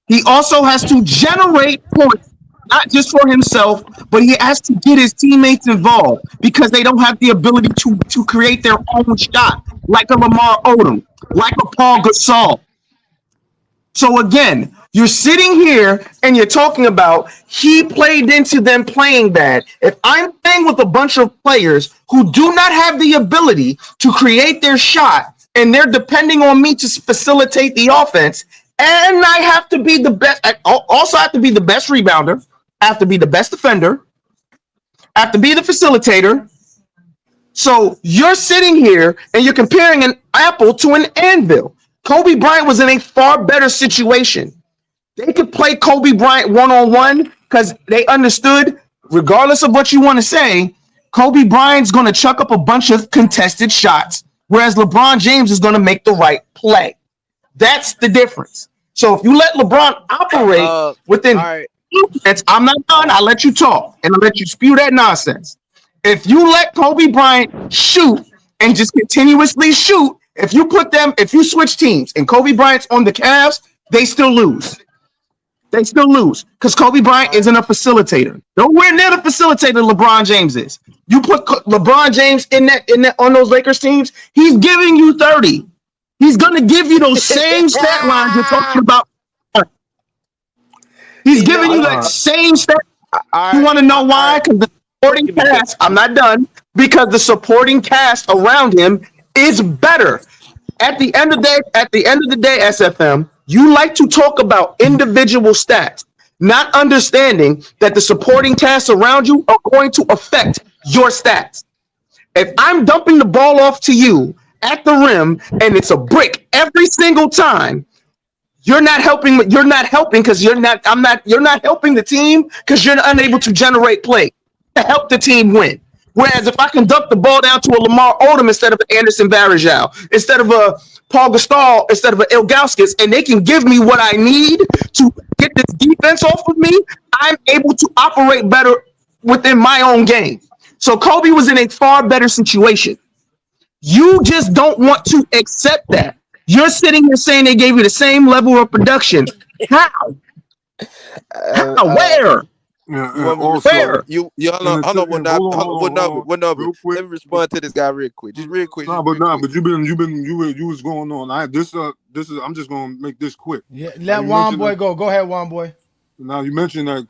He also has to generate points, not just for himself, but he has to get his teammates involved because they don't have the ability to create their own shot, like a Lamar Odom, like a Paul Gasol. So again, you're sitting here and you're talking about he played into them playing bad. If I'm playing with a bunch of players who do not have the ability to create their shot and they're depending on me to facilitate the offense, and I have to be the best, I also have to be the best rebounder, I have to be the best defender, I have to be the facilitator. So you're sitting here and you're comparing an apple to an anvil. Kobe Bryant was in a far better situation. They could play Kobe Bryant one-on-one because they understood, regardless of what you want to say, Kobe Bryant's going to chuck up a bunch of contested shots, whereas LeBron James is going to make the right play. That's the difference. So if you let LeBron operate within defense, I'm not done. I'll let you talk and I'll let you spew that nonsense. If you let Kobe Bryant shoot and just continuously shoot, if you switch teams and Kobe Bryant's on the Cavs, they still lose. They still lose because Kobe Bryant isn't a facilitator. Nowhere near the facilitator LeBron James is. You put LeBron James in that on those Lakers teams, he's giving you 30. He's going to give you those same stat lines you're talking about. He's giving you that same stat. You want to know why? Because the supporting cast, I'm not done, because the supporting cast around him is better. At the end of the day, SFM, you like to talk about individual stats, not understanding that the supporting cast around you are going to affect your stats. If I'm dumping the ball off to you at the rim and it's a brick every single time, you're not helping because you're not helping the team because you're unable to generate play to help the team win. Whereas if I can dump the ball down to a Lamar Odom instead of an Anderson Varejao, instead of a Paul Gasol, instead of an Ilgauskas, and they can give me what I need to get this defense off of me, I'm able to operate better within my own game. So Kobe was in a far better situation. You just don't want to accept that. You're sitting here saying they gave you the same level of production. How? Where? You want me to Also, respond? Hold on, real quick. Let me respond to this guy real quick. Just real quick. But you was going on. This is. I'm just gonna make this quick. Yeah, let Juan Boy go. Go ahead, Juan Boy. Now you mentioned that,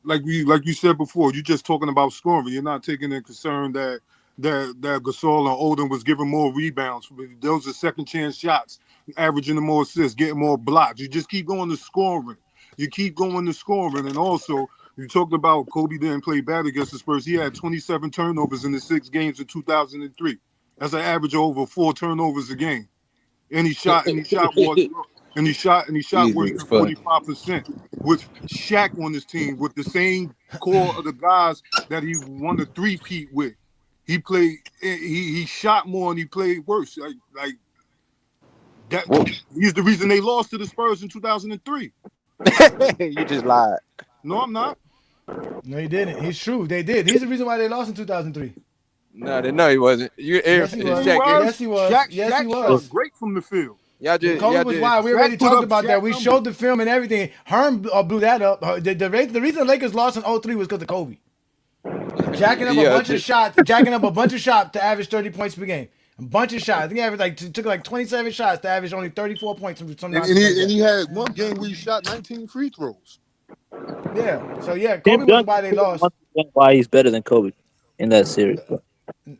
like you said before, you're just talking about scoring. You're not taking into concern that Gasol and Odom was giving more rebounds. Those are second chance shots, averaging the more assists, getting more blocks. You just keep going to scoring. And also you talked about Kobe didn't play bad against the Spurs. He had 27 turnovers in the 6 games in 2003. That's an average of over 4 turnovers a game. And he shot worse than 45%. With Shaq on his team, with the same core of the guys that he won the 3-peat with. He played. He shot more and he played worse. Like that. He's the reason they lost to the Spurs in 2003. You just lied. No, I'm not. No, he didn't. He's true. They did. He's the reason why they lost in 2003. No, he wasn't. Yes, he was. Yes, he was. Shaq shot great from the field. Kobe was wild. We already talked about that. We showed the film and everything. Herm blew that up. The reason the Lakers lost in 2003 was because of Kobe. Jacking up a bunch of shots to average 30 points per game. A bunch of shots. I think he averaged took 27 shots to average only 34 points. And he had one game where he shot 19 free throws. Yeah. So Kobe was why they lost. Why he's better than Kobe in that series.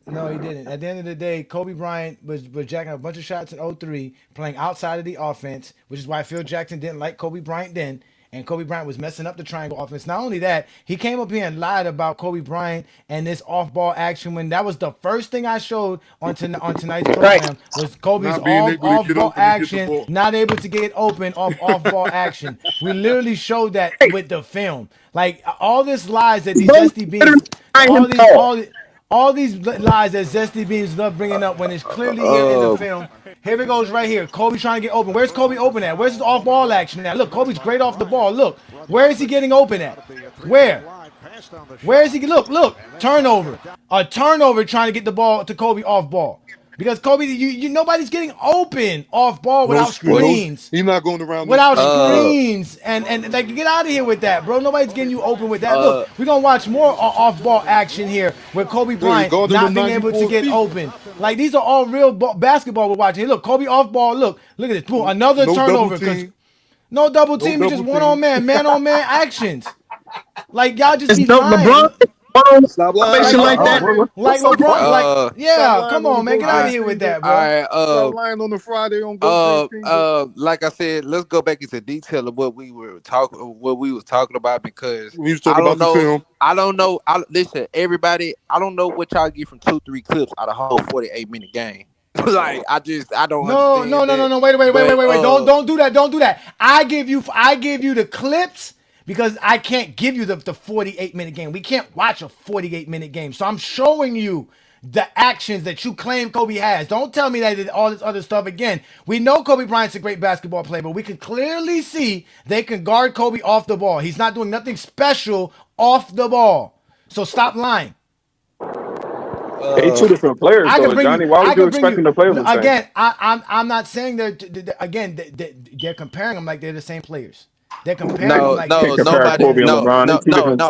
No, he didn't. At the end of the day, Kobe Bryant was jacking up a bunch of shots in 2003, playing outside of the offense, which is why Phil Jackson didn't like Kobe Bryant then. And Kobe Bryant was messing up the triangle offense. Not only that, he came up here and lied about Kobe Bryant and this off-ball action when that was the first thing I showed on tonight's program was Kobe's off-ball action, not able to get open off-ball action. We literally showed that with the film. Like all this lies that these Zesty Beans, all these lies that Zesty Beans love bringing up when it's clearly here in the film. Here it goes right here. Kobe trying to get open. Where's Kobe open at? Where's his off-ball action at? Look, Kobe's great off the ball. Look, where is he getting open at? Where is he? Look, turnover. A turnover trying to get the ball to Kobe off ball. Because Kobe, nobody's getting open off ball without screens. He's not going around without screens, and like get out of here with that, bro. Nobody's getting you open with that. Look, we're gonna watch more off ball action here with Kobe Bryant not being able to get open. Like these are all real basketball we're watching. Hey, look, Kobe off ball. Look at this. Boom, another turnover. No double team. It's just man on man actions. Like y'all just be lying. LeBron. Stop lying like that. Like LeBron, come on, man, get out of here with that, bro. All right, stop lying on the Friday on Go. Like I said, let's go back into detail of what we was talking about because we was talking about the film. I don't know. Listen, everybody, I don't know what y'all get from 2-3 clips out of a whole 48-minute game. Like I don't. No. Wait. Don't do that. I give you the clips. Because I can't give you the 48-minute game. We can't watch a 48-minute game. So I'm showing you the actions that you claim Kobe has. Don't tell me that he did all this other stuff again. We know Kobe Bryant's a great basketball player, but we can clearly see they can guard Kobe off the ball. He's not doing nothing special off the ball. So stop lying. They two different players, though, Johnny. Why would you expect them to play the same? Again, I'm not saying they're comparing them like they're the same players. They're comparing them like nobody. No.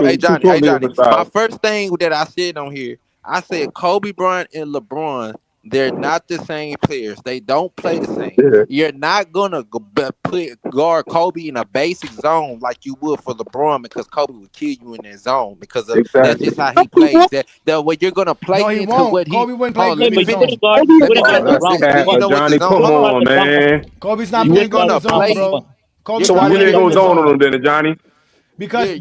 Hey Johnny. My first thing that I said on here, I said Kobe Bryant and LeBron, they're not the same players. They don't play the same. Yeah. You're not gonna guard Kobe in a basic zone like you would for LeBron because Kobe would kill you in that zone because that's just how he plays. That what you're gonna play into what he. Kobe wouldn't play Johnny, come on, man. Kobe's not playing good zone, bro. So why didn't he go zone on him then, Johnny? Because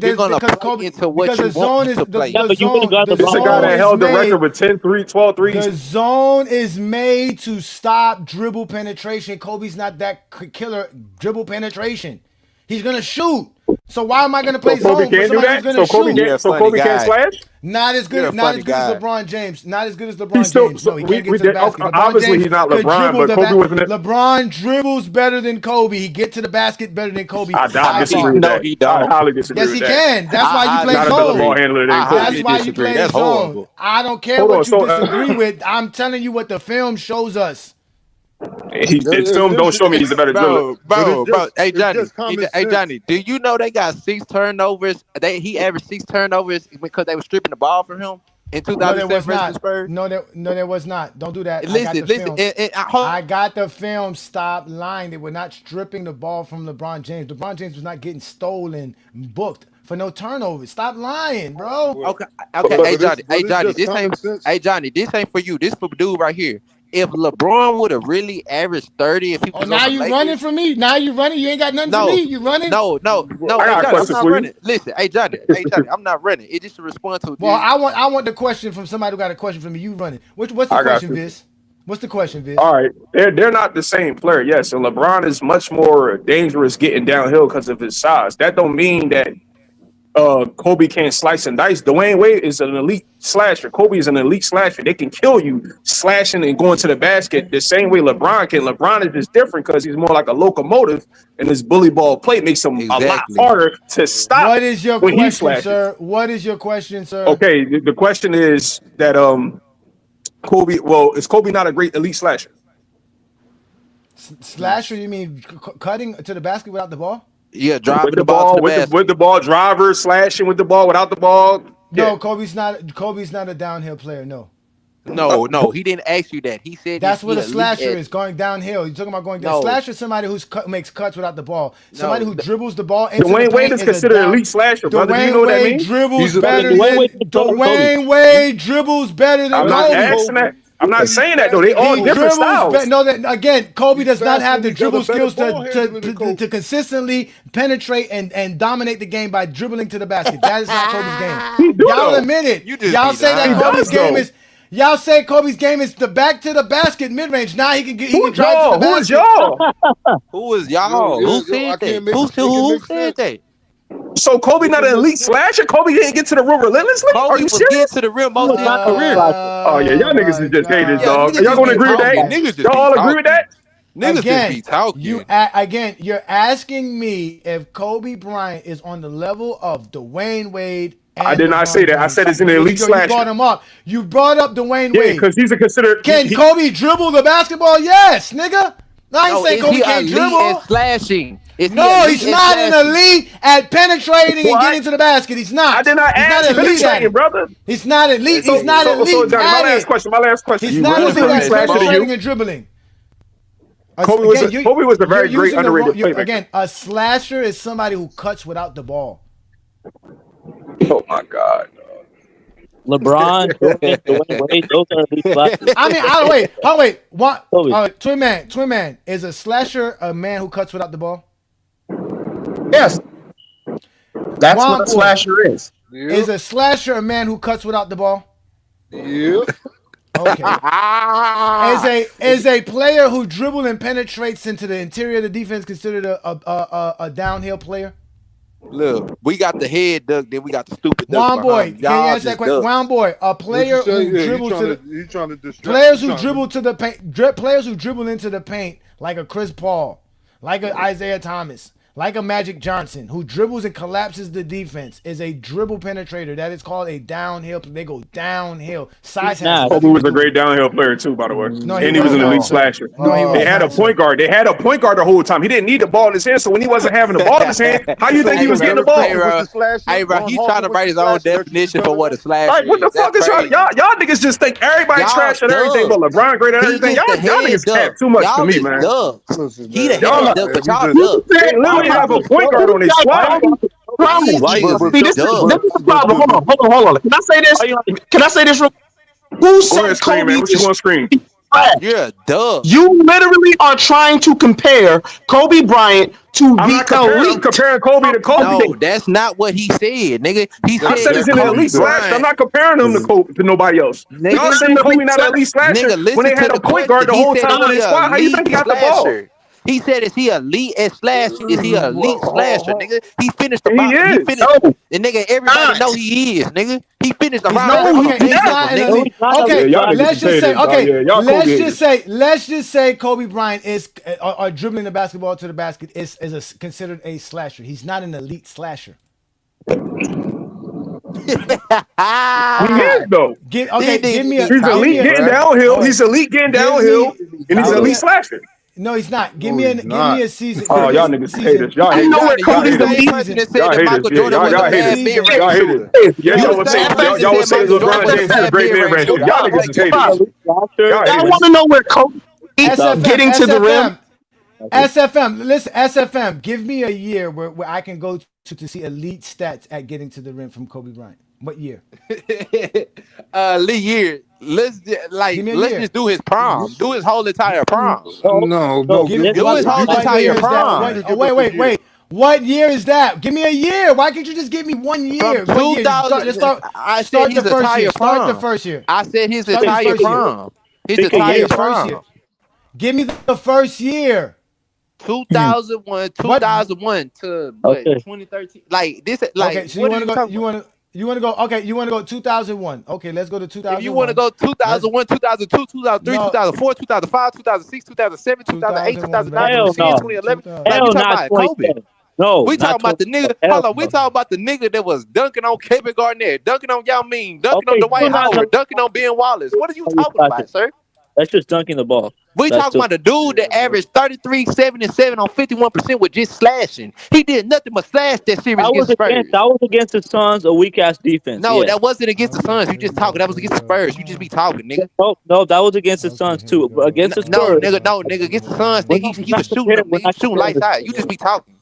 Kobe into what because you the zone is to play. the zone. This is a guy that held the record with 12 threes. The zone is made to stop dribble penetration. Kobe's not that killer dribble penetration. He's gonna shoot. So why am I going to play So Kobe zone for can't do somebody who's that. going to shoot? So Kobe can't slash. Not as good. Not as good as guy. LeBron James. Not as good as LeBron He's still, James. No, he we can't get to the did, basket. LeBron obviously James he's not could LeBron, dribble but Kobe wasn't it. LeBron dribbles better than Kobe. He get to the basket better than Kobe. I disagree with that. I highly disagree Yes, with he that. can. That's why you play not a better ball zone. handler than Kobe. That's why you play That's zone. horrible. I don't care Hold what on, you so, disagree with. I'm telling you what the film shows us. His film don't show me he's a better dribbler. Bro. Hey Johnny, do you know they got 6 turnovers? He averaged 6 turnovers because they were stripping the ball from him in 2007 versus the Spurs. No, there was not. Don't do that. Listen. I got the film. Stop lying. They were not stripping the ball from LeBron James. LeBron James was not getting stolen, booked for no turnovers. Stop lying, bro. Okay. Hey Johnny, this ain't for you. This for dude right here. If LeBron would have really averaged 30, if he was now you running from me. Now you running. You ain't got nothing for me. You running? No. I got Hey, Johnny, I'm not running. Listen, hey Johnny, I'm not running. It's just a response to. Well, I want the question from somebody who got a question for me. You running? What's the question, Viz? What's the question, Viz? All right, they're not the same player. Yes, and LeBron is much more dangerous getting downhill because of his size. That don't mean that Kobe can't slice and dice. Dwayne Wade is an elite slasher. Kobe is an elite slasher. They can kill you slashing and going to the basket the same way LeBron can. LeBron is just different because he's more like a locomotive, and his bully ball play makes him a lot harder to stop. What is your when he question, slashes. sir? What is your question, sir? Okay, the question is that Kobe. Well, is Kobe not a great elite slasher? Slasher? You mean cutting to the basket without the ball? Yeah, driving with the ball, with the ball, driver, slashing with the ball, without the ball. No, Yeah. Kobe's not a downhill player. No. No, he didn't ask you that. He said That's what a elite slasher at- is, going downhill. You're talking about going down. No. Slasher is somebody who's makes cuts without the ball. Somebody who No. dribbles the ball into the Dwayne paint Wade is considered an elite slasher, brother. Do you know what that means? Dribbles better than Dwayne Wade dribbles better than I'm not Kobe. asking that. I'm not saying that though. They all different styles. No, again, Kobe does not have the dribble skills to consistently penetrate and dominate the game by dribbling to the basket. That is not Kobe's game. Y'all admit it. Y'all say that Kobe's game is. Y'all say Kobe's game is the back to the basket mid range. Now he can drive to the basket. Who is y'all? Who is y'all? Who said that? Who said that? So Kobe not an elite slasher? Kobe didn't get to the rim relentlessly? Kobe Are you was serious? getting to the rim most of his career. Oh yeah, y'all niggas is just haters, dog. niggas Y'all gonna just agree with talking. that? Niggas just Y'all be all agree talking. with that? Niggas just be talking. You're asking me if Kobe Bryant is on the level of Dwayne Wade. I did not say that. I said it's an elite slasher. You brought him up. You brought up Dwayne Yeah, Wade. because he's a considered. Can Kobe dribble the basketball? Yes, nigga. I ain't saying is Kobe he can't elite dribble. at slashing? Is he No, elite he's at not an slashing? elite at penetrating and getting to the basket. He's not. I did not He's ask not elite at penetrating, it. brother. He's not elite. So- He's not so- elite so, Johnny, at my last it. question. My last question. He's not Who's elite the at elite slasher to penetrating you? and dribbling. Kobe was a very great underrated playmaker. Again, a slasher is somebody who cuts without the ball. Oh my God. LeBron, Dwayne Wade, those are elite slashers. I mean, wait. What? Twin Man, is a slasher a man who cuts without the ball? Yes. That's what a slasher is. Is a slasher a man who cuts without the ball? Yeah. Okay. Is a player who dribbles and penetrates into the interior of the defense considered a downhill player? Look, we got the head duck, then we got the stupid duck. Wound boy, behind. can you Y'all answer that just question? ducks. Wound boy, a player who dribbles to the He's trying to distract. players who dribble to the paint, players who dribble into the paint like a Chris Paul, like a Isaiah Thomas, like a Magic Johnson, who dribbles and collapses the defense, is a dribble penetrator. That is called a downhill. They go downhill. Size has Kobe was a great downhill player too, by the way. And he was an elite slasher. They had a point guard. They had a point guard the whole time. He didn't need the ball in his hand, so when he wasn't having the ball in his hand, how you think he was getting the ball? Hey, bro, he's trying to write his own definition for what a slasher Like, what the fuck is y'all niggas just think everybody trash at everything, but LeBron great at everything. Y'all niggas cap too much to me, man. He the head duck, but y'all duck. They literally have a point guard on his squad. See, this is the problem. Hold on. Can I say this? Who said Kobe? What you want to scream? Yeah, duh. You literally are trying to compare Kobe Bryant to I'm comparing Kobe to Kobe. No, that's not what he said, nigga. He I said he's an elite slasher. I'm not comparing him to Kobe to nobody else. Y'all saying Kobe not an elite slasher when they had a point guard the whole time on his squad. How you think he got the ball? He said, "Is he elite at slashing? Is he an elite slasher, nigga? He finished the He box. He is. finished. And nigga, everybody know he is, nigga. He finished the He's round. not. Okay, he's not an elite. Okay, y'all niggas let's just say. haters, dog. Okay, Yeah, y'all let's Kobe just say. Let's just say Kobe Bryant is or dribbling the basketball to the basket is considered a slasher. He's not an elite slasher. He is though. Give me a. He's elite getting downhill. He's elite getting downhill, and he's elite slashing. No, he's not. Give me a season. Oh, y'all niggas haters. Y'all haters. Y'all haters. Y'all haters. Y'all haters. Yeah, y'all would say LeBron James is a great mid-range shooter. Y'all niggas is haters. Y'all want to know where Kobe getting to the rim? SFM, listen, SFM, give me a year where I can go to see elite stats at getting to the rim from Kobe Bryant. What year? Elite year. Let's just do his prom. Do his whole entire prom. No. Do his whole entire prom. Wait. What year is that? Give me a year. Why can't you just give me 1 year? From 2000. I said his entire prom. Start the first year. I said his entire prom. His entire prom. Give me the first year. 2001 to what? 2013. Like this. Like okay, so you want to go? Okay, you want to go 2001. Okay, let's go to 2001. If you want to go 2001, 2002, 2003, 2004, 2005, 2006, 2007, 2008, 2009, 2010, 2011. Like, we talking about Kobe. No, we talking about the nigga. Hold on, we talking about the nigga that was dunking on Kevin Garnett, dunking on Yao Ming, dunking on Dwight Howard, dunking on Ben Wallace. What are you talking about, sir? That's just dunking the ball. We talking about the dude that averaged 33, 7, and 7 on 51% with just slashing. He did nothing but slash that series against Spurs. That was against the Suns, a weak ass defense. No, that wasn't against the Suns. You just talking. That was against the Spurs. You just be talking, nigga. No, that was against the Suns too. But against the Spurs, no, nigga, against the Suns, nigga, he was shooting them. Nigga, shooting lights out. You just be talking.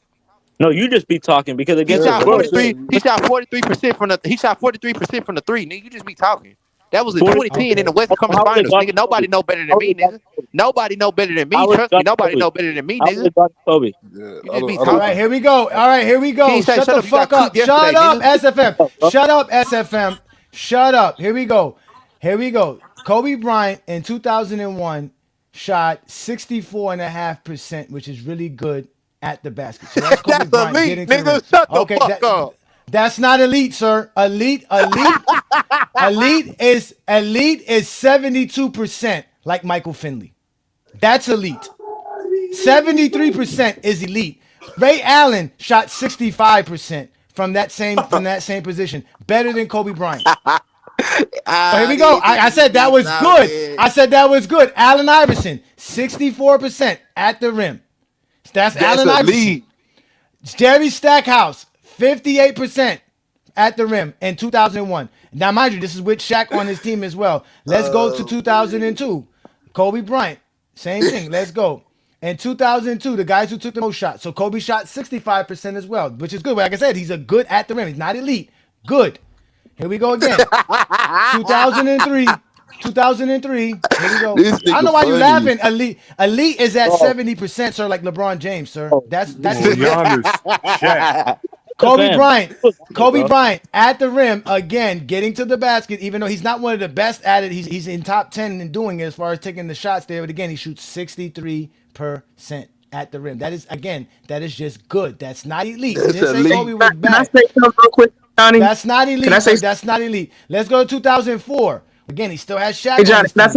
No, you just be talking because against he shot 43. He shot 43% from the. He shot 43% from the three. Nigga, you just be talking. That was in 2010 in the Western Conference Finals, nigga. Nobody know better than me, nigga. Nobody know better than me. Trust me, nobody know better than me, nigga. Kobe. You just be All talking. Right, here we go. Shut the fuck up. Shut up, SFM. Shut up, SFM. Shut up. Here we go. Kobe Bryant in 2001 shot 64.5%, which is really good at the basket. So that's Kobe Bryant elite, getting to nigga. the Shut the fuck up. That's not elite, sir. Elite is 72%, like Michael Finley. That's elite. 73% is elite. Ray Allen shot 65% from that same position, better than Kobe Bryant. So here we go. I said that was good. Allen Iverson, 64% at the rim. That's Allen Iverson. Jerry Stackhouse, 58% at the rim in 2001. Now, mind you, this is with Shaq on his team as well. Let's go to 2002. Kobe Bryant, same thing. Let's go. In 2002, the guys who took the most shots. So Kobe shot 65% as well, which is good. Like I said, he's a good at the rim. He's not elite. Good. Here we go again. 2003. 2003. Here we go. I don't know why you're laughing. Elite is at 70%, sir, like LeBron James, sir. That's Shaq. Kobe Bryant at the rim again, getting to the basket. Even though he's not one of the best at it, he's in top 10 in doing it as far as taking the shots there. But again, he shoots 63% at the rim. That is just good. That's not elite. That's elite. Kobe was bad. Can I say something real quick, Johnny? That's not elite. That's not elite. Let's go to 2004. Again, he still has Shaq. Hey, Johnny, can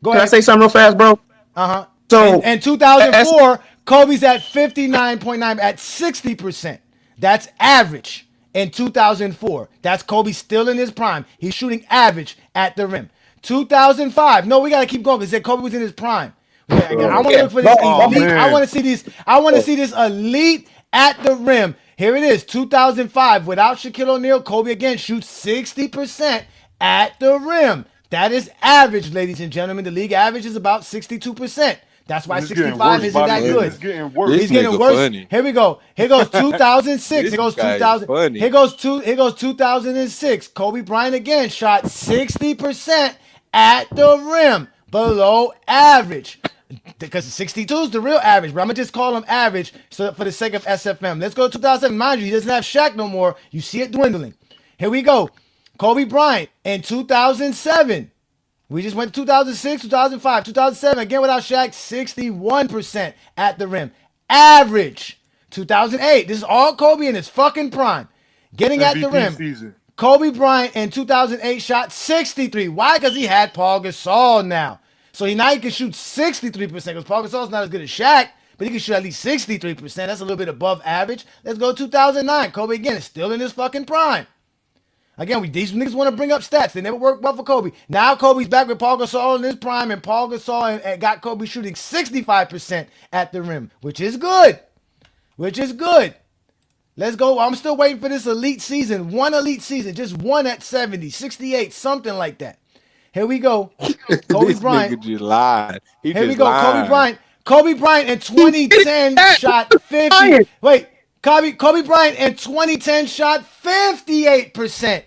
I say something real fast, bro? Uh-huh. So in 2004, Kobe's at 59.9 at 60%. That's average in 2004. That's Kobe still in his prime. He's shooting average at the rim. 2005. No, we got to keep going because Kobe was in his prime. I want to look for this elite. I want to see this. I want to see this elite at the rim. Here it is. 2005. Without Shaquille O'Neal, Kobe again shoots 60% at the rim. That is average, ladies and gentlemen. The league average is about 62%. That's why 65 isn't that good. It's getting worse. He's getting worse. Funny. Here we go. Here goes 2006. Here goes 2000. Here goes 2006. Kobe Bryant again shot 60% at the rim, below average. Because 62 is the real average, but I'm gonna just call him average so for the sake of SFM. Let's go to 2007. Mind you, he doesn't have Shaq no more. You see it dwindling. Here we go. Kobe Bryant in 2007. We just went 2006, 2005, 2007. Again without Shaq, 61% at the rim. Average. 2008. This is all Kobe in his fucking prime. Getting at the rim. Season. Kobe Bryant in 2008 shot 63. Why? Because he had Paul Gasol now. So now he can shoot 63% because Paul Gasol's not as good as Shaq, but he can shoot at least 63%. That's a little bit above average. Let's go 2009. Kobe again is still in his fucking prime. Again, these niggas want to bring up stats. They never worked well for Kobe. Now Kobe's back with Paul Gasol in his prime, and Paul Gasol and got Kobe shooting 65% at the rim, which is good. Let's go. I'm still waiting for this elite season. One elite season. Just one at 70, 68, something like that. Here we go. Kobe Bryant. Nigga just lied. Here we go. Kobe Bryant in 2010 shot 50. Wait. Kobe Bryant in 2010 shot 58%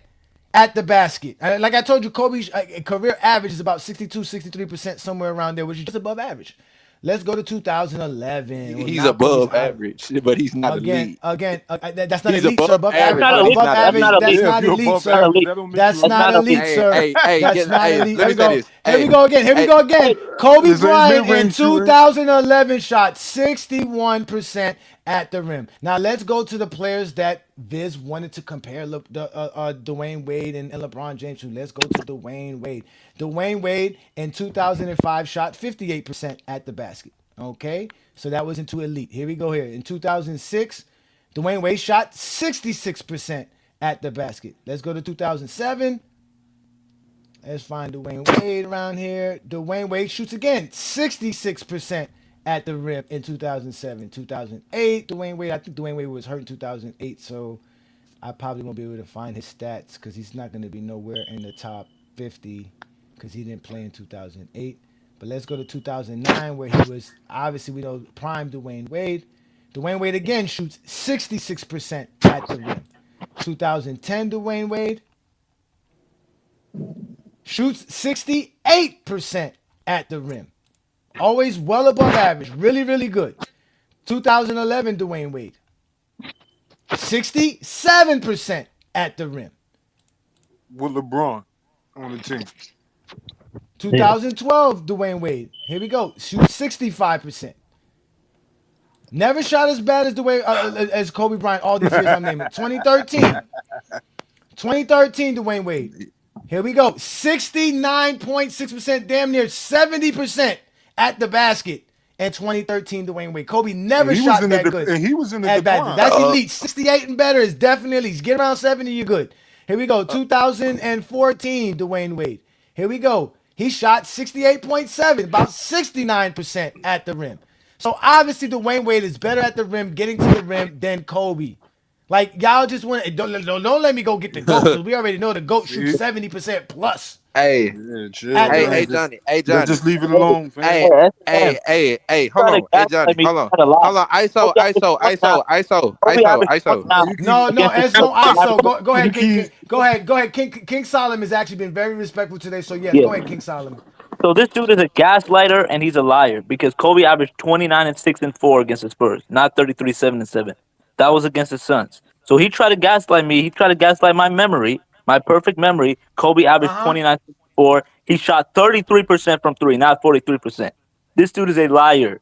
at the basket. Like I told you, Kobe's career average is about 62, 63%, somewhere around there, which is just above average. Let's go to 2011. He's above average, but he's not elite. That's not elite, sir. Above average. That's not elite, sir. That's not elite, sir. That's not elite. Here we go again. Kobe Bryant in 2011 shot 61% at the rim. Now let's go to the players that Viz wanted to compare Dwayne Wade and LeBron James to. Let's go to Dwayne Wade. Dwayne Wade in 2005 shot 58% at the basket. Okay, so that was into elite. Here we go here. In 2006, Dwayne Wade shot 66% at the basket. Let's go to 2007. Let's find Dwayne Wade around here. Dwayne Wade shoots again 66% at the rim in 2007. 2008, Dwayne Wade. I think Dwayne Wade was hurt in 2008, so I probably won't be able to find his stats because he's not going to be nowhere in the top 50 because he didn't play in 2008. But let's go to 2009 where he was, obviously we know, prime Dwayne Wade. Dwayne Wade again shoots 66% at the rim. 2010 Dwayne Wade shoots 68% at the rim. Always well above average. Really, really good. 2011 Dwayne Wade. 67% at the rim. With LeBron on the team. 2012 Dwayne Wade. Here we go. Shoots 65%. Never shot as bad as as Kobe Bryant all these years I'm naming. 2013 Dwayne Wade. Here we go. 69.6%, damn near 70% at the basket. And 2013 Dwayne Wade. Kobe never shot that good. And he was in the decline. That's elite. 68 and better is definitely elite. Get around 70, you're good. Here we go. 2014 Dwayne Wade. Here we go. He shot 68.7, about 69% at the rim. So obviously Dwayne Wade is better at the rim, getting to the rim than Kobe. Like y'all just want to don't let me go get the GOAT because we already know the GOAT shoots 70% plus. Hey, Johnny. Just leave it alone, fam. Hey, hold on. Hey, Johnny, hold on. ISO. No, it's no ISO. Go ahead, King. Go ahead. King Solomon has actually been very respectful today, so yeah. Go ahead, King Solomon. So this dude is a gaslighter and he's a liar because Kobe averaged 29-6-4 against the Spurs, not 33-7-7. That was against the Suns. So he tried to gaslight me. He tried to gaslight my memory, my perfect memory. Kobe averaged 29-4. He shot 33% from three, not 43%. This dude is a liar.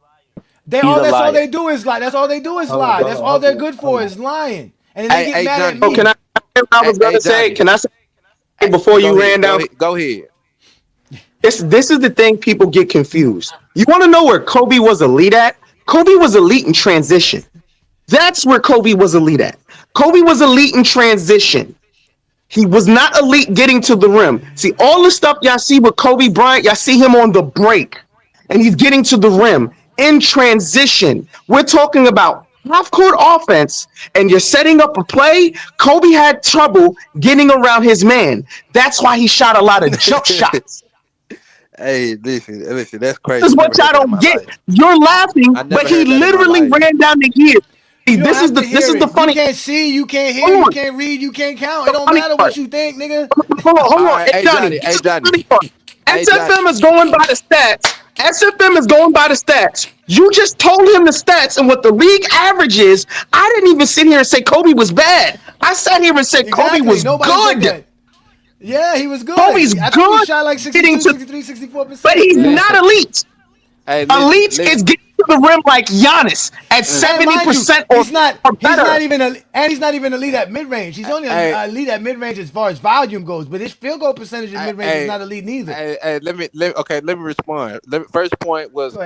That's all they do is lie. That's all they do is lie. That's all they're good for is lying. And then they get mad at me. Can I say before you ran down? Go ahead. This is the thing people get confused. You want to know where Kobe was elite at? Kobe was elite in transition. That's where Kobe was elite at. Kobe was elite in transition. He was not elite getting to the rim. See, all the stuff y'all see with Kobe Bryant, y'all see him on the break, and he's getting to the rim in transition. We're talking about half-court offense, and you're setting up a play. Kobe had trouble getting around his man. That's why he shot a lot of jump shots. Hey, listen, that's crazy. This is what y'all don't get. You're laughing, but he literally ran down the gear. This is the funny. You can't see, you can't hear, you can't read, you can't count. It don't matter what you think, nigga. Hold on. Hey, Johnny. SFM is going by the stats. You just told him the stats and what the league average is. I didn't even sit here and say Kobe was bad. I sat here and said Kobe was good. Yeah, he was good. Kobe's I think good. he shot like 62, 63, 64%. But he's Yeah. not elite. Hey, Elite is getting to the rim like Giannis at 70% or He's not better. he's not even elite at mid range. He's only elite at mid range as far as volume goes. But his field goal percentage in mid range is not elite neither. Hey, let me respond. First point was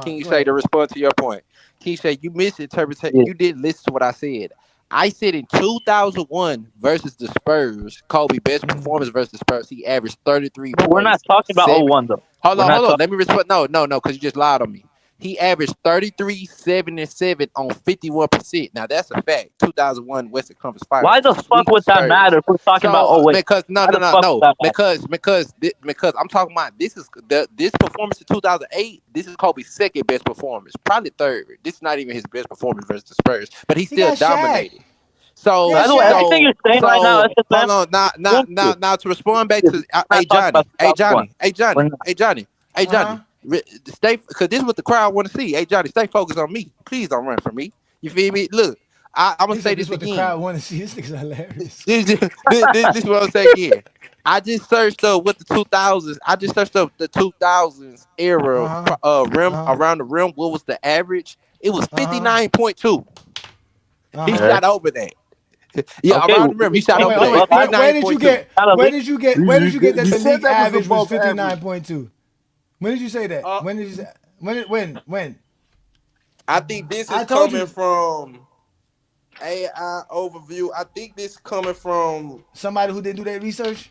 King Shay to respond to your point. King Shay, you misinterpreted. You didn't listen to what I said. I said in 2001 versus the Spurs, Kobe best performance versus the Spurs. He averaged 33 points. We're not talking about 01 though. Hold on. Let me respond. No, because you just lied on me. He averaged 33, 7, and 7 on 51%. Now that's a fact. 2001 Western Conference Finals. Why the fuck would that matter if we're talking about 08? Because because I'm talking about this performance in 2008. This is Kobe's second best performance, probably third. This is not even his best performance versus the Spurs, but he still dominated. So, everything you're saying right now, it's just hold on. Now to respond back to Johnny. Stay, because this is what the crowd want to see. Hey, Johnny, stay focused on me. Please don't run from me. You feel me? Look, I'm gonna say this again. The crowd want to see. This nigga's hilarious. This is what I'm saying again. I just searched up what the 2000s. I just searched up the 2000s era rim around the rim. What was the average? It was 59.2. He shot over that. Yeah, around the rim. He shot over that. Where did you get that the league average was 59.2? When did you say that? When did you say? When? I think this is coming from AI overview. I think this is coming from somebody who didn't do their research.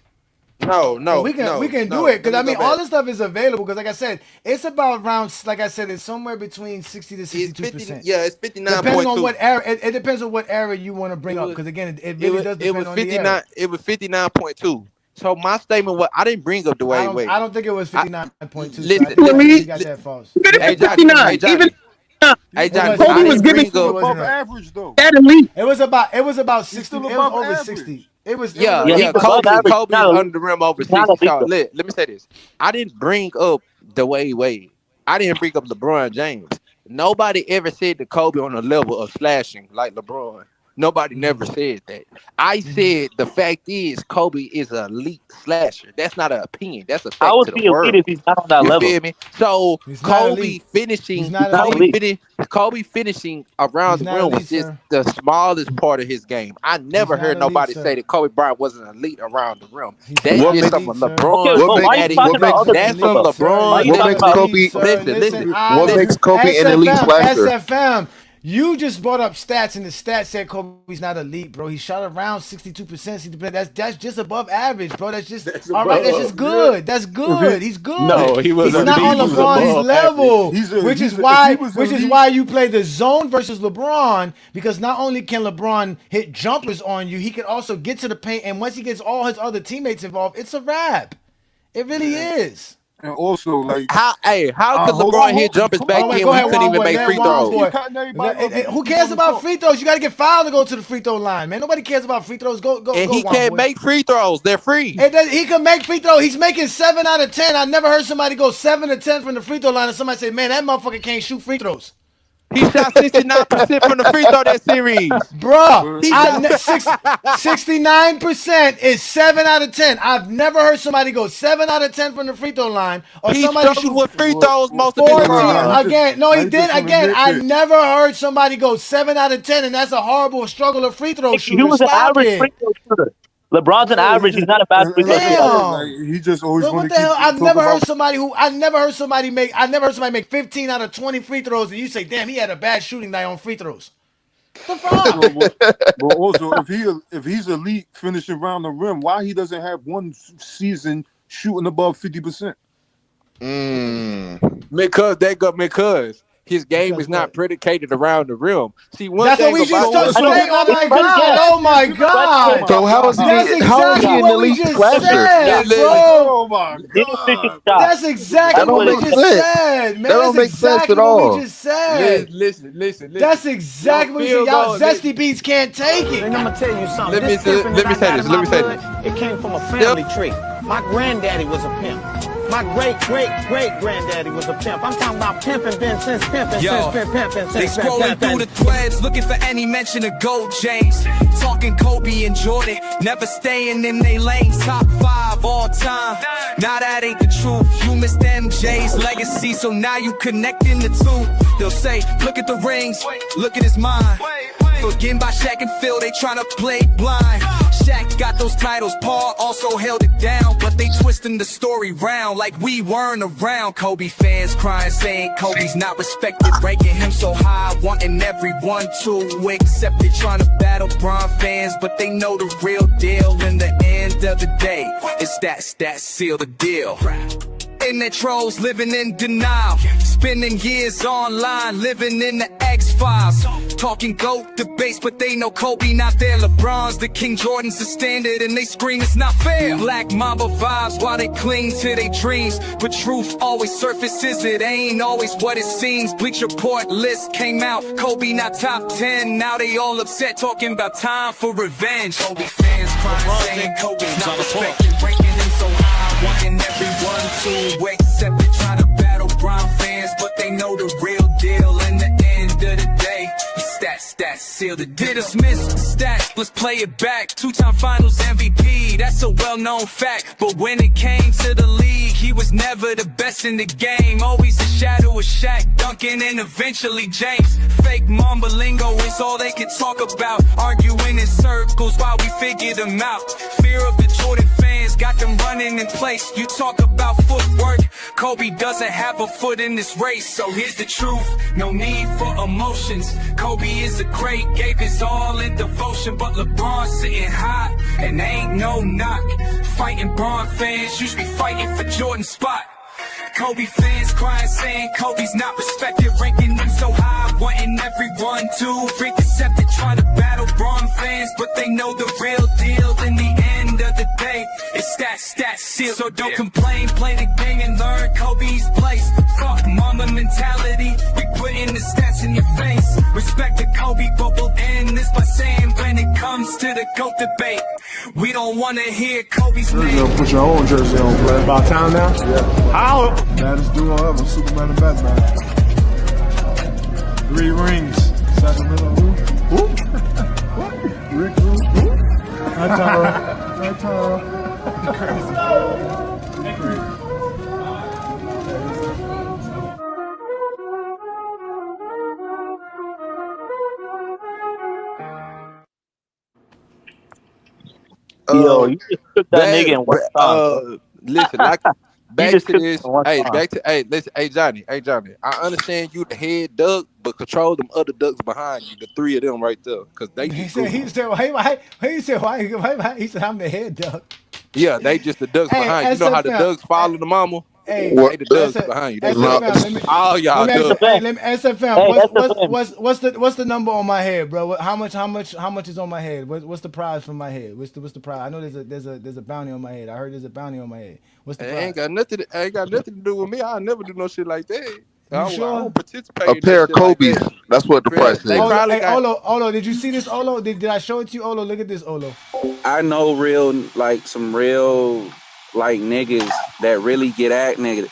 No. We can do it because I mean all this stuff is available because like I said, it's about around like I said, it's somewhere between 60 to 62%. Yeah, it's 59.2. Depending on what era, it depends on what era you want to bring up because again, it really does depend on the era. It was 59.2. So my statement was I didn't bring up Dwayne Wade. I don't think it was 59.2. Listen, you got that false. Hey, Johnny, Kobe was giving above average though. That elite. It was about 60. It was over 60. It was Kobe under the rim over 60. Let me say this. I didn't bring up Dwayne Wade. I didn't bring up LeBron James. Nobody ever said that Kobe on a level of slashing like LeBron. Nobody never said that. I said the fact is Kobe is an elite slasher. That's not an opinion. That's a fact. I would be elite if he's not on that level. You feel me? So Kobe finishing around the rim was just the smallest part of his game. I never heard nobody say that Kobe Bryant wasn't elite around the rim. That's just something LeBron. That's from LeBron. What makes Kobe? Listen. What makes Kobe an elite slasher? SFM. You just brought up stats, and the stats said Kobe's not elite, bro. He shot around 62%. That's just above average, bro. That's just all right. That's just good. That's good. He's good. No, he was. He's not on LeBron's level, which is why you play the zone versus LeBron, because not only can LeBron hit jumpers on you, he can also get to the paint, and once he gets all his other teammates involved, it's a wrap. It really is. And also, like, how could LeBron hit jumpers back then when he couldn't even make free throws? Who cares about free throws? You got to get fouled to go to the free throw line, man. Nobody cares about free throws. Go. And he can't make free throws. They're free. He can make free throws. He's making 7 out of 10. I never heard somebody go 7 to 10 from the free throw line and somebody say, man, that motherfucker can't shoot free throws. He shot 69% from the free throw that series. Bruh, 69% is 7 out of 10. I've never heard somebody go 7 out of 10 from the free throw line or somebody shoot with free throws most of the time. Again, no, he did. Again, I never heard somebody go 7 out of 10, and that's a horrible struggle of free throw shooter. He was an average free throw shooter. LeBron's an average. He's not a bad free throw shooter. He just always what the hell? I've never heard somebody make 15 out of 20 free throws, and you say, damn, he had a bad shooting night on free throws. The fuck? But also, if he's elite finishing around the rim, why he doesn't have one season shooting above 50%? Because his game is not predicated around the rim. See, that's what we just talked about. Oh my god! So how is he an elite slasher? Oh my god! That's exactly what we just said, man. That don't make sense at all. We just said. Listen. That's exactly what we said. Y'all zesty beats can't take it. And I'm gonna tell you something. Let me say this. It came from a family tree. My granddaddy was a pimp. My great-great-great-granddaddy was a pimp. I'm talking about pimping been since pimping. They scrolling through the threads, looking for any mention of Gold James. Talking Kobe and Jordan, never staying in they lanes. Top 5 Nah, that ain't the truth. You missed MJ's legacy, so now you connecting the two. They'll say, look at the rings, look at his mind. Forgetting by Shaq and Phil, they tryna play blind. Shaq got those titles, Paul also held it down, but they twisting the story round like we weren't around. Kobe fans crying, saying Kobe's not respected, ranking him so high, wanting everyone to accept it. Tryna battle Bron fans, but they know the real deal. In the end of the day, it's that seal the deal. Internet trolls living in denial, spending years online, living in the X-Files, talking GOAT debates, but they know Kobe not there. LeBron's the king, Jordan's the standard, and they scream it's not fair. Black Mamba vibes while they cling to their dreams, but truth always surfaces, it ain't always what it seems. Bleacher Report list came out, Kobe not top 10, now they all upset, talking about time for revenge. Kobe fans crying, saying Kobe's not respected, ranking him so high, wanting everyone to accept it. Trying to battle Bron fans, but they know the real deal. In the end of the day, stats seal the deal. Dismiss stats, let's play it back. Two-time finals MVP, that's a well-known fact. But when it came to the league, he was never the best in the game. Always a shadow of Shaq, Duncan, and eventually James. Fake Mamba lingo is all they can talk about, arguing in circles while we figure them out. Fear of the Jordan fans got them running in place. You talk about footwork, Kobe doesn't have a foot in this race. So here's the truth, no need for emotions. Kobe is a great, gave his all in devotion, but LeBron sitting high, and ain't no knock. Fighting Bron fans, you should be fighting for Jordan's spot. Kobe fans crying, saying Kobe's not respected, ranking him so high, wanting everyone to accept it. Trying to battle Bron fans, but they know the real deal. In the end of the day, it's stats seal. So don't complain, play the game and learn Kobe's place. Fuck mama mentality, we put in the stats in your face. Respect the Kobe, but we'll end this by saying when it comes to the GOAT debate, we don't wanna hear Kobe's name. You're gonna put your own jersey on, play. About time now? Yeah. How? Baddest duo ever, Superman and Batman. 3 rings. Sacramento, who? What? Rick, who? Hi, Tara. Hi, Tara. Crazy. Yo, you just took that nigga in one time. Listen, like back to this. Listen, hey Johnny. I understand you the head duck, but control them other ducks behind you. The 3 of them right there, because they. He said I'm the head duck. Yeah, they just the ducks behind you. You know how the ducks follow the mama. Hey, they the ducks behind you. All y'all ducks. SFM, what's the number on my head, bro? How much is on my head? What's the prize for my head? What's the prize? I know there's a bounty on my head. I heard there's a bounty on my head. What's the prize? Ain't got nothing to do with me. I never do no shit like that. You sure? I don't participate. A pair of Kobe's. Like that's what the price is. Olo, did you see this, Olo? Did I show it to you, Olo? Look at this, Olo. I know some real niggas that really get at niggas.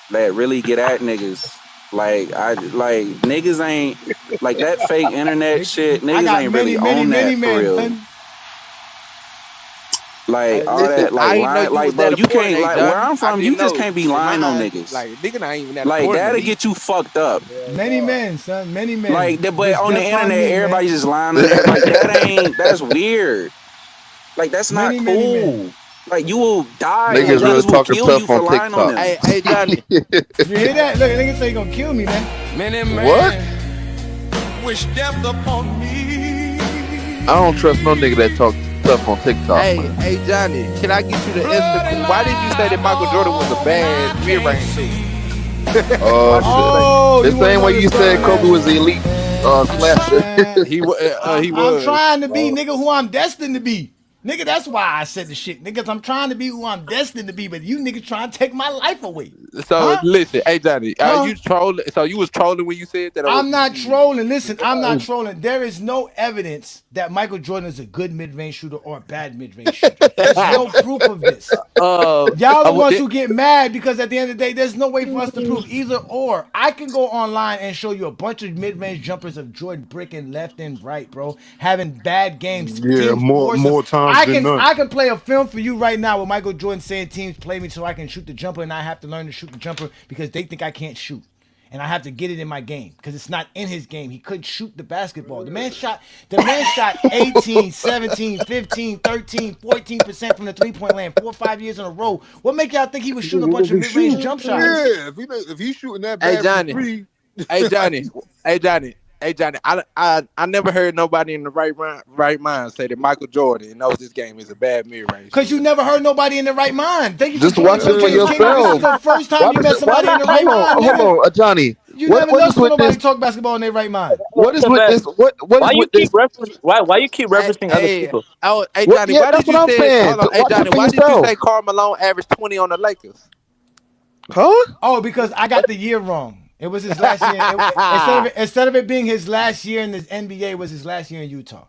Niggas ain't like that fake internet shit. Niggas ain't really on that for real. Like all that, bro, you can't where I'm from. You just can't be lying on niggas. Like nigga, not even that. Like that'll get you fucked up. Many men, son, many men. Like that, but on the internet, everybody just lying. Like that's weird. Like that's not cool. Like you will die. Niggas really talking tough on TikTok. Hey, Johnny, you hear that? Look, niggas say he gonna kill me, man. What? Wish death upon me. I don't trust no nigga that talk tough on TikTok. Hey, Johnny, can I get you the estimate? Why did you say that Michael Jordan was a bad mid-range shooter? The same way you said Kobe was the elite slasher. He was. I'm trying to be nigga who I'm destined to be. Nigga, that's why I said the shit. Niggas, I'm trying to be who I'm destined to be, but you niggas trying to take my life away. So listen, hey Johnny, are you trolling? So you was trolling when you said that? I'm not trolling. Listen, I'm not trolling. There is no evidence that Michael Jordan is a good mid-range shooter or a bad mid-range shooter. There's no proof of this. Y'all the ones who get mad because at the end of the day, there's no way for us to prove either or. I can go online and show you a bunch of mid-range jumpers of Jordan bricking left and right, bro, having bad games. Yeah, more times than none. I can play a film for you right now with Michael Jordan saying teams play me so I can shoot the jumper and I have to learn to shoot the jumper because they think I can't shoot. And I have to get it in my game because it's not in his game. He couldn't shoot the basketball. The man shot 18, 17, 15, 13, 14% from the three-point land 4 or 5 years in a row. What make y'all think he was shooting a bunch of mid-range jump shots? Yeah, if he's shooting that bad from three. Hey Johnny, I never heard nobody in the right mind say that Michael Jordan knows this game is a bad mid-range. Because you never heard nobody in the right mind. Thank you Just watch it for yourself. This is the first time you met somebody in the right mind. Hold on, Johnny. You never know somebody talk basketball in their right mind. What is with this? Why you keep referencing other people? Oh, hey Johnny, yeah, why did you say? Hold on, hey Johnny, why did you say Karl Malone averaged 20 on the Lakers? Huh? Oh, because I got the year wrong. It was his last year. Instead of it being his last year in the NBA, it was his last year in Utah.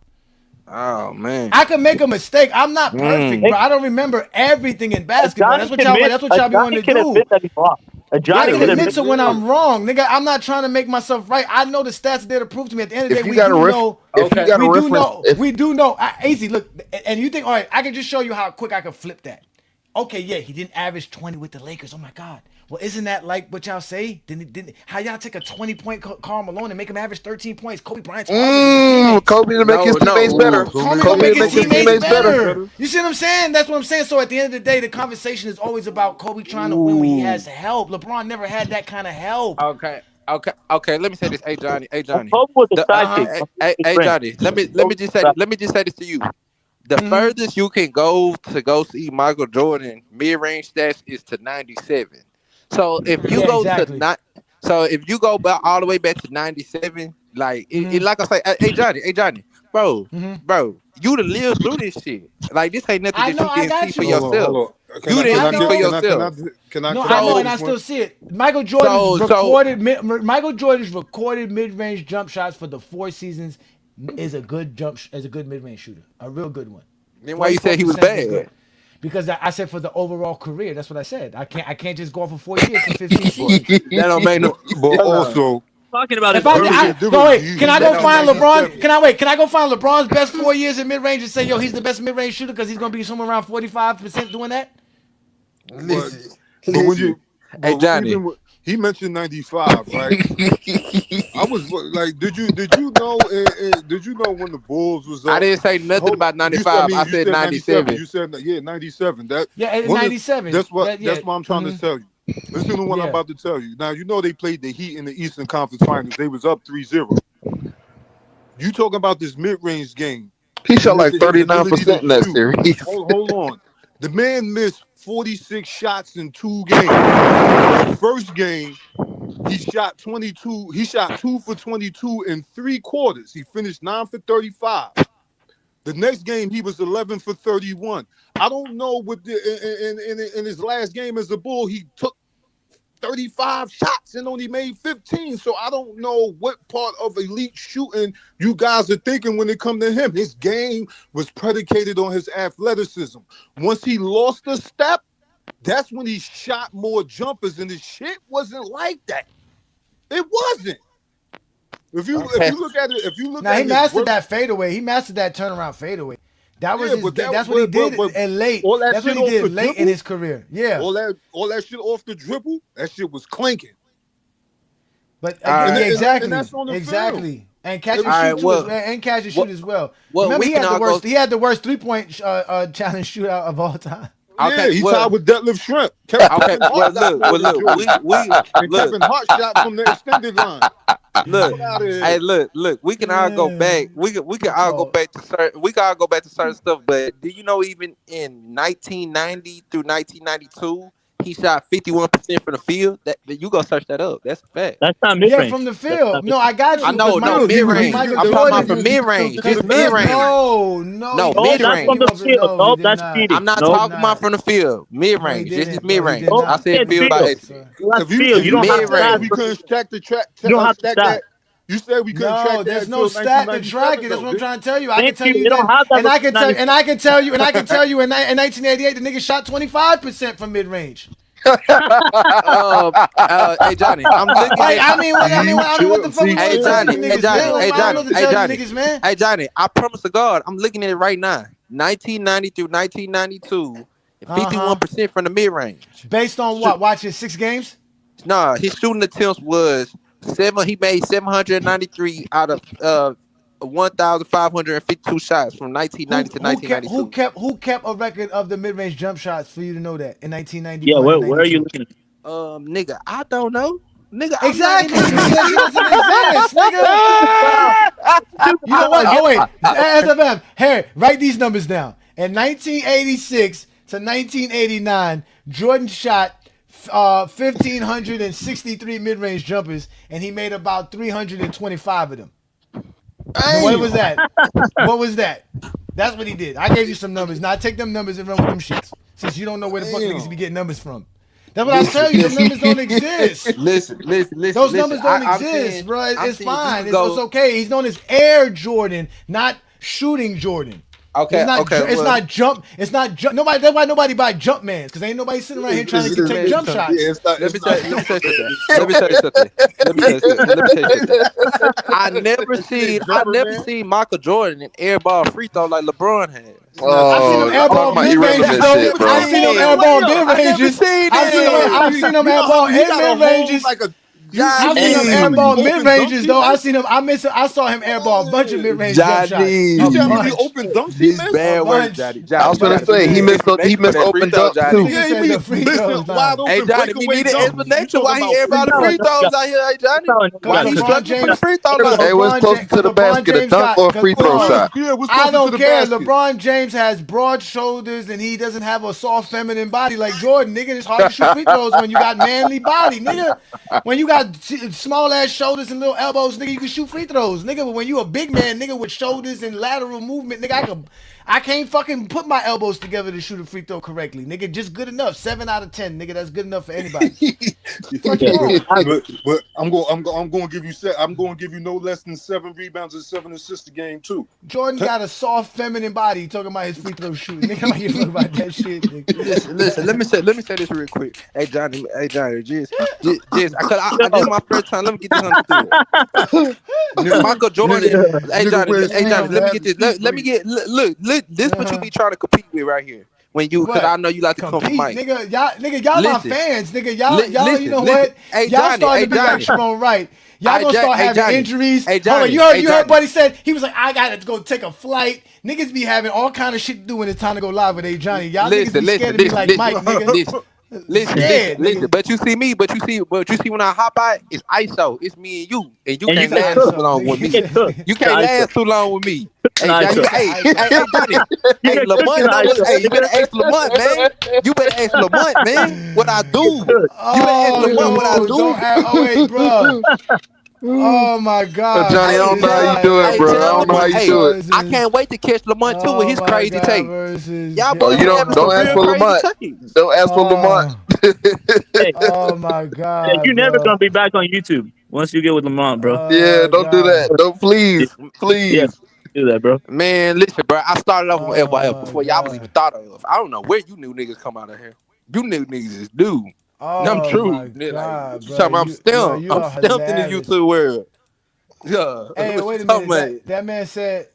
Oh man, I could make a mistake. I'm not perfect, bro. I don't remember everything in basketball. That's what y'all be wanting to do. I can admit to when I'm wrong, nigga. I'm not trying to make myself right. I know the stats are there to prove to me. At the end of the day, we do know. Easy, look, and you think, all right, I can just show you how quick I can flip that. Okay, yeah, he didn't average 20 with the Lakers. Oh my God. Well, isn't that like what y'all say? Didn't how y'all take a 20-point Karl Malone and make him average 13 points? Kobe Bryant's Kobe to make his teammates better. Kobe make his teammates better. You see what I'm saying? That's what I'm saying. So at the end of the day, the conversation is always about Kobe trying to win when he has help. LeBron never had that kind of help. Okay. Let me say this. Hey Johnny. Hey Johnny, let me just say this to you. The furthest you can go see Michael Jordan mid-range stats is to 97. So if you if you go back all the way back to 97, like like I say, hey Johnny, bro, you done lived through this shit. Like this ain't nothing that you didn't see for yourself. You didn't see for yourself. I know, and I still see it. Michael Jordan's recorded mid-range jump shots for the 4 seasons is a good mid-range shooter, a real good one. Then why you said he was bad? Because I said for the overall career, that's what I said. I can't just go off for 4 years and 15 seasons. That don't make no. But also, talking about can I go find LeBron? Can I go find LeBron's best 4 years in mid range and say, yo, he's the best mid range shooter because he's gonna be somewhere around 45% doing that? But when you, hey Johnny, he mentioned 95, right? I was like, did you know? Did you know when the Bulls was up? I didn't say nothing about 95. I said 97. You said 97. 97. That's what I'm trying to tell you. Listen to what I'm about to tell you. Now you know they played the Heat in the Eastern Conference Finals. They was up 3-0. You talking about this mid-range game? He shot like 39% in that series. Hold on. The man missed 46 shots in 2 games. The first game, he shot 22. He shot 2 for 22 in 3 quarters. He finished 9 for 35. The next game, he was 11 for 31. I don't know what in his last game as a Bull, he took 35 shots and only made 15. So I don't know what part of elite shooting you guys are thinking when it comes to him. His game was predicated on his athleticism. Once he lost a step, that's when he shot more jumpers, and his shit wasn't like that. It wasn't. If you look at it, he mastered that fadeaway. He mastered that turnaround fadeaway. That's what he did late. That's what he did late in his career. Yeah. All that shit off the dribble, that shit was clanking. But exactly. And catch and shoot as well. Remember, he had the worst 3-point challenge shootout of all time. Okay, he tied with Detlef Shrimp. Kevin Hart shot from the extended line. Look. We can all go back. We can all go back to certain stuff. But do you know even in 1990 through 1992, he shot 51% from the field. That you go search that up. That's a fact. That's not mid range. Yeah, from the field. No, I got you. I know, no mid range. I'm talking about from mid range. Just mid range. No, mid that's range. from the field. No, that's cheating. I'm not talking about from the field. Mid range. This is mid range. No, I said field by accident. If you don't have said we couldn't stack the track, You don't have to stack stack. that. You said we couldn't track that. There's no until stat to track it. That's 1997, what I'm trying to tell you. I Thank can tell you. you They don't that, have that and I can tell, 1997. and I can tell you, and I can tell you, in 1988, the nigga shot 25% from mid range. Hey Johnny, I'm looking. I mean, what the fuck? Hey Johnny, man. Hey Johnny, I promise to God, I'm looking at it right now. 1990 through 1992, 51% from the mid range. Based on what? Watching 6 games? Nah, his shooting attempts was he made 793 out of 1,552 shots from 1990 to 1992. Who kept a record of the mid range jump shots for you to know that in 1991? Yeah, where are you looking at? Nigga, I don't know. Nigga, exactly. You know what? Oh wait, SFM. Hey, write these numbers down. In 1986 to 1989, Jordan shot 1,563 mid-range jumpers, and he made about 325 of them. What was that? What was that? That's what he did. I gave you some numbers. Now take them numbers and run with them shits, since you don't know where the fuck niggas be getting numbers from. That's what I tell you. Those numbers don't exist. Listen. Those numbers don't exist, bro. It's fine. It's okay. He's known as Air Jordan, not Shooting Jordan. Okay, it's not jump. It's not jump. Nobody. That's why nobody buy jump mans, because ain't nobody sitting around here trying to take jump shots. Let me tell you something. I never seen Michael Jordan in airball free throw like LeBron had. I've seen him airball mid ranges though. I've seen him airball mid ranges. I've seen him airball mid ranges. I've seen him airball mid ranges though. I saw him airball a bunch of mid range jump shots. You see how many open dunks he missed? Bad work, Johnny. I was gonna say he missed open dunks too. Yeah, he missed wide open. Hey Johnny, we need an explanation why he airball the free throws out here. Hey Johnny, why he struggling for the free throw line? Hey, what's closer to the basket, a dunk or a free throw shot? I don't care. LeBron James has broad shoulders and he doesn't have a soft feminine body like Jordan. Nigga, it's hard to shoot free throws when you got manly body, nigga. When you got small ass shoulders and little elbows, nigga, you can shoot free throws, nigga. But when you a big man, nigga, with shoulders and lateral movement, nigga, I can't fucking put my elbows together to shoot a free throw correctly, nigga. Just good enough. 7 out of 10, nigga. That's good enough for anybody. But I'm going to give you no less than 7 rebounds and 7 assists a game too. Jordan got a soft feminine body. He talking about his free throw shooting, nigga. Like you talking about that shit, nigga. Listen. Let me say this real quick. Hey Johnny, just this is my first time. Let me get this understood. Michael Jordan. Hey Johnny, let me get this. Let me get look. This what you be trying to compete with right here. When you, because I know you like to come from Mike. Nigga, y'all my fans, nigga. Y'all, you know what? Hey, y'all starting to be like Shimon Wright. Y'all gonna start having injuries. Hold on, you heard what he said? He was like, I gotta go take a flight. Niggas be having all kind of shit to do when it's time to go live with Ajani. Y'all niggas be scared to be like Mike, nigga. Listen, but you see me, but you see when I hop out, it's ISO. It's me and you can't last too long with me. You can't last too long with me. Hey, Johnny. Hey, Lamont, you better ask Lamont, man. You better ask Lamont, man. What I do? You better ask Lamont what I do. Oh wait, bro. Oh my God, Johnny, I don't know how you do it, bro. I don't know how you do it. I can't wait to catch Lamont too with his crazy take. Y'all boys don't ask for Lamont. Don't ask for Lamont. Oh my God, you're never gonna be back on YouTube once you get with Lamont, bro. Yeah, don't do that. Don't please. Yeah, do that, bro. Man, listen, bro. I started off with FYF before y'all was even thought of. I don't know where you new niggas come out of here. You new niggas is dude. I'm true. I'm stamped in the YouTube world. Yeah. Hey, wait a minute. That man said.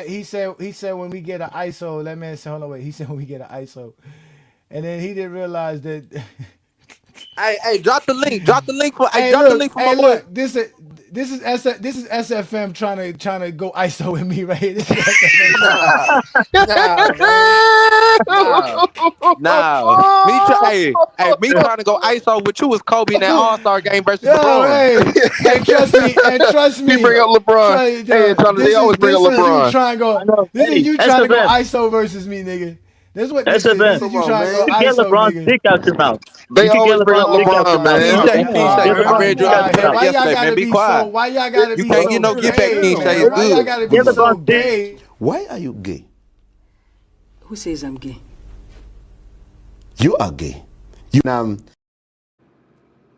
He said when we get an ISO. That man said, hold on, wait. He said when we get an ISO, and then he didn't realize that. Hey, drop the link. Drop the link for. Hey, drop the link for my boy. This is SFM trying to go ISO with me right here. This is Nah. Me trying to go ISO with you is Kobe in that All-Star game versus LeBron. Hey, trust me. He bring up LeBron. They always bring up LeBron. This is you trying to go ISO versus me, nigga. This is what That's this a is. This bet. is you trying to go You can get ISO, LeBron's nigga. dick out your mouth. They You can get always bring up LeBron's dick out LeBron, your mouth. man. You can Keisha, get I LeBron's read your dick out your mouth. Why y'all yesterday, gotta man. Be be quiet. so? Why y'all gotta You be can't so get no get back, gay, Keisha. man? It's Why y'all good. gotta Get be so LeBron's dick. gay? Why are you gay? Who says I'm gay? You are gay. You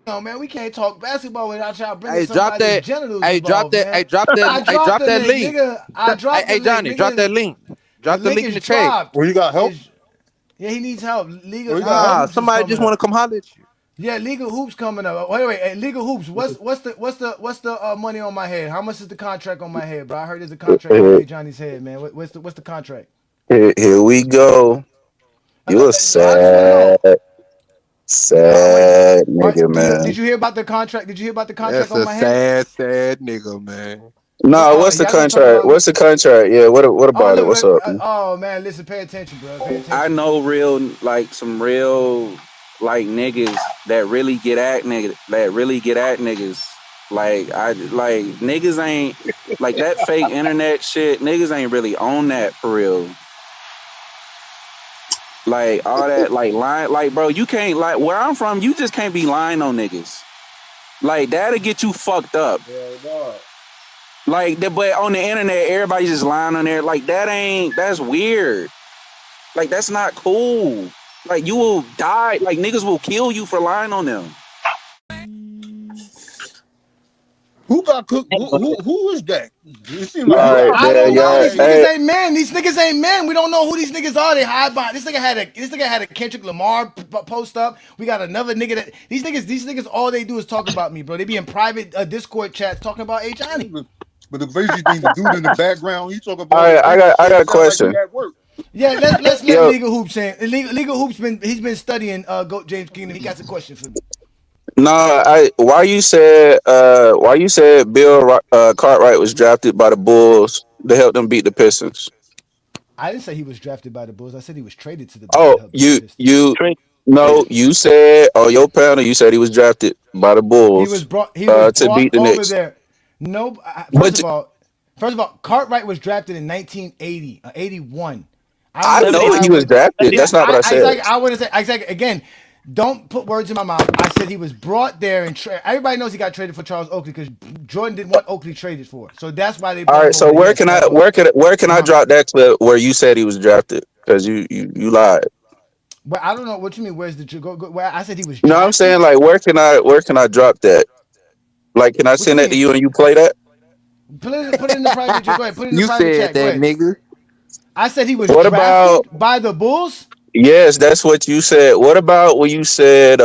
No, man, we can't talk basketball without y'all bringing Hey, drop somebody's that. genitals Hey, drop involved, that. man. Hey, drop that. I Hey, dropped drop the that link, link. nigga. I dropped Hey, the link, Johnny, nigga. drop that link. The Drop the link link in is the chat. dropped. Well, you got help? Yeah, he needs help. Legal Nah, Hoops is somebody coming just want to up. come holler at you. Yeah, Legal Hoops coming up. Wait. Hey, Legal Hoops. What's the money on my head? How much is the contract on my head, bro? I heard there's a contract on Here, A Johnny's head, man. What's the contract? here we go. You a Bro, I just want to know. sad nigga, Did man. you hear about the contract? Did you hear about the contract That's on a my head? sad nigga, man. No, what's the Y'all gonna talk contract? about me? What's the contract? Yeah, what Oh about it? look, What's up? Man? oh man, listen, pay attention, bro. Pay I attention. know some real like niggas that really get at niggas. Like niggas ain't like that fake internet shit. Niggas ain't really on that for real. Like all that like lying, like bro, you can't like where I'm from. You just can't be lying on niggas. Like that'll get you fucked up. Like but on the internet, everybody just lying on there. Like that's weird. Like that's not cool. Like you will die. Like niggas will kill you for lying on them. Who got cooked? Who is that? It seems All like right, I there, don't know. y'all. These niggas Hey, ain't men. These niggas ain't men. We don't know who these niggas are. They hide behind. This nigga had a Kendrick Lamar post up. We got another nigga that these niggas all they do is talk about me, bro. They be in private Discord chats talking about A Johnny. But the crazy thing, the dude in the background, he talking all about all right, this crazy I shit. got It a sound like he question. at work. Yeah, let's let Yo, Legal Hoops in. Legal Hoops he's been studying Goat James Kingdom. He got a question for me. no, why you said Bill Cartwright was drafted by the Bulls to help them beat the Pistons? I didn't say he was drafted by the Bulls. I said he was traded to the Bulls Oh, to help beat the Pistons. no, you said your panel. You said he was drafted by the He was Bulls to brought beat the over Knicks. there. No, But first of all, Cartwright was drafted in 1980, 81. I don't I know know why he was would. drafted. Yeah, That's not what I said. I wouldn't say exactly. Again, don't put words in my mouth. I said he was brought there and everybody knows he got traded for Charles Oakley because Jordan didn't want Oakley traded for. So that's why they All brought right, him over so there. Yes, that's what. where can I drop that clip where you said he was drafted? Because you lied. But I don't know what you mean. Where's the go? Where I said he was No, I'm drafted? saying like where can I drop that? Like, can I What you send that to mean? you and you play that? Put it in the private chat. Go ahead. Put it in the You private said chat. Go that, ahead. nigga. I said he was What about? drafted by the Bulls. Yes, that's what you said. What about when you said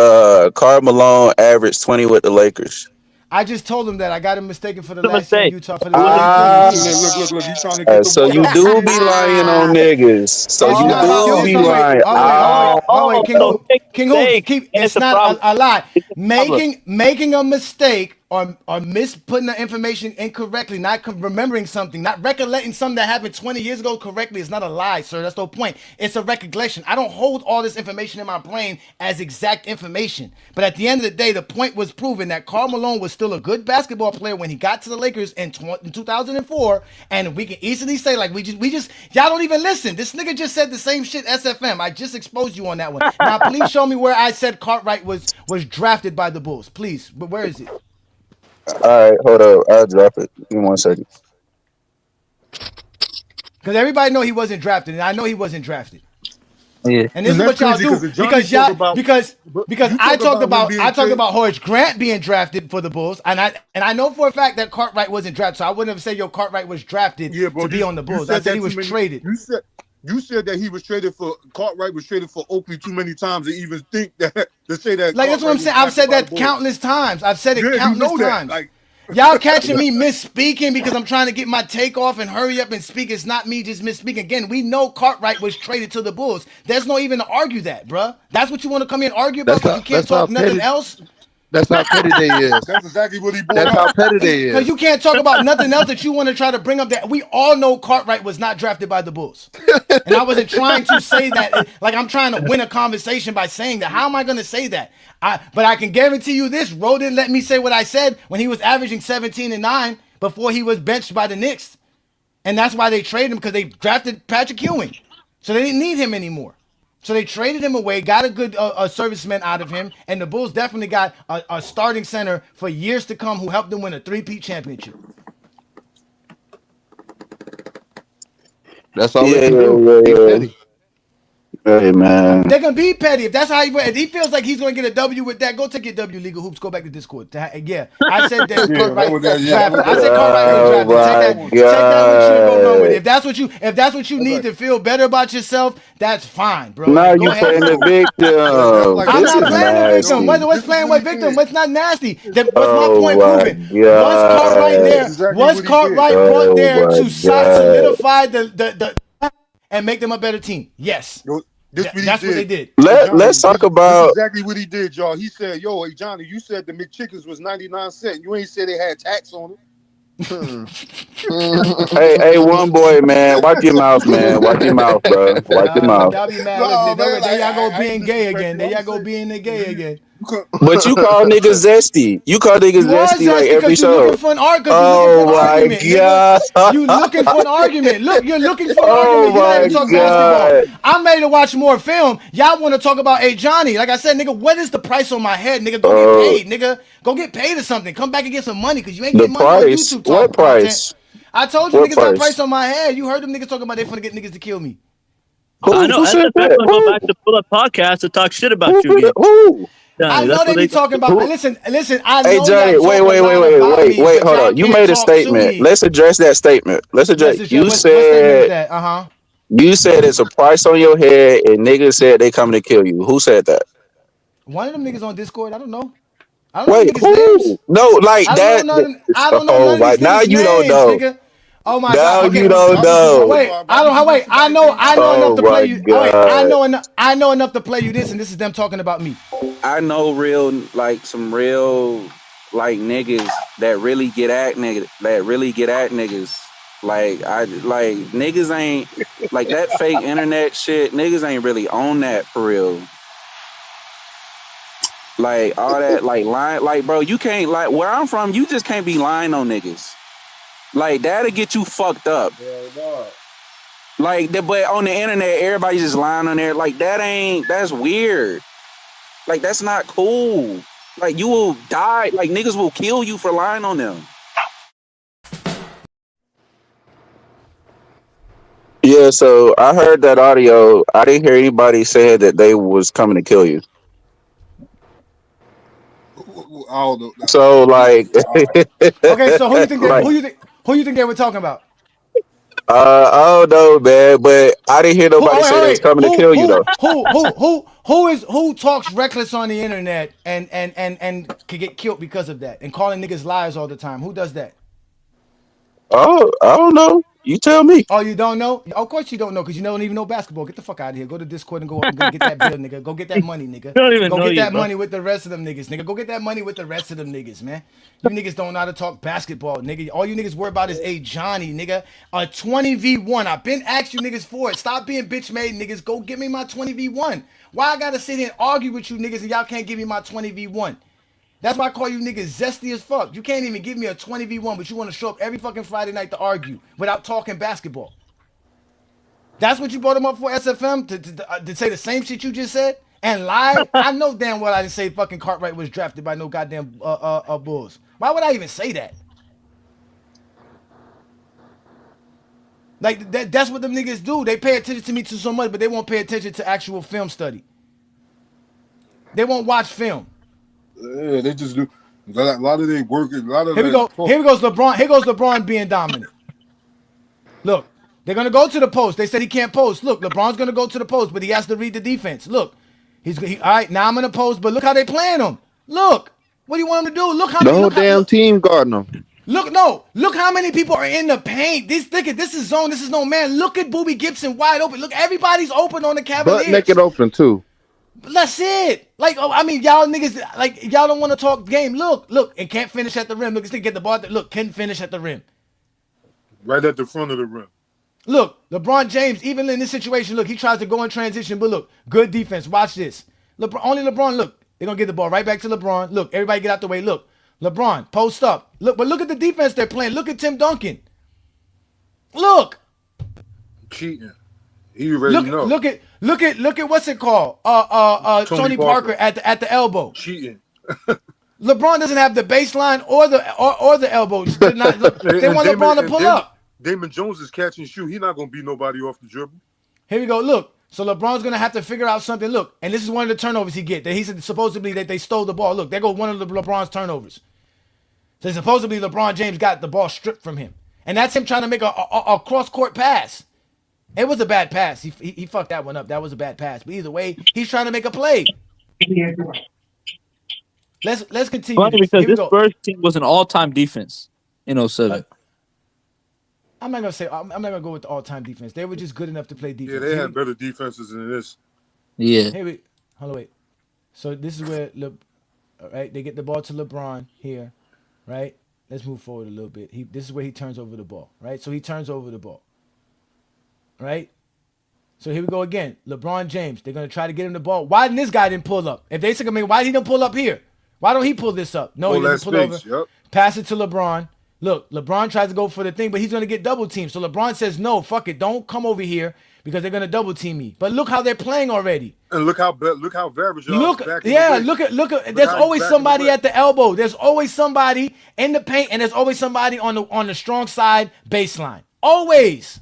Karl Malone averaged 20 with the Lakers? I just told him that I got him mistaken for the It's a last year in mistake. Utah for It was a the mistake. MVP. Look. He's trying to get the So you water. do be lying on niggas. So It's you not. do So be so wait. lying. Oh wait. So make a King Hoops. mistake, Keep. and it's It's a not problem. a lie. It's a problem. Making a mistake or putting the information incorrectly, not remembering something, not recollecting something that happened 20 years ago correctly is not a lie, sir. That's no point. It's a recollection. I don't hold all this information in my brain as exact information. But at the end of the day, the point was proven that Karl Malone was still a good basketball player when he got to the Lakers in 2004. And we can easily say, like, we just y'all don't even listen. This nigga just said the same shit SFM. I just exposed you on that one. Now, please show me where I said Cartwright was drafted by the Bulls. Please. But where is it? All right, hold up. I'll drop it. Give me 1 second. Because everybody know he wasn't drafted, and I know he wasn't drafted. Yeah. And this And is that's what y'all crazy do because you I talk about him I being talked about Horace Grant being drafted for the Bulls, and I know for a fact that Cartwright wasn't drafted, so I wouldn't have said Cartwright was drafted to be on the Bulls. I said he was traded. You said that he was traded for Cartwright was traded for Oakley too many times to even think that to say that. Like that's what I'm saying. I've said that countless times. I've said it countless times. Like y'all catching me misspeaking because I'm trying to get my take off and hurry up and speak. It's not me just misspeaking. Again, we know Cartwright was traded to the Bulls. There's no even to argue that, bruh. That's what you want to come here and argue about because you can't talk nothing else. That's how petty they is. That's exactly what he brought That's up. how petty they is. Because you can't talk about nothing else that you want to try to bring up. That we all know Cartwright was not drafted by the Bulls, and I wasn't trying to say that. Like I'm trying to win a conversation by saying that. How am I going to say that? But I can guarantee you this: Roe didn't let me say what I said when he was averaging 17 and 9 before he was benched by the Knicks, and that's why they traded him because they drafted Patrick Ewing, so they didn't need him anymore. So they traded him away, got a good serviceman out of him, and the Bulls definitely got a starting center for years to come who helped them win a 3-peat championship. That's all they can do. Be petty. Hey man, they're gonna be petty. If that's how he feels like he's gonna get a W with that, go take your W, Legal Hoops. Go back to Discord. Yeah, I said that. Cartwright drafted. I said Cartwright was drafted. Take that with you and go run with it. If that's what you need to feel better about yourself, that's fine, bro. Now like, you playing the victim. I'm not playing the victim. What's playing with victim? What's not nasty? What's my point proven? Was Cartwright there? Was Cartwright brought there to solidify the and make them a better team? Yes. That's what they did. Let's talk about exactly what he did, y'all. He said, "Yo, hey Johnny, you said the McChickens was 99 cents. You ain't said they had tax on it." hey, one boy, man, wipe your mouth, man. Wipe your mouth, bro. Wipe your mouth. Y'all be mad. There y'all go being gay again. There y'all go being the gay again. But you call niggas zesty. You call niggas zesty like every show. You looking for an argument. You looking for an argument. Look, you're looking for an argument. You're not even talking basketball. I'm ready to watch more film. Y'all want to talk about Ajani. Like I said, nigga, what is the price on my head? Nigga, go get paid. Nigga, go get paid or something. Come back and get some money because you ain't getting money on YouTube. What price? I told you niggas got price on my head. You heard them niggas talking about they finna get niggas to kill me. I know. SFM gonna go back to pull up podcast to talk shit about you. Who? I know they be talking about. Listen. I know. Hey Johnny, wait, hold on. You made a statement. Let's address that statement. You said. You said it's a price on your head, and niggas said they coming to kill you. Who said that? One of them niggas on Discord. I don't know. Wait, who? No, like that. I don't know. Right now you don't know. Nigga. Oh my now God! Okay, you don't know. Wait, I don't. Wait, I know enough to play you. Wait, I know enough to play you this, and this is them talking about me. I know some real niggas that really get at niggas. Like niggas ain't like that fake internet shit. Niggas ain't really on that for real. Like all that lying. Bro, you can't where I'm from. You just can't be lying on niggas. Like that'll get you fucked up. But on the internet, everybody's just lying on there. Like that's weird. Like that's not cool. Like you will die. Like niggas will kill you for lying on them. Yeah, so I heard that audio. I didn't hear anybody say that they was coming to kill you. So like, okay. So who you think they were talking about? I don't know, man, but I didn't hear nobody say they was coming to kill you though. Who talks reckless on the internet and could get killed because of that and calling niggas liars all the time? Who does that? Oh, I don't know. You tell me. Oh, you don't know? Of course you don't know because you don't even know basketball. Get the fuck out of here. Go to Discord and go get that bill, nigga. Go get that money, nigga. Go get that money with the rest of them niggas, nigga. Go get that money with the rest of them niggas, man. You niggas don't know how to talk basketball, nigga. All you niggas worry about is Ajani, nigga. A 20v1. I've been asked you niggas for it. Stop being bitch made, niggas. Go give me my 20v1. Why I gotta sit here and argue with you niggas and y'all can't give me my 20v1? That's why I call you niggas zesty as fuck. You can't even give me a 20v1, but you want to show up every fucking Friday night to argue without talking basketball. That's what you brought him up for, SFM? To say the same shit you just said? And lie? I know damn well I didn't say fucking Cartwright was drafted by no goddamn Bulls. Why would I even say that? Like, that's what them niggas do. They pay attention to me too so much, but they won't pay attention to actual film study. They won't watch film. Yeah, they just do. A lot of they work. A lot of Here we go. Here goes LeBron. Here goes LeBron being dominant. Look, they're gonna go to the post. They said he can't post. Look, LeBron's gonna go to the post, but he has to read the defense. Look, all right. Now I'm gonna post, but look how they playing him. Look, what do you want him to do? Look how the whole damn team guarding him. Look how many people are in the paint. This is zone. This is no man. Look at Boobie Gibson wide open. Look, everybody's open on the Cavaliers. Butt naked open too. That's it. Like, I mean, y'all niggas, like, y'all don't want to talk game. Look, and can't finish at the rim. Look, this nigga get the ball. Look, couldn't finish at the rim. Right at the front of the rim. Look, LeBron James, even in this situation, look, he tries to go in transition, but look, good defense. Watch this. Only LeBron, look, they're going to get the ball right back to LeBron. Look, everybody get out the way. Look, LeBron, post up. Look, but look at the defense they're playing. Look at Tim Duncan. Look. Cheating. You already know. Look Look at what's it called? Tony Parker at the elbow. Cheating. LeBron doesn't have the baseline or the elbow. They want LeBron to pull up. Damon Jones is catch and shoot. He's not gonna beat nobody off the dribble. Here we go. Look, so LeBron's gonna have to figure out something. Look, and this is one of the turnovers he get. That he said supposedly that they stole the ball. Look, there goes one of LeBron's turnovers. So supposedly LeBron James got the ball stripped from him, and that's him trying to make a cross court pass. It was a bad pass. He fucked that one up. That was a bad pass. But either way, he's trying to make a play. Let's continue. Funny because this Spurs team was an all-time defense in 07. I'm not gonna go with the all-time defense. They were just good enough to play defense. Yeah, they had better defenses than this. Yeah. Hold on, wait. So this is where right? They get the ball to LeBron here, right? Let's move forward a little bit. This is where he turns over the ball, right? So he turns over the ball, right? So here we go again. LeBron James. They're gonna try to get him the ball. Why didn't this guy didn't pull up? If they say, why he don't pull up here? Why don't he pull this up? No, he doesn't pull over. Yep. Pass it to LeBron. Look, LeBron tries to go for the thing, but he's going to get double teamed. So LeBron says, no, fuck it. Don't come over here because they're going to double team me. But look how they're playing already. And look how Varejao look at there's always somebody at the elbow. There's always somebody in the paint, and there's always somebody on the strong side baseline. Always.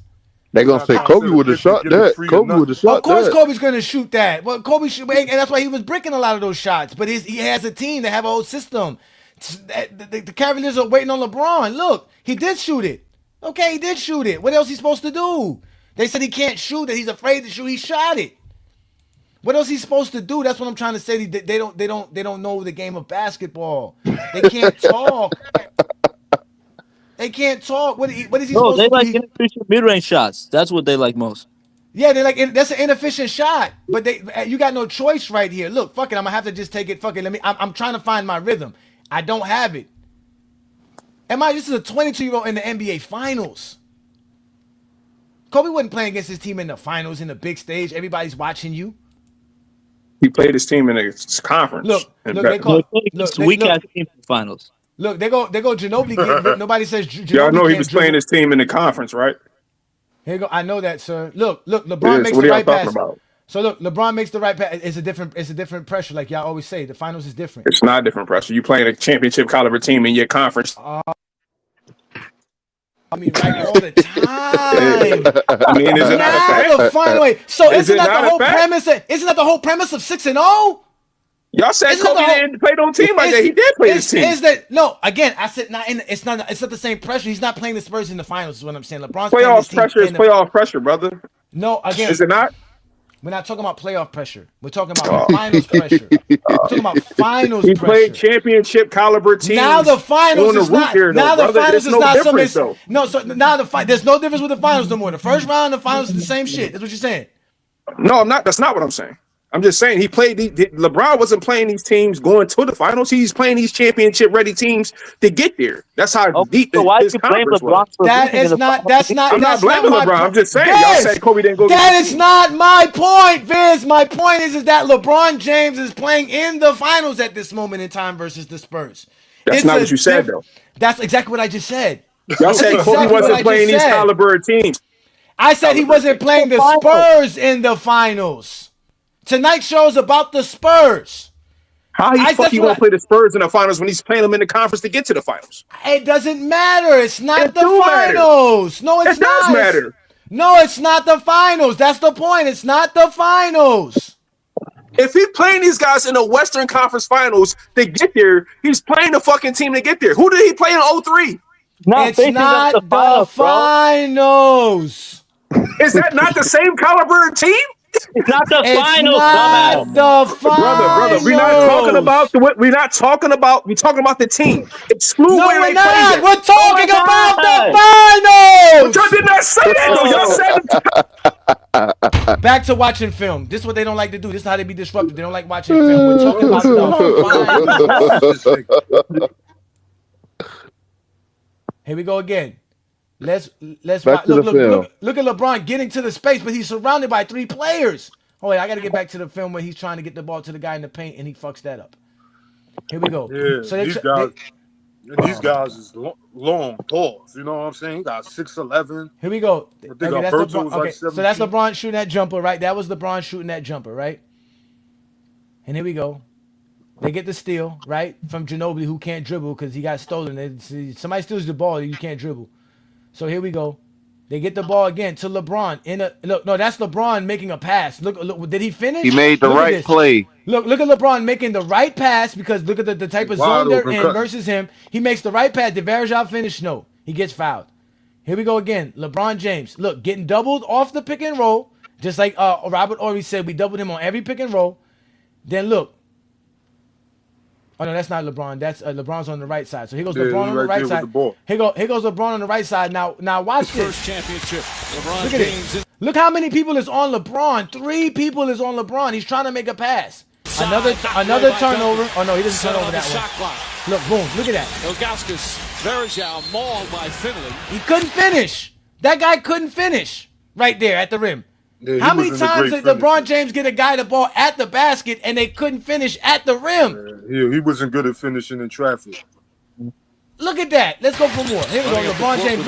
They're going to say Kobe would have shot that. Kobe would have shot that. Of course Kobe's going to shoot that. Well, Kobe should, and that's why he was breaking a lot of those shots. But he has a team that have a whole system. The Cavaliers are waiting on LeBron. Look, he did shoot it. Okay, he did shoot it. What else is he supposed to do? They said he can't shoot it. He's afraid to shoot. He shot it. What else is he supposed to do? That's what I'm trying to say. They don't know the game of basketball. They can't talk. They can't talk. What is he supposed to do? No, they like inefficient mid-range shots. That's what they like most. Yeah, they like that's an inefficient shot, but you got no choice right here. Look, fuck it, I'm gonna have to just take it. Fuck it, I'm trying to find my rhythm. I don't have it. This is a 22-year-old in the NBA Finals. Kobe wasn't playing against his team in the finals, in the big stage. Everybody's watching you. He played his team in a conference. Look, they call weak-ass team in the finals. Look, they go Ginobili. Nobody says Ginobili. Y'all know he was playing his team in the conference, right? Here you go. I know that, sir. Look. LeBron makes the right pass. So look, LeBron makes the right pass. It's a different pressure, like y'all always say. The finals is different. It's not different pressure. You playing a championship caliber team in your conference. Right all the time. I mean, is it not a fact? Final so isn't that the whole premise? Isn't that the whole premise of 6-0? Y'all said Kobe didn't play no team like that. He did play his team. Is that no? Again, I said it's not the same pressure. He's not playing the Spurs in the finals. Is what I'm saying. LeBron's playoff pressure is playoff pressure, brother. No, again, is it not? We're not talking about playoff pressure. We're talking about finals pressure. We're talking about finals he pressure. He played championship caliber teams. Now the finals is not. Now the finals is not something. No, so now there's no difference with the finals no more. The first round, the finals is the same shit. That's what you're saying. No, I'm not. That's not what I'm saying. I'm just saying he played. LeBron wasn't playing these teams going to the finals. He's playing these championship-ready teams to get there. That's how deep his conference was. That's not. I'm not blaming LeBron. I'm just saying. Y'all said Kobe didn't go. That is not my point, Viz. My point is that LeBron James is playing in the finals at this moment in time versus the Spurs. That's not what you said, though. That's exactly what I just said. Y'all said Kobe wasn't playing these caliber teams. I said he wasn't playing the Spurs in the finals. Tonight's show is about the Spurs. How you want to play the Spurs in the finals when he's playing them in the conference to get to the finals? It doesn't matter. It's not the finals. No, it's not. It does matter. No, it's not the finals. That's the point. It's not the finals. If he's playing these guys in the Western Conference Finals to get there, he's playing the fucking team to get there. Who did he play in 03? It's not the finals. Is that not the same caliber team? It's not the finals, dumbass. The finals. Brother, we're not talking about we're talking about the team. Exclude no, where we're they not. played. We're talking about the finals. But y'all did not say that though. Y'all said back to watching film. This is what they don't like to do. This is how they be disrupted. They don't like watching film. We're talking about the finals. Here we go again. Let's back to the film. Look at LeBron getting to the space, but he's surrounded by 3 players. Oh wait, I got to get back to the film where he's trying to get the ball to the guy in the paint and he fucks that up. Here we go. Yeah, So And these guys is long pause. You know what I'm saying? He got 6'11". Here we go. I think Okay, that's Alberto LeBron. was Okay, like 7 so that's feet. LeBron shooting that jumper, right? That was LeBron shooting that jumper, right? And here we go. They get the steal, right, from Ginobili, who can't dribble because he got stolen. Somebody steals the ball, you can't dribble. So here we go. They get the ball again to LeBron. Look, no, that's LeBron making a pass. Look, did he finish? He made the right play. Look at LeBron making the right pass because look at the type of zone they're in versus him. He makes the right pass. Did Varejao finish? No. He gets fouled. Here we go again. LeBron James. Look, getting doubled off the pick and roll. Just like Robert Horry said, we doubled him on every pick and roll. Then look. Oh, no, that's not LeBron. That's LeBron's on the right side. So here goes LeBron on the right side. Here goes LeBron on the right side. Now watch this. First championship. LeBron Look at this. Look how many people is on LeBron. 3 people is on LeBron. He's trying to make a pass. Another turnover. Oh, no, he doesn't turn over that one. Look, boom. Look at that. Ilgauskas, Varejao mauled by Finley. He couldn't finish. That guy couldn't finish right there at the rim. Yeah, how many times did LeBron James get a guy the ball at the basket and they couldn't finish at the rim? Yeah, he wasn't good at finishing in traffic. Look at that. Let's go for more. Here we go. LeBron James.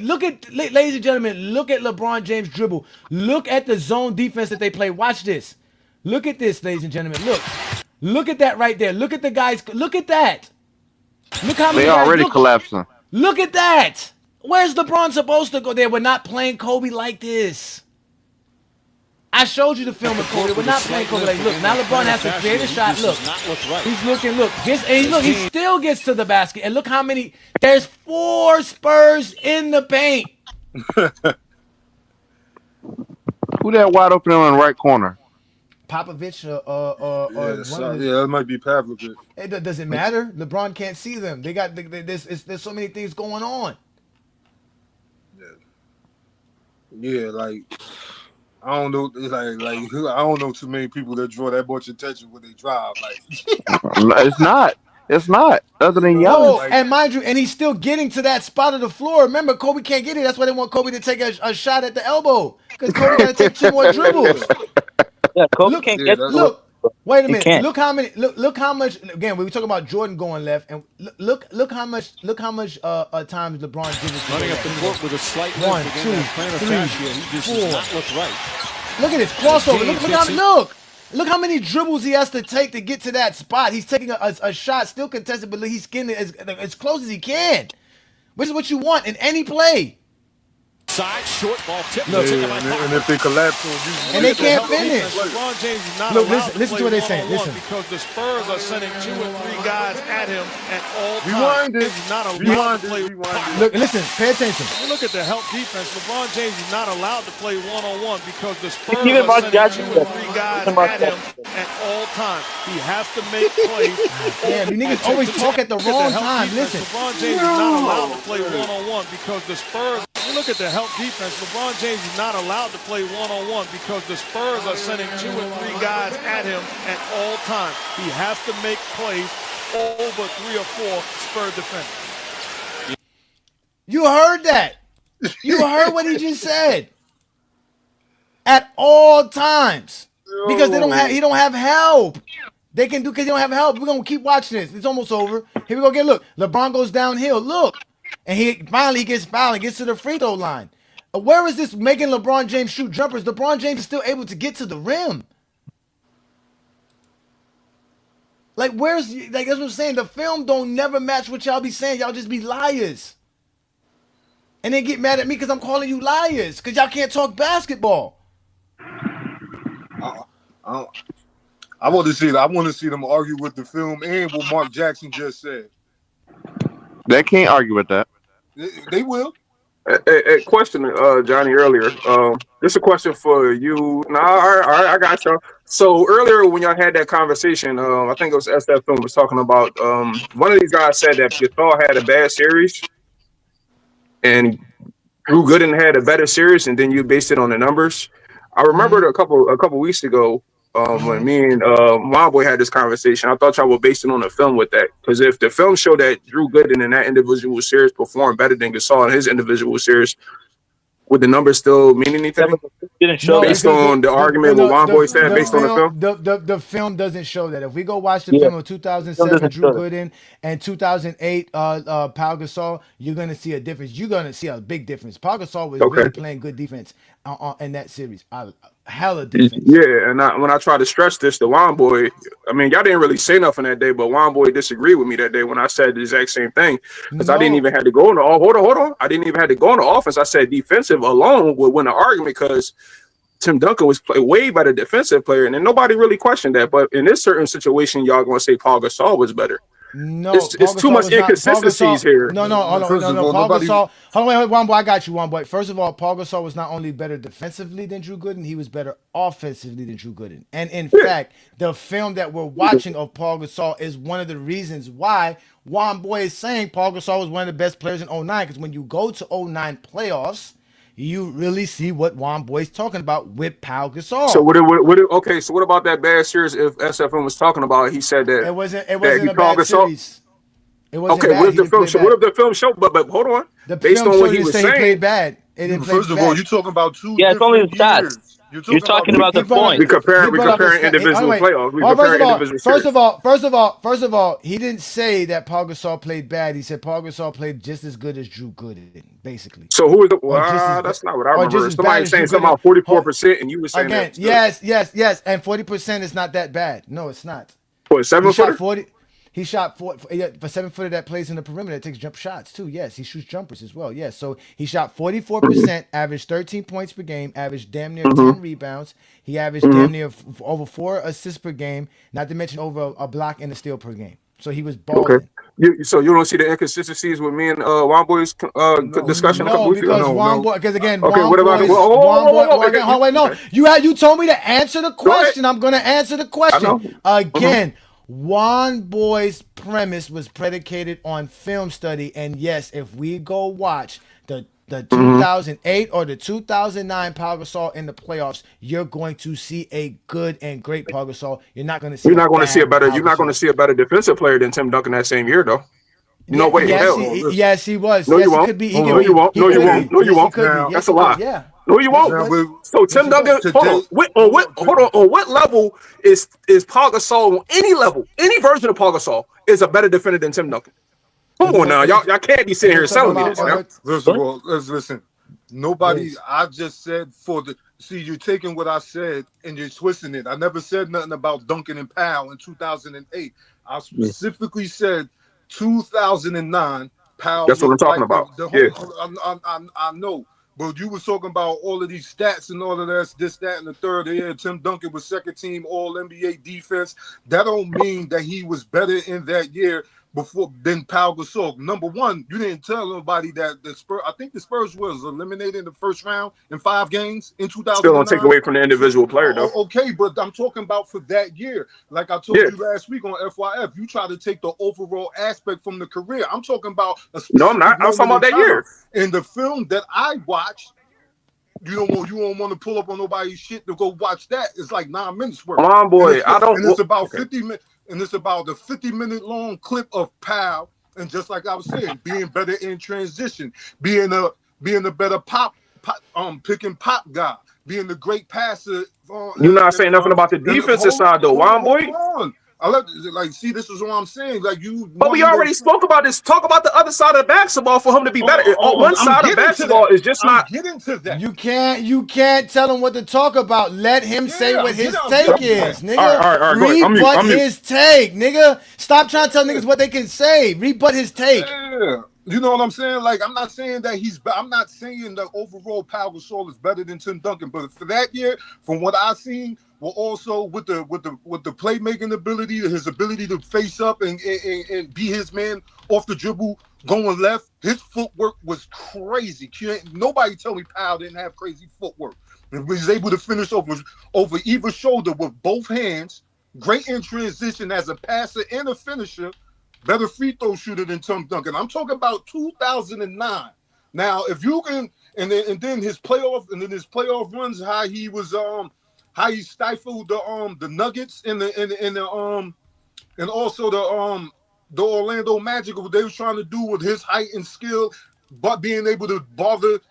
Look at, ladies and gentlemen, look at LeBron James dribble. Look at the zone defense that they play. Watch this. Look at this, ladies and gentlemen. Look at that right there. Look at the guys. Look at that. Look how many they already collapsing. Look at that. Where's LeBron supposed to go? They were not playing Kobe like this. I showed you the film of Kobe. We're not playing Kobe like, look, now LeBron has to create a shot. Look, he's looking, look, he still gets to the basket. And look how many, there's 4 Spurs in the paint. Who that wide open in the right corner? Popovich that might be Pavlovich. It doesn't matter. LeBron can't see them. They got there's so many things going on. Yeah, like I don't know. It's like I don't know too many people that draw that much attention when they drive. Like it's not. Other than y'all. Giannis. And mind you, and he's still getting to that spot of the floor. Remember, Kobe can't get it. That's why they want Kobe to take a shot at the elbow because Kobe got to take 2 more dribbles. Yeah, Kobe can't get. Look. Wait a minute. Look how many. Look how much. Again, we were talking about Jordan going left, and look how much times LeBron dribbles. Running up the court with a slight 1, 2, 3, 4. Not look right. Look at this crossover. Look how many dribbles he has to take to get to that spot. He's taking a shot, still contested, but he's getting it as close as he can. Which is what you want in any play. Side short ball tip. And if they collapse on you, and they can't finish. LeBron James is not listen to what they're saying. Listen, because the Spurs are sending 2 and 3 guys at him at all times. He's not allowed to play. Look, listen, pay attention. When you look at the help defense, LeBron James is not allowed to play one-on-one because the Spurs are sending 2 and 3 guys at him at all times. He has to make plays. Damn, you niggas always talk at the wrong time. Listen, LeBron James is not allowed to play one-on-one because the Spurs. When you look at the help defense, LeBron James is not allowed to play one-on-one because the Spurs are sending 2 and 3 guys at him at all times. He has to make plays over 3 or 4 Spur defenders. You heard that. You heard what he just said. At all times. Because he don't have help. They can do because they don't have help. We're gonna keep watching this. It's almost over. Here we go again. Look, LeBron goes downhill. Look. And he finally gets fouled and gets to the free throw line. Where is this making LeBron James shoot jumpers? LeBron James is still able to get to the rim. Like, that's what I'm saying. The film don't never match what y'all be saying. Y'all just be liars. And then get mad at me because I'm calling you liars. Because y'all can't talk basketball. I want to see them argue with the film and what Mark Jackson just said. They can't argue with that. They will. A question, Johnny, earlier. This is a question for you. All right, I got you. So earlier when y'all had that conversation, I think it was SF Film was talking about one of these guys said that Gasol had a bad series and Drew Gooden had a better series, and then you based it on the numbers. I remembered a couple weeks ago when me and my boy had this conversation. I thought y'all were basing on the film with that, because if the film showed that Drew Gooden in that individual series performed better than Gasol in his individual series, Would the numbers still mean anything? Didn't show based on the argument what Juan Boy said, based on the film. The film doesn't show that. If we go watch the Yeah. film of 2007, Drew show that. Gooden, and 2008, Pau Gasol, you're gonna see a difference. You're gonna see a big difference. Pau Gasol was really playing good defense in that series. Hella defense. Yeah, and when I try to stress this to Juan Boy, I mean, y'all didn't really say nothing that day, but Juan Boy disagreed with me that day when I said the exact same thing. Because I didn't even have to go on the hold on. I didn't even have to go on the offense. I said defensive alone would win the argument because Tim Duncan was way better defensive player, and then nobody really questioned that. But in this certain situation, y'all gonna say Pau Gasol was better. No, it's too much inconsistencies here. No. Paul Gasol. Hold on, Juan Boy. I got you, Juan Boy. First of all, Paul Gasol was not only better defensively than Drew Gooden, he was better offensively than Drew Gooden. And in fact, the film that we're watching of Paul Gasol is one of the reasons why Juan Boy is saying Paul Gasol was one of the best players in 09. Because when you go to 09 playoffs, you really see what Juan Boy's talking about with Pau Gasol. So okay, so what about that bad series if SFM was talking about? He said that it wasn't a bad series. It wasn't okay, what if the film showed? But hold on. Based on what he was saying, he played bad. First of all, you're talking about two. Yeah, it's only the stats. You're talking about the point. We comparing individual playoffs. First of all, he didn't say that Pau Gasol played bad. He said Pau Gasol played just as good as Drew Gooden, basically. So who is it? That's not what I remember. Somebody saying something about 44%, and you were saying again, that. Yes, and 40% is not that bad. No, it's not. For a 7-footer? He shot for 7-footer that plays in the perimeter that takes jump shots too. Yes, he shoots jumpers as well. Yes, so he shot 44%, averaged 13 points per game, averaged damn near 10 rebounds. He averaged damn near over 4 assists per game, not to mention over a block and a steal per game. So he was balling. Okay. So you don't see the inconsistencies with me and Juan Boy's discussion? No, because Juan Boy. Because again, okay. What about you told me to answer the question. I'm going to answer the question again. Juan Boy's premise was predicated on film study, and yes, if we go watch the 2008 or the 2009 Pau Gasol in the playoffs, you're going to see a good and great Pau Gasol. You're not going to see. You're not going to see a better. You're not going to see a better defensive player than Tim Duncan that same year, though. No way. Yes, he was. No, you won't. No, you won't. No, you won't. No, you won't. That's a lie. Yeah. No, you won't. So Tim Duncan, hold on. On what level is Pau Gasol? On any level, any version of Pau Gasol is a better defender than Tim Duncan. Come on now, y'all can't be sitting here selling me this. First of all, let's listen. Nobody. I just said See, you're taking what I said and you're twisting it. I never said nothing about Duncan and Pau in 2008. I specifically said 2009. Pau. That's what I'm talking about. I know. But you was talking about all of these stats and all of this, that, and the third. Yeah, Tim Duncan was second team All NBA defense. That don't mean that he was better in that year than Pau Gasol. Number one, you didn't tell nobody that the Spurs. I think the Spurs was eliminated in the first round in 5 games in 2009. Still don't take away from the individual player, though. Okay, but I'm talking about for that year. Like I told you last week on FYF, you try to take the overall aspect from the career. I'm talking about a specific. No, I'm not. I'm talking about that year. In the film that I watched, you don't want to pull up on nobody's shit to go watch that. It's like 9 minutes worth. Come on, boy. And it's about 50 minutes. And it's about the 50-minute long clip of Pau, and just like I was saying, being better in transition, being a better pick and pop guy, being the great passer. You're not saying nothing about the defensive side though, Juan Boy. See, this is what I'm saying. But we already spoke about this. Talk about the other side of the basketball for him to be better. One side of basketball is just not. Get into that. You can't tell him what to talk about. Let him say what his take is, nigga. All right, rebut his take, nigga. Stop trying to tell niggas what they can say. Rebut his take. Yeah. You know what I'm saying? Like, I'm not saying that I'm not saying that overall Pau Gasol is better than Tim Duncan, but for that year, from what I've seen, well, also with the playmaking ability, his ability to face up and be his man off the dribble, going left, his footwork was crazy. Nobody tell me Pau didn't have crazy footwork. He was able to finish over either shoulder with both hands, great in transition as a passer and a finisher. Better free throw shooter than Tim Duncan. I'm talking about 2009. Now, if you can, and then his playoff runs, how he was how he stifled the Nuggets and also the Orlando Magic, what they was trying to do with his height and skill, but being able to bother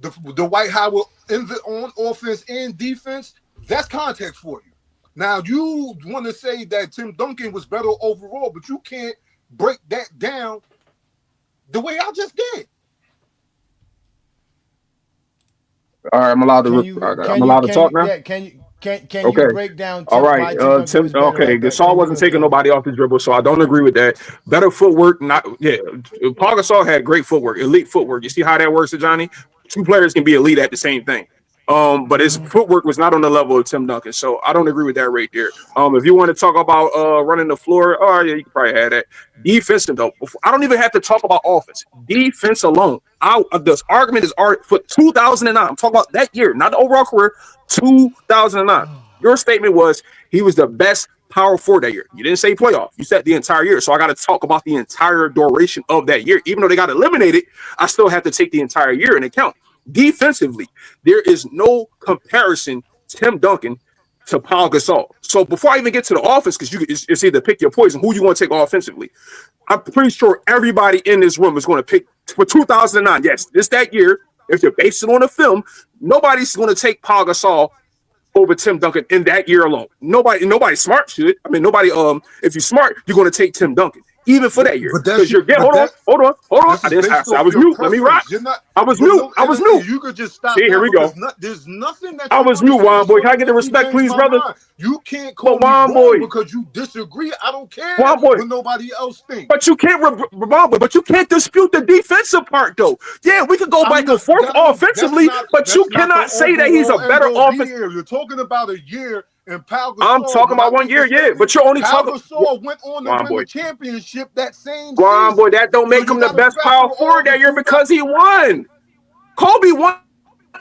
the White Howard on offense and defense, that's context for you. Now, you want to say that Tim Duncan was better overall, but you can't break that down the way I just did. All right, I'm allowed to talk now. Yeah, can you Okay. break down All why right. Tim Duncan was better Okay. like that? Gasol wasn't taking nobody off the dribble, so I don't agree with that. Better footwork, not Paul Gasol had great footwork, elite footwork. You see how that works, Johnny? Two players can be elite at the same thing. But his footwork was not on the level of Tim Duncan, so I don't agree with that right there. If you want to talk about running the floor, oh yeah, you can probably have that. Defensive though, I don't even have to talk about offense. Defense alone, this argument is for 2009. I'm talking about that year, not the overall career. 2009. Your statement was he was the best power forward that year. You didn't say playoff. You said the entire year. So I got to talk about the entire duration of that year. Even though they got eliminated, I still have to take the entire year into account. Defensively, there is no comparison Tim Duncan to Paul Gasol. So before I even get to the offense, because it's either pick your poison, who you want to take offensively. I'm pretty sure everybody in this room is going to pick for 2009. Yes, this that year. If you're basing it on a film, nobody's going to take Paul Gasol over Tim Duncan in that year alone. Nobody smart should. I mean, nobody. If you're smart, you're going to take Tim Duncan. Even for that year, because you're hold on. I was mute. Let me rock. I was mute. You could just stop. See, here we go. There's nothing that I was mute, Juan boy. Can I get the respect, please, brother? You can't call me Juan boy because you disagree. I don't care Juan boy. what nobody else thinks. But you can't, but you can't dispute the defensive part, though. Yeah, we could go back and forth offensively, but you cannot say that he's a better offense. You're talking about a year. And Pau Gasol, I'm talking about 1 year, yeah, but you're only talking. Pau Gasol went on to win the championship that same season. Boy, that don't make him the best power forward that year because he won. Kobe won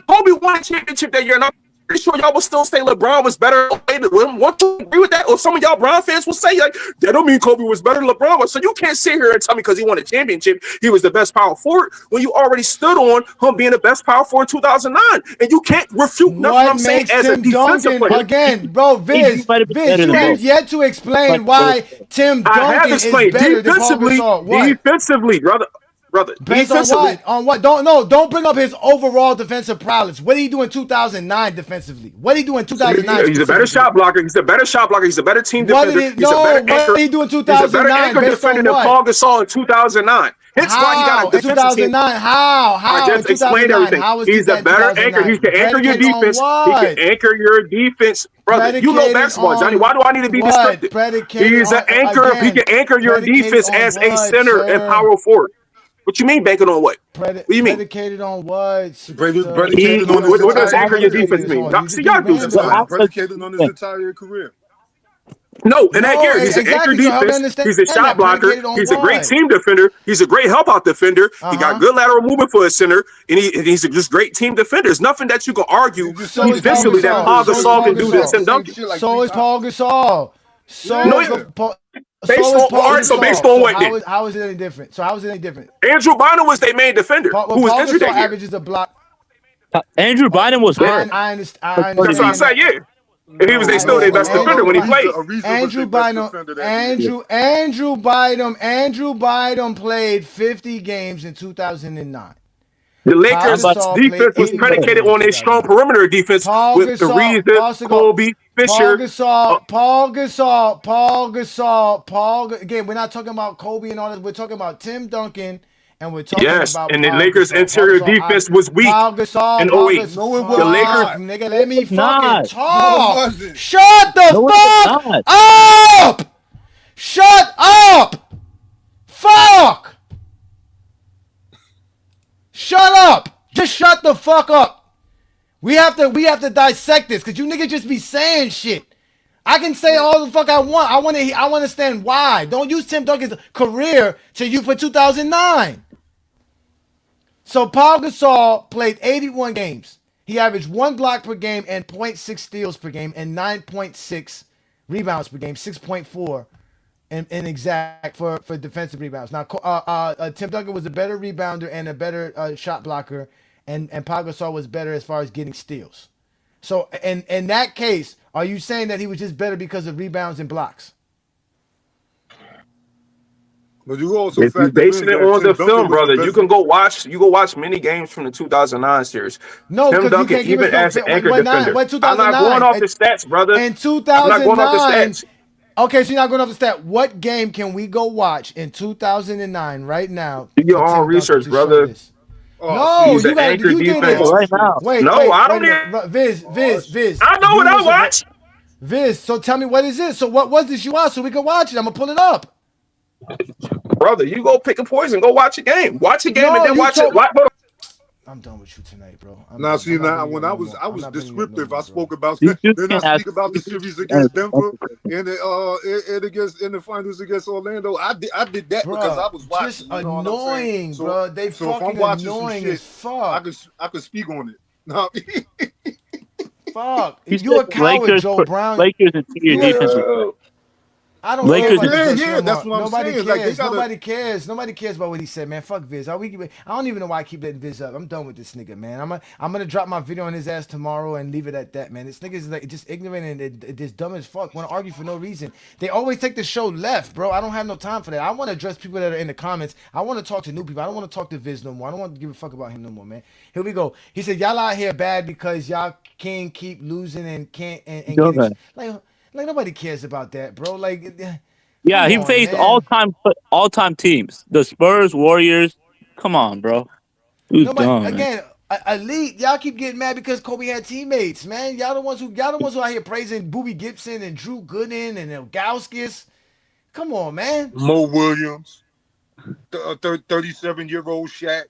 a championship that year, and I'm pretty sure y'all will still say LeBron was better. Won't you agree with that? Or some of y'all Brown fans will say like that don't mean Kobe was better than LeBron. So you can't sit here and tell me because he won a championship he was the best power forward when you already stood on him being the best power forward in 2009, and you can't refute nothing I'm saying as a defensive player. Again, bro, Viz, you have yet to explain why Tim Duncan is better than Paul Gasol. Defensively, brother. Based on what? On what? Don't bring up his overall defensive prowess. What did he do in 2009 defensively? What did he do in 2009? He's a better shot blocker. He's a better shot blocker. He's a better team defender. What did he do in 2009? He's a better anchor defender than Paul Gasol in 2009. Hence why he got a defensive 2009. team. How? I just explained everything. He's a better anchor. He can anchor your defense. He can anchor your defense. Brother, you know basketball, Johnny. Why do I need to be descriptive? He's an anchor. He can anchor your defense as a center and power forward. What you mean banking on what? What do you mean? Predicated on what? Predicated on what does anchor your defense mean? See, y'all do this. Predicated on his entire career. No, in that year, he's an anchor defense. He's a shot blocker. He's a great team defender. He's a great help out defender. He got good lateral movement for a center, and he's a just great team defender. There's nothing that you can argue defensively that Paul Gasol can do to Tim Duncan. So is Paul Gasol. Based on what then? How is it any different? So how is it any different? Andrew Bynum was their main defender. Who was injured that year? Averages a block. Andrew Bynum was hurt. I understand. That's what I said. Yeah. And he was still their best defender when he played. Andrew Bynum played 50 games in 2009. The Lakers' defense was predicated on a strong perimeter defense with the Reeves, Kobe, Fisher. Paul Gasol. Again, we're not talking about Kobe and all that. We're talking about Tim Duncan. And we're talking about and the Lakers' interior defense was weak in 08. The Lakers, nigga, let me fucking talk. Shut the fuck up! Shut up! Fuck! Shut up! Just shut the fuck up. We have to dissect this because you niggas just be saying shit. I can say all the fuck I want. I want to understand why. Don't use Tim Duncan's career to you for 2009. So Paul Gasol played 81 games. He averaged 1 block per game and 0.6 steals per game and 9.6 rebounds per game, 6.4 in exact for defensive rebounds. Now, Tim Duncan was a better rebounder and a better shot blocker, and Paul Gasol was better as far as getting steals. So in that case, are you saying that he was just better because of rebounds and blocks? But you also If you factor in basing it that on Tim the Duncan film, was the brother, best. you can go watch many games from the 2009 series. No, Tim because you Duncan, can't give us even no as an anchor defender, what I'm not going 2009. off the stats, brother. In I'm not going off the 2009. stats. Okay, so you're not going off the stat. What game can we go watch in 2009 right now Do for your own Tim Duncan research, to show brother. this? Oh, No, He's see. an you got anchor you did defense. it. right now. Wait, No, I wait don't a need. minute. Viz. I know You what I was a watch. Viz. So tell me what is this? So what was this you watched so we can watch it? I'm gonna pull it up. Brother, you go pick a poison, go watch a game. Watch a game and No, then you watch it. told. Hold on. I'm done with you tonight, bro. Now, see, I'm not now bringing you when up I no was more. I I'm was not bringing you up no descriptive. I more, bro. spoke about You just then I can't ask. speak about the You series just against can't answer Denver the question. and against in the finals against Orlando. I did that because I Bro, was just watching. You know what I'm saying? annoying, So bro. They so if I'm fucking watching some annoying shit, as fuck. I could speak on it. No, Fuck. You You said a coward, Joe Brown. Lakers interior You a, defensive. I don't care Lakers. about the Vince yeah, that's Lamar. what I'm Nobody saying. Like they cares. gotta. Nobody cares. Nobody cares about what he said, man. Fuck Viz. I don't even know why I keep letting Viz up. I'm done with this nigga, man. I'm gonna drop my video on his ass tomorrow and leave it at that, man. This nigga is like just ignorant and just dumb as fuck. Want to argue for no reason. They always take the show left, bro. I don't have no time for that. I want to address people that are in the comments. I want to talk to new people. I don't want to talk to Viz no more. I don't want to give a fuck about him no more, man. Here we go. He said y'all out here bad because y'all can't keep losing and can't and Go get ahead. like nobody cares about that, bro. Like. Yeah, Come he on, faced man. all time teams. The Spurs, Warriors. Come on, bro. Who's Nobody dumb, man? again. Elite, y'all keep getting mad because Kobe had teammates, man. Y'all the ones who out here praising Boobie Gibson and Drew Gooden and Ilgauskas. Come on, man. Mo Williams, 37-year-old Shaq.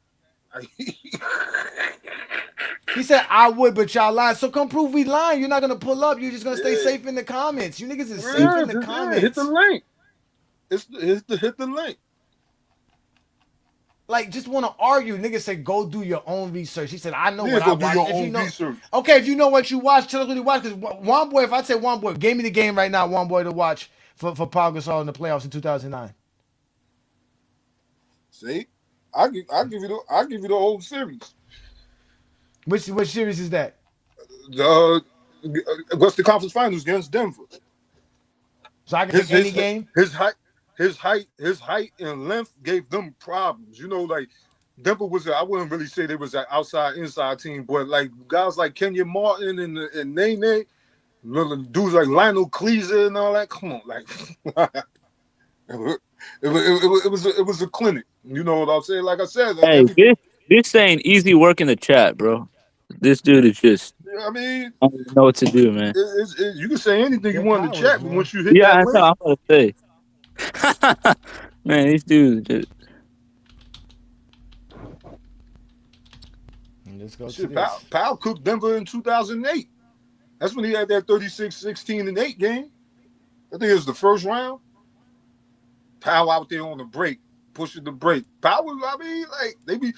He said I would, but y'all lying. So come prove we lying. You're not gonna pull up. You're just gonna stay safe in the comments. You niggas is safe in the comments. Hit the link. Hit the link. Like, just want to argue. Niggas say, go do your own research. He said, I know what I Go do watch. your If own you know, research. okay, if you know what you watch, tell us what you watch. Because one boy, if I say one boy, gave me the game right now, one boy to watch for Pau Gasol in the playoffs in 2009. See, I'll give you the whole series. Which series is that? Western Conference Finals against Denver. So I can pick any game. His height and length gave them problems. You know, like Denver was. I wouldn't really say they was an inside team, but like guys like Kenyon Martin and Nene, dudes like Lionel Cleaser and all that. Come on, like it was a clinic. You know what I'm saying? Like I said, Hey, this saying easy work in the chat, bro. This dude is just. I mean, I don't even know what to do, man. You can say anything you want in the chat, but once you hit Yeah, that that's link, how I'm gonna say. Man, these dudes just. Let's go shit, Powell cooked Denver in 2008. That's when he had that 36-16-8 game. I think it was the first round. Powell out there on the break, pushing the break. Powell, I mean, like they be,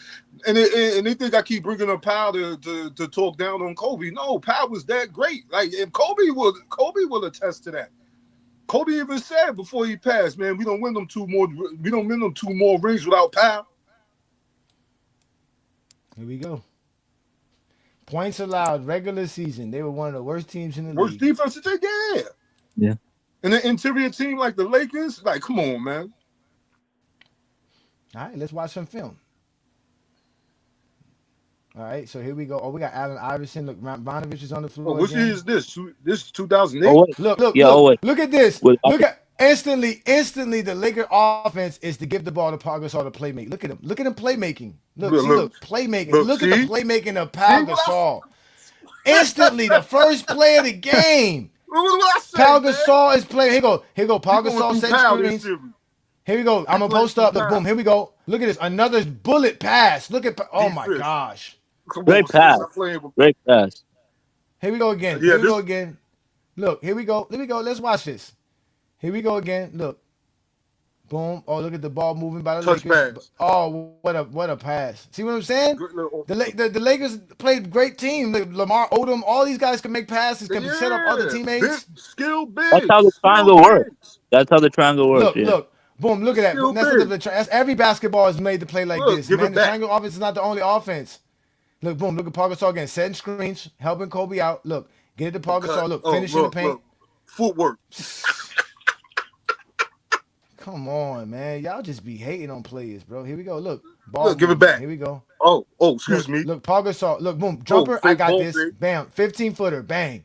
and they think I keep bringing up Powell to talk down on Kobe. No, Powell was that great. Like, and Kobe will attest to that. Kobe even said before he passed, man, we don't win them two more rings without Powell. Here we go. Points allowed regular season. They were one of the worst teams in the Worst league. defensive team, yeah. Yeah. And an interior team like the Lakers, like, come on, man. All right, let's watch some film. All right, so here we go. Oh, we got Allen Iverson. Look, Bonovich is on the floor. What year is this? This is 2008. Oh, wait. Look at this. Look at instantly the Laker offense is to give the ball to Pau Gasol to play make. Look at him playmaking. Look, playmaking. Look at the playmaking of Pau Gasol. Instantly, the first play of the game. Pau Gasol is playing. Here go. Pau Gasol set screens. Here we go. I'm gonna post up. Look, boom. Here we go. Look at this. Another bullet pass. Look at. Oh my gosh. Great pass. Great pass. Here we go again. Here we go again. Look. Here we go. Let's watch this. Here we go again. Look. Boom. Oh, look at the ball moving by the Lakers. Pass. Oh, what a pass. See what I'm saying? The Lakers played great team. Lamar Odom, all these guys can make passes, can set up other teammates. Skill big. That's how the triangle works. That's how the triangle works. Look. Boom, look at that. That's every basketball is made to play like this. Man, the triangle offense is not the only offense. Look, boom, look at Pau Gasol again, setting screens, helping Kobe out. Look, get it to Pau Gasol. Look, finishing the paint. Footwork. Come on, man. Y'all just be hating on players, bro. Here we go. Look, ball. Look, give it back. Here we go. Oh, excuse me. Look, Paul Gasol. Look, boom, jumper. I fake got ball this. fake. Bam, 15-footer. Bang.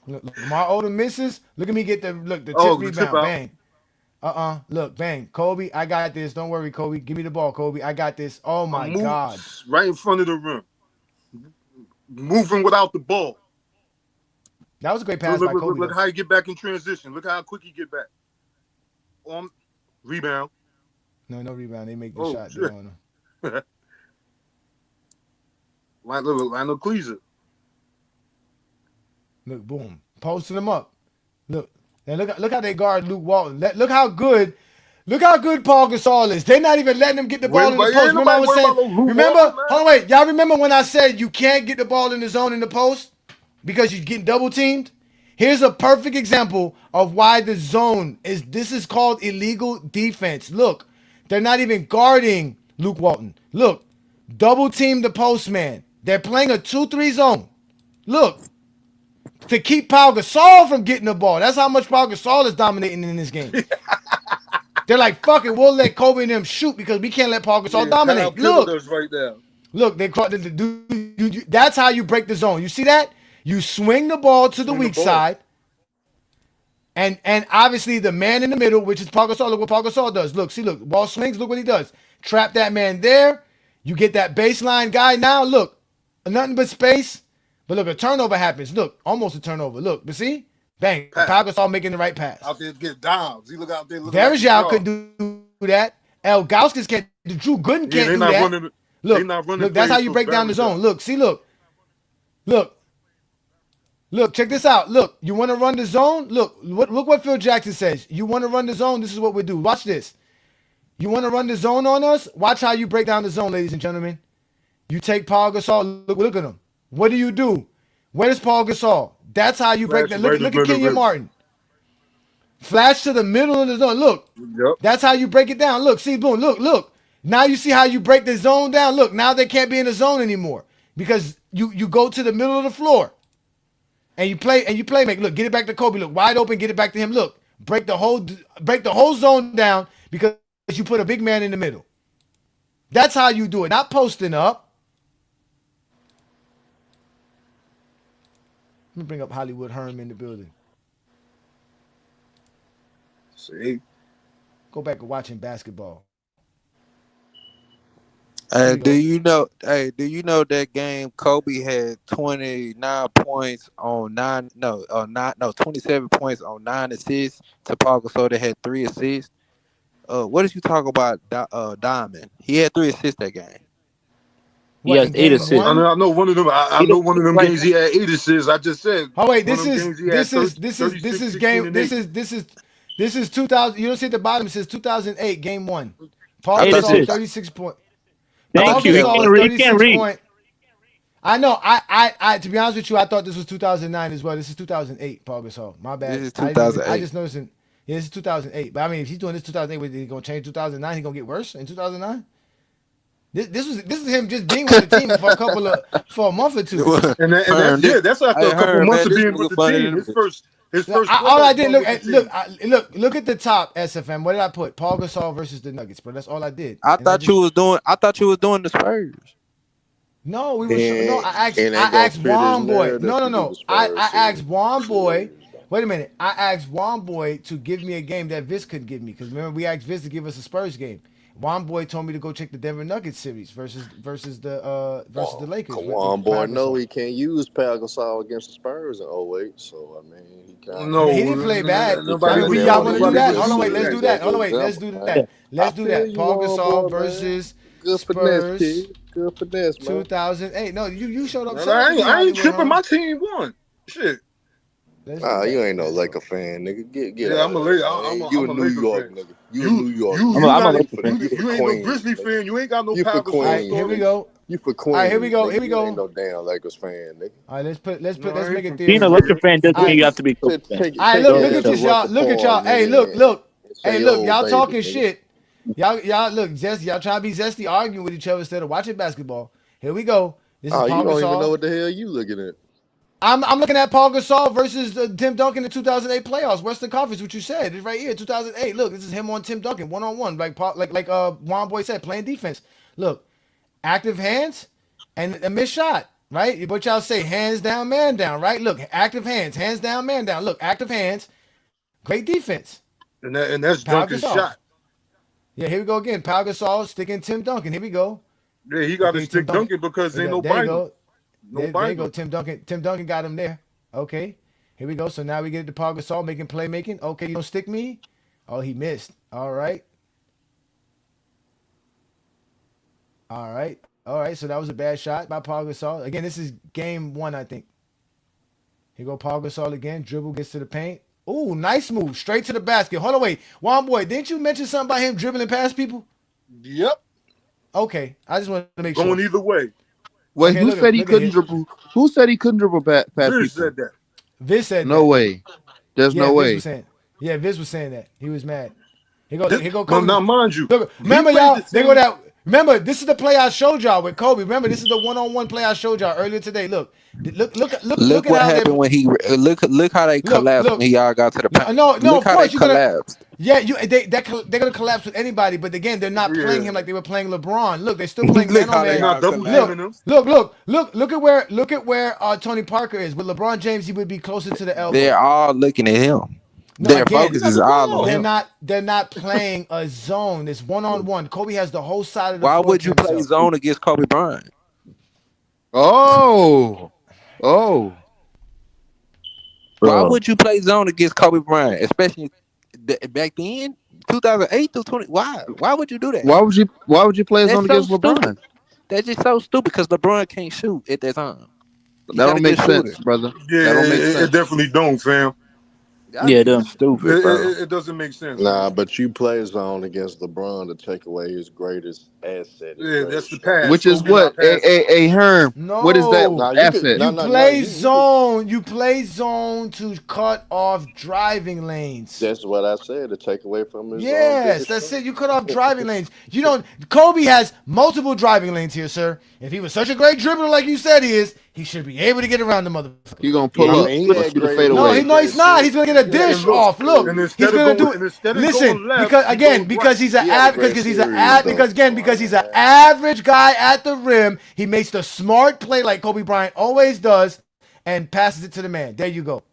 Look, Lamar Odom misses. Look at me get the tip rebound. Bang. Look, bang. Kobe, I got this. Don't worry, Kobe. Give me the ball, Kobe. I got this. Oh my God. Right in front of the rim. Moving without the ball. That was a great pass by Kobe. Look how he get back in transition. Look how quick he get back. Rebound. No rebound. They make the shot. Shit. Lionel Cleaser. Look, boom. Posting them up. Look. And look how they guard Luke Walton. Look how good Paul Gasol is. They're not even letting him get the ball in the post. Remember I was saying, hold on, wait. Y'all remember when I said you can't get the ball in the zone in the post because you're getting double teamed? Here's a perfect example of why the zone this is called illegal defense. Look, they're not even guarding Luke Walton. Look, double team the post man. They're playing a 2-3 zone. Look, to keep Paul Gasol from getting the ball. That's how much Paul Gasol is dominating in this game. They're like, fuck it, we'll let Kobe and them shoot because we can't let Paul Gasol dominate. Look, right there. Look, that's how you break the zone. You see that? You swing the ball to the weak side. And obviously the man in the middle, which is Paul Gasol, look what Paul Gasol does. Look, ball swings, look what he does. Trap that man there. You get that baseline guy. Now, look, nothing but space. But look, a turnover happens. Look, almost a turnover. Look, but see? Bang. Paul Gasol making the right pass. Out there to get downs. He look out there. Verjao couldn't do that. El Gauskas can't. Drew Gooden can't do that. Look, that's how you break down the zone. Look, Look, check this out. Look, you want to run the zone? Look what Phil Jackson says. You want to run the zone? This is what we do. Watch this. You want to run the zone on us? Watch how you break down the zone, ladies and gentlemen. You take Paul Gasol. Look at him. What do? Where's Paul Gasol? That's how you break that. Look at Kenyon Martin. Flash to the middle of the zone. Look. Yep. That's how you break it down. Look, see, boom, look. Now you see how you break the zone down. Look, now they can't be in the zone anymore because you go to the middle of the floor and you play make. Look, get it back to Kobe. Look, wide open, get it back to him. Look, break the whole zone down because you put a big man in the middle. That's how you do it. Not posting up. Let me bring up Hollywood Herm in the building. See? Go back to watching basketball. Do you know that game Kobe had 29 points on 27 points on 9 assists to Paul Gasol that had 3 assists? What did you talk about Diamond? He had 3 assists that game. He has 8 assists. I know one of them. I know one of them games he had 8 assists. I just said. Oh wait, this is game. This is 2000. You don't see at the bottom. It says 2008 game 1. Paul Gasol 36 points. Thank you. He can't read. I know. I to be honest with you, I thought this was 2009 as well. This is 2008. Paul Gasol. My bad. This is 2008. I just noticed. Yeah, this is 2008. But I mean, if he's doing this 2008, is he gonna change 2009? He gonna get worse in 2009? This is him just being with the team for a month or two. That's after a couple months of being with the team. His first. All I did look at the top. SFM. What did I put? Paul Gasol versus the Nuggets, bro. That's all I did. I thought you was doing the Spurs. No, we were. No, I asked Juan Boy. No. I asked Juan Boy. Wait a minute. I asked Juan Boy to give me a game that Viz could give me because remember we asked Viz to give us a Spurs game. Juan Boy told me to go check the Denver Nuggets series versus the Lakers. Juan Boy, no, he can't use Paul Gasol against the Spurs in 08. So I mean, he can't. No, he didn't play bad. Y'all want to do that? Hold on, wait. Let's do that. Let's do that. Paul Gasol versus Spurs. Good finesse, man. 2008. No, you showed up. I ain't tripping. My team won. Shit. You ain't no Laker fan, nigga. Get yeah, I'm a Laker. You a New York nigga. You a New York. I'm a Laker fan. You ain't no Grizzly fan. You ain't got no power. All right, here we go. You for Queens. All right, here we go. You ain't no damn Lakers fan, nigga. All right, let's make it. Being a Laker fan doesn't mean you have to be. All right, look at this, y'all. Look at y'all. Hey, look. Hey, look, y'all talking shit. Y'all look, y'all trying to be zesty, arguing with each other instead of watching basketball. Here we go. This is Paul you don't Gasol. even know what the hell you looking at. I'm looking at Paul Gasol versus Tim Duncan in the 2008 playoffs, Western Conference. What you said is right here, 2008. Look, this is him on Tim Duncan, 1-on-1, like Juan Boy said, playing defense. Look, active hands and a missed shot, right? What y'all say, hands down, man down, right? Look, active hands down, man down. Look, active hands, great defense. And that's Duncan's shot. Yeah, here we go again. Pau Gasol sticking Tim Duncan. Here we go. Yeah, he got to stick Duncan because ain't no binder. There you go. Tim Duncan got him there. Okay. Here we go. So now we get to Pau Gasol making playmaking. Okay, you don't stick me. Oh, he missed. All right. So that was a bad shot by Pau Gasol. Again, this is game 1, I think. Here go Pau Gasol again. Dribble, gets to the paint. Ooh, nice move. Straight to the basket. Hold on, wait. Juan Boy, didn't you mention something about him dribbling past people? Yep. Okay. I just wanted to make sure. Going either way. Wait, who said he couldn't dribble? Who said he couldn't dribble past people? Viz said that. Viz said no that. way. There's no way. Viz was saying that. He was mad. Here go Well, Kobe. now, mind you. Look, remember, y'all, remember, this is the play I showed y'all with Kobe. Remember, this is the 1-on-1 play I showed y'all earlier today. Look what happened when he look how they collapsed when he all got to the paint. No, look of how course they collapsed. They're gonna collapse with anybody, but again, they're not playing him like they were playing LeBron. Look, they're still playing man on man. Look at where Tony Parker is. With LeBron James, he would be closer to the elbow. They're all looking at him. Their focus is all on him. They're not playing a zone. It's 1-on-1. Kobe has the whole side of the Why floor. would you play zone against Kobe Bryant? Oh. Why would you play zone against Kobe Bryant, especially back then, 2008 through 20? Why would you do that? Why would you play zone against LeBron? Stupid. That's just so stupid because LeBron can't shoot at that time. That don't make sense, brother. Yeah, that don't make sense. It definitely don't, fam. That's stupid, bro. It doesn't make sense. Nah, but you play zone against LeBron to take away his greatest asset. That's the pass. Which is what? A Herm. No. What is that asset? You play zone to cut off driving lanes. That's what I said, to take away from his Yes, that's it. You cut off driving lanes. You don't. Kobe has multiple driving lanes here, sir. If he was such a great dribbler like you said he is, he should be able to get around the motherfucker. He gonna pull up. No, he's not. He's gonna get a dish off. Look, he's gonna do it. Listen, because he's an average guy at the rim. He makes the smart play like Kobe Bryant always does, and passes it to the man. There you go.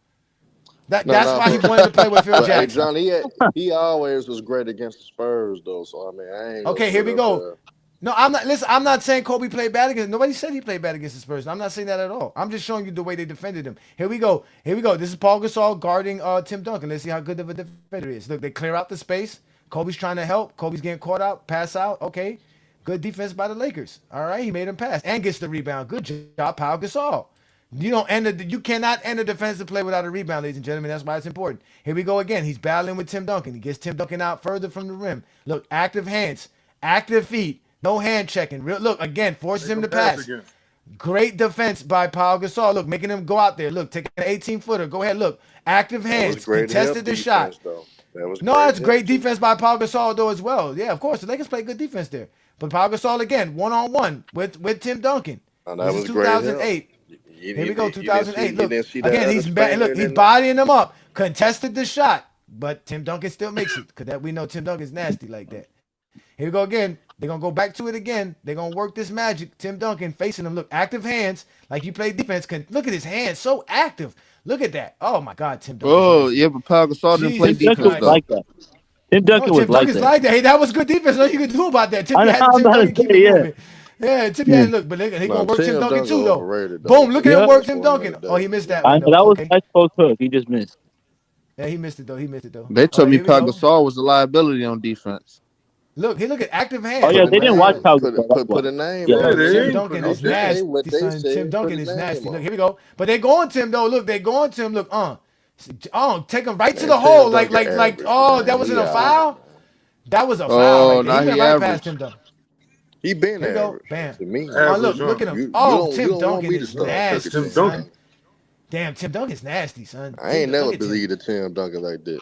That's why he wanted to play with Phil Jackson. Hey, John, he always was great against the Spurs, though. So I mean, I ain't. Okay, here we go. No, I'm not. Listen, I'm not saying Kobe played bad against. Nobody said he played bad against the Spurs. I'm not saying that at all. I'm just showing you the way they defended him. Here we go. This is Paul Gasol guarding Tim Duncan. Let's see how good of a defender he is. Look, they clear out the space. Kobe's trying to help. Kobe's getting caught out. Pass out. Okay, good defense by the Lakers. All right, he made him pass and gets the rebound. Good job, Paul Gasol. You cannot end a defensive play without a rebound, ladies and gentlemen. That's why it's important. Here we go again. He's battling with Tim Duncan. He gets Tim Duncan out further from the rim. Look, active hands, active feet. No hand checking. Look, again, forces him to pass. Great defense by Paul Gasol. Look, making him go out there. Look, taking an 18-footer. Go ahead, look. Active hands. Contested the shot. That's great defense by Paul Gasol, though, as well. Yeah, of course. The Lakers play good defense there. But Paul Gasol, again, 1-on-1 with Tim Duncan. This is 2008. Here we go, 2008. Look, again, he's bodying him up. Contested the shot. But Tim Duncan still makes it. Because we know Tim Duncan's nasty like that. Here we go again. They're going to go back to it again. They're going to work this magic. Tim Duncan facing him. Look, active hands. Like you play defense. Look at his hands. So active. Look at that. Oh, my God, Tim Duncan. Oh, yeah, but Paul Gasol didn't play defense, though. Like that. Tim Duncan was like that. Hey, that was good defense. Nothing you can do about that. Tim Duncan keep it moving. Yeah, Tim Duncan, look, but he's going to work Tim Duncan too, though. Boom, look at him work Tim Duncan. Oh, he missed that one. That was a nice post hook. He just missed. Yeah, he missed it, though. They told me Paul Gasol was a liability on defense. Look, he look at active hands. Oh yeah, they didn't watch Paul Gasol. Put a name. Tim Duncan is nasty. Tim Duncan is nasty. Look, here we go. But they going Tim though. Look, they going Tim. Look, take him right to the hole. Like. Oh, that wasn't a foul. That was a foul. Oh, now he right past Tim Duncan. He been there. Bam. To me. Oh, look at him. Tim Duncan is nasty. Tim Duncan. Damn, Tim Duncan's nasty, son. I ain't never believed a Tim Duncan like that.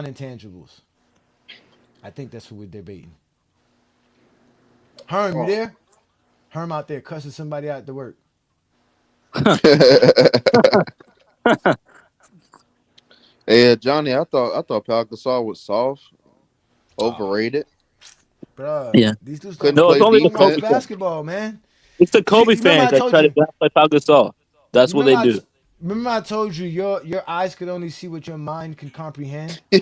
LeBron intangibles? I think that's who we're debating. Herm, you there? Herm out there cussing somebody out to work. Yeah, Johnny, I thought Pau Gasol was soft, overrated. Bruh, Yeah. these dudes Couldn't don't, No, it's play they only the don't watch Kobe defense. fans. basketball, man. It's the Kobe You remember fans I that told try to you. gaslight Pau Gasol. That's You what they remember do. remember I told you your eyes could only see what your mind can comprehend. But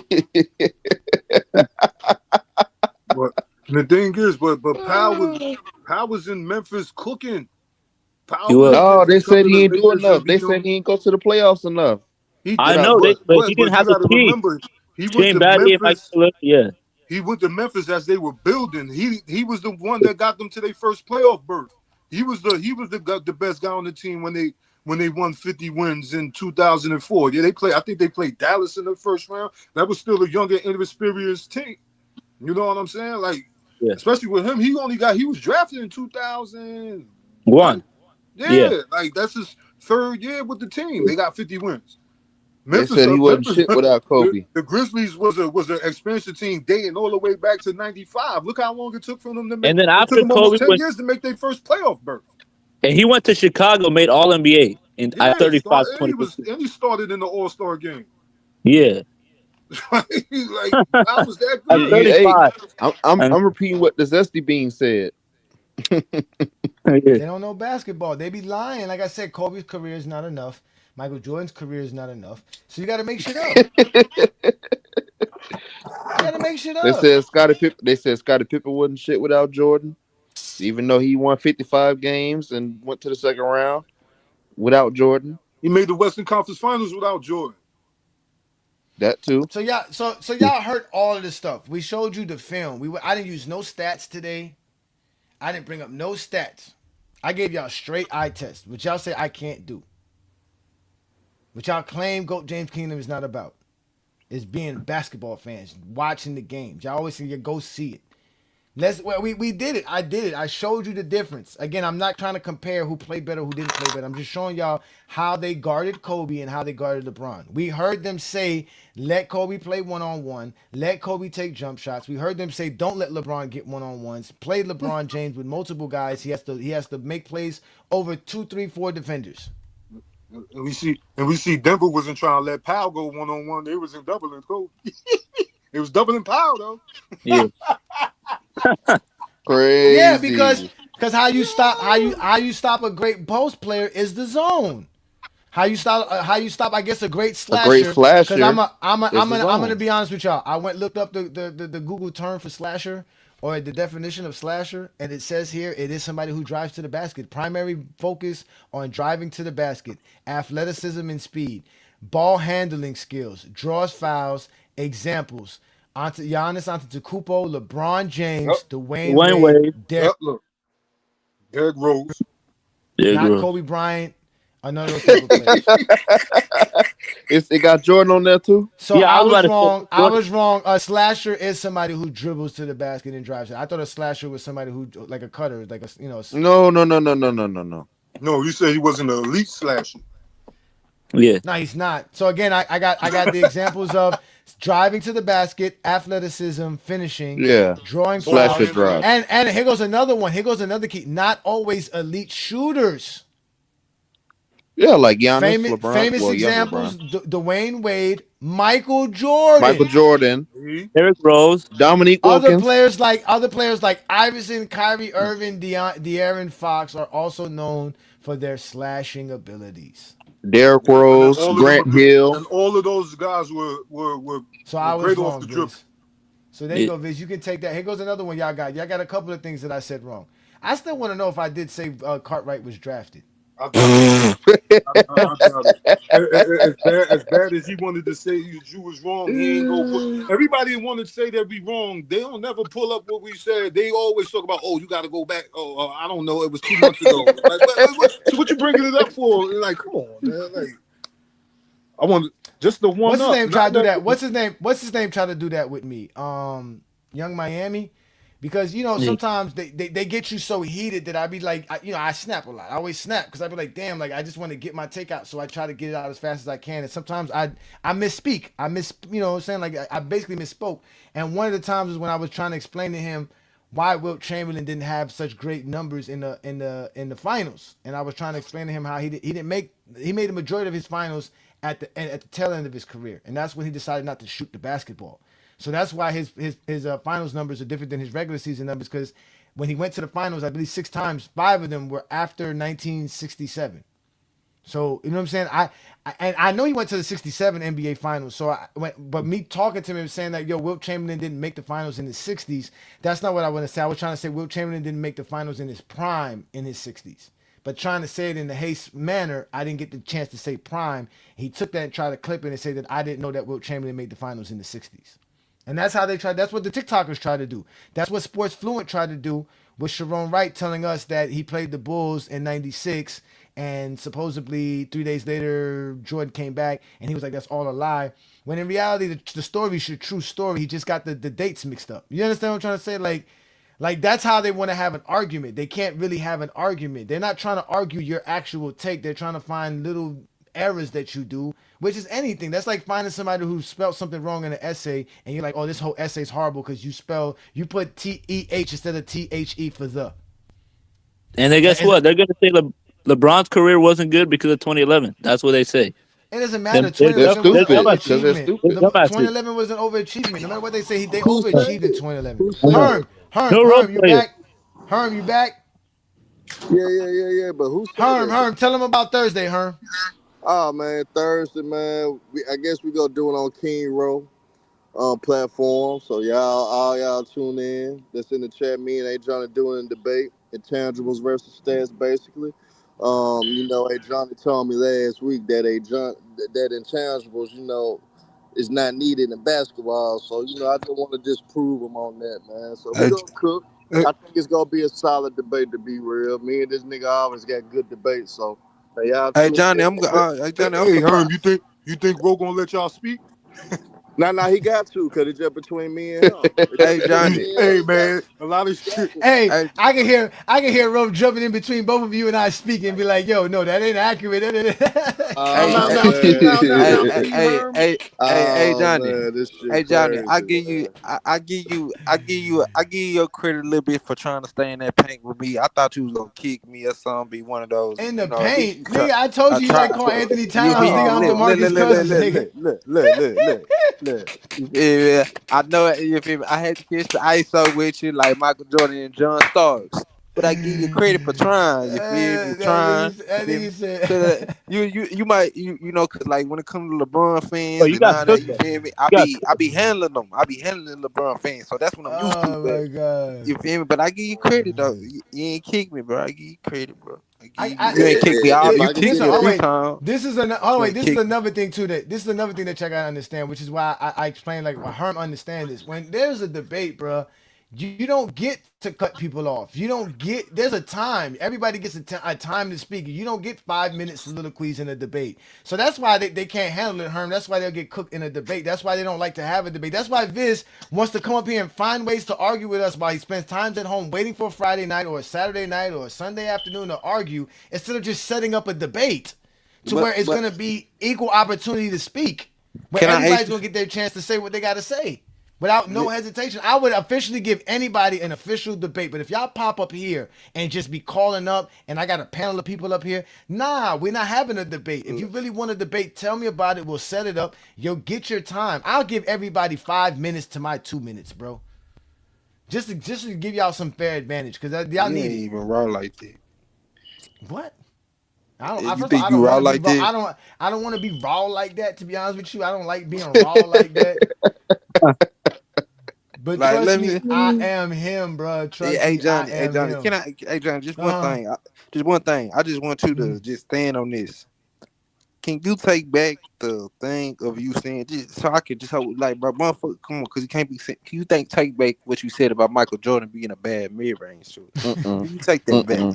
the thing is, but Powell was in Memphis cooking. He Powell was. didn't No, they just come said to he the ain't do Lakers and enough. They be said he ain't go to the playoffs enough he I did, without know they, Coach. but he didn't but you have the got to team. remember he went Shane to Battier and Mike Memphis. Miller, yeah. He went to Memphis as they were building. He was the one that got them to their first playoff berth. He was the best guy on the team when they won 50 wins in 2004. Yeah, I think they played Dallas in the first round. That was still a younger, inexperienced team. You know what I'm saying? Like, Yeah. especially with him, he was drafted in 2001. One. Yeah. Yeah, like that's his third year with the team. They got 50 wins. They Memphis, said he wasn't Memphis, shit without Kobe. the Grizzlies was an expansion team dating all the way back to '95. Look how long it took for them to make. And then It took after them almost Kobe 10 went, years to make their first playoff berth. and he went to Chicago, made All NBA in Yeah, 35 he started in the All-Star game. Yeah. Like I was that At good. Hey, 35. I'm repeating what the Zesty Bean said. They don't know basketball. They be lying. Like I said, Kobe's career is not enough. Michael Jordan's career is not enough. So you got to make shit up. You got to make shit They up. said Scottie Pippen wasn't shit without Jordan, even though he won 55 games and went to the second round without Jordan. He made the Western Conference Finals without Jordan. That too. So y'all heard all of this stuff. We showed you the film. I didn't use no stats today. I didn't bring up no stats. I gave y'all straight eye test, which y'all say I can't do. Which y'all claim GOAT James Kingdom is not about. It's being basketball fans, watching the games. Y'all always say you go see it. We did it. I did it. I showed you the difference. Again, I'm not trying to compare who played better, who didn't play better. I'm just showing y'all how they guarded Kobe and how they guarded LeBron. We heard them say, let Kobe play one-on-one. Let Kobe take jump shots. We heard them say, don't let LeBron get one-on-ones. Play LeBron James with multiple guys. He has to make plays over 2, 3, 4 defenders. And we see Denver wasn't trying to let Powell go one-on-one. They was in doubling Kobe. It was doubling Powell though. Yeah. Crazy. Yeah, because how you stop a great post player is the zone. How you stop I guess a great slasher. Because I'm gonna be honest with y'all. I looked up the Google term for slasher or the definition of slasher, and it says here it is somebody who drives to the basket. Primary focus on driving to the basket, athleticism and speed, ball handling skills, draws fouls. Examples: Giannis Antetokounmpo, LeBron James, Dwayne Wade, Derrick Rose, not Kobe Bryant. Another type of players. It got Jordan on there too. So yeah, I was wrong. I was wrong. A slasher is somebody who dribbles to the basket and drives it. I thought a slasher was somebody who like a cutter, like a No. No, you said he wasn't an elite slasher. Yeah. No, he's not. So again, I got the examples of driving to the basket, athleticism, finishing, drawing slasher fouls, drive. And here goes another one. Here goes another key. Not always elite shooters. Yeah, like Giannis, LeBron. Famous examples: Dwayne Wade, Michael Jordan, Derrick Rose, Dominique Wilkins. Other players like Iverson, Kyrie Irving, De'Aaron Fox are also known for their slashing abilities. Derrick Rose, Grant Hill, and all of those guys were so I was great wrong, off the dribble. So there you go, Vince. You can take that. Here goes another one y'all got. Y'all got a couple of things that I said wrong. I still want to know if I did say Cartwright was drafted. I doubt it. As bad as he wanted to say you was wrong, he ain't go. Everybody wanted to say that we wrong. They don't never pull up what we said. They always talk about, you got to go back. I don't know. It was 2 months ago. So what you bringing it up for? Like, come on, man. Like, I want just the one. What's his name? Try to do that. What's his name? Try to do that with me. Young Miami. Because you know Yeah. sometimes they get you so heated that I be like I snap a lot. I always snap because I be like, damn, like I just want to get my take out, so I try to get it out as fast as I can. And sometimes I misspeak. You know what I'm saying, like I basically misspoke. And one of the times is when I was trying to explain to him why Wilt Chamberlain didn't have such great numbers in the finals, and I was trying to explain to him how he made the majority of his finals at the tail end of his career, and that's when he decided not to shoot the basketball. So that's why his finals numbers are different than his regular season numbers, because when he went to the finals, I believe 6 times, 5 of them were after 1967. So you know what I'm saying? I know he went to the 67 NBA finals. So but me talking to him and saying that Wilt Chamberlain didn't make the finals in his 60s, that's not what I want to say. I was trying to say Wilt Chamberlain didn't make the finals in his prime in his 60s. But trying to say it in the haste manner, I didn't get the chance to say prime. He took that and tried to clip it and say that I didn't know that Wilt Chamberlain made the finals in the 60s. And that's how they tried. That's what the TikTokers try to do. That's what Sports Fluent tried to do with Sharon Wright telling us that he played the Bulls in '96, and supposedly 3 days later Jordan came back and he was like, that's all a lie. When in reality, the story is a true story. He just got the dates mixed up. You understand what I'm trying to say? Like that's how they want to have an argument. They can't really have an argument. They're not trying to argue your actual take. They're trying to find little errors that you do, which is anything. That's like finding somebody who spelled something wrong in an essay, and you're like, oh, this whole essay is horrible because you put TEH instead of THE for the. And then guess what? They're gonna say LeBron's career wasn't good because of 2011. That's what they say. It doesn't matter. They're 2011 was an stupid. overachievement. They're dumbasses. 2011 was an overachievement. No matter what they say, they Who said overachieved in it? 2011. Who said it? No role Herm, you players. back? Herm, you back? Yeah. But who said it? Herm, tell them about Thursday, Herm. Oh man, Thursday, man. I guess we gonna do it on King Row platform. So all y'all tune in. That's in the chat. Me and Ajani doing a debate. Intangibles versus stats, basically. Ajani told me last week that that intangibles, is not needed in basketball. So I just want to disprove him on that, man. So we gonna cook. I think it's gonna be a solid debate, to be real. Me and this nigga always got good debates. So y'all. Hey Johnny, I'm Hey, Herm, you think Ro gonna let y'all speak? Nah, he got to, cause it's just between me and him. Hey Johnny. Hey man, a lot of shit. Hey, I can hear Rome jumping in between both of you and I speaking and be like, yo, no, that ain't accurate. Hey Johnny. Man, this shit Hey Johnny, crazy, I give you your credit a little bit for trying to stay in that paint with me. I thought you was gonna kick me or something, be one of those. In the paint, nigga, I told you like call Anthony Towns, nigga, I'm DeMarcus Cousins, nigga. Look. Yeah, I know if I had to kiss the ISO with you like Michael Jordan and John Starks. But I give you credit for trying. You feel me? Trying. You might cause like when it comes to LeBron fans, you got you feel me? I be handling them. I be handling LeBron fans, so that's what I'm used to. Oh my god! You feel me? But I give you credit though. You ain't kick me, bro. I give you credit, bro. You ain't kick me out. You kicked me a few times. This is another thing too. This is another thing that y'all gotta understand, which is why I explained like why Herm understands this. When there's a debate, bro, you don't get to cut people off. There's a time. Everybody gets a time to speak. You don't get 5 minutes soliloquies in a debate. So that's why they can't handle it, Herm. That's why they'll get cooked in a debate. That's why they don't like to have a debate. That's why Viz wants to come up here and find ways to argue with us while he spends times at home waiting for a Friday night or a Saturday night or a Sunday afternoon to argue instead of just setting up a debate where it's going to be equal opportunity to speak. Where everybody's going to get their chance to say what they got to say. Without no hesitation. I would officially give anybody an official debate. But if y'all pop up here and just be calling up and I got a panel of people up here, nah, we're not having a debate. If you really want a debate, tell me about it. We'll set it up. You'll get your time. I'll give everybody 5 minutes to my 2 minutes, bro. Just to give y'all some fair advantage. Because y'all need it. Even raw like that. What? I don't want to be raw like that, to be honest with you. I don't like being raw like that. But like, trust me, I am him, bro. Trust me, Johnny, I am Johnny, him. Johnny, just one thing. I just want you to just stand on this. Can you take back the thing of you saying just so I could just hope like, bro, motherfucker, come on, because you can't be. Can you take back what you said about Michael Jordan being a bad mid-range shooter? Can you take that back?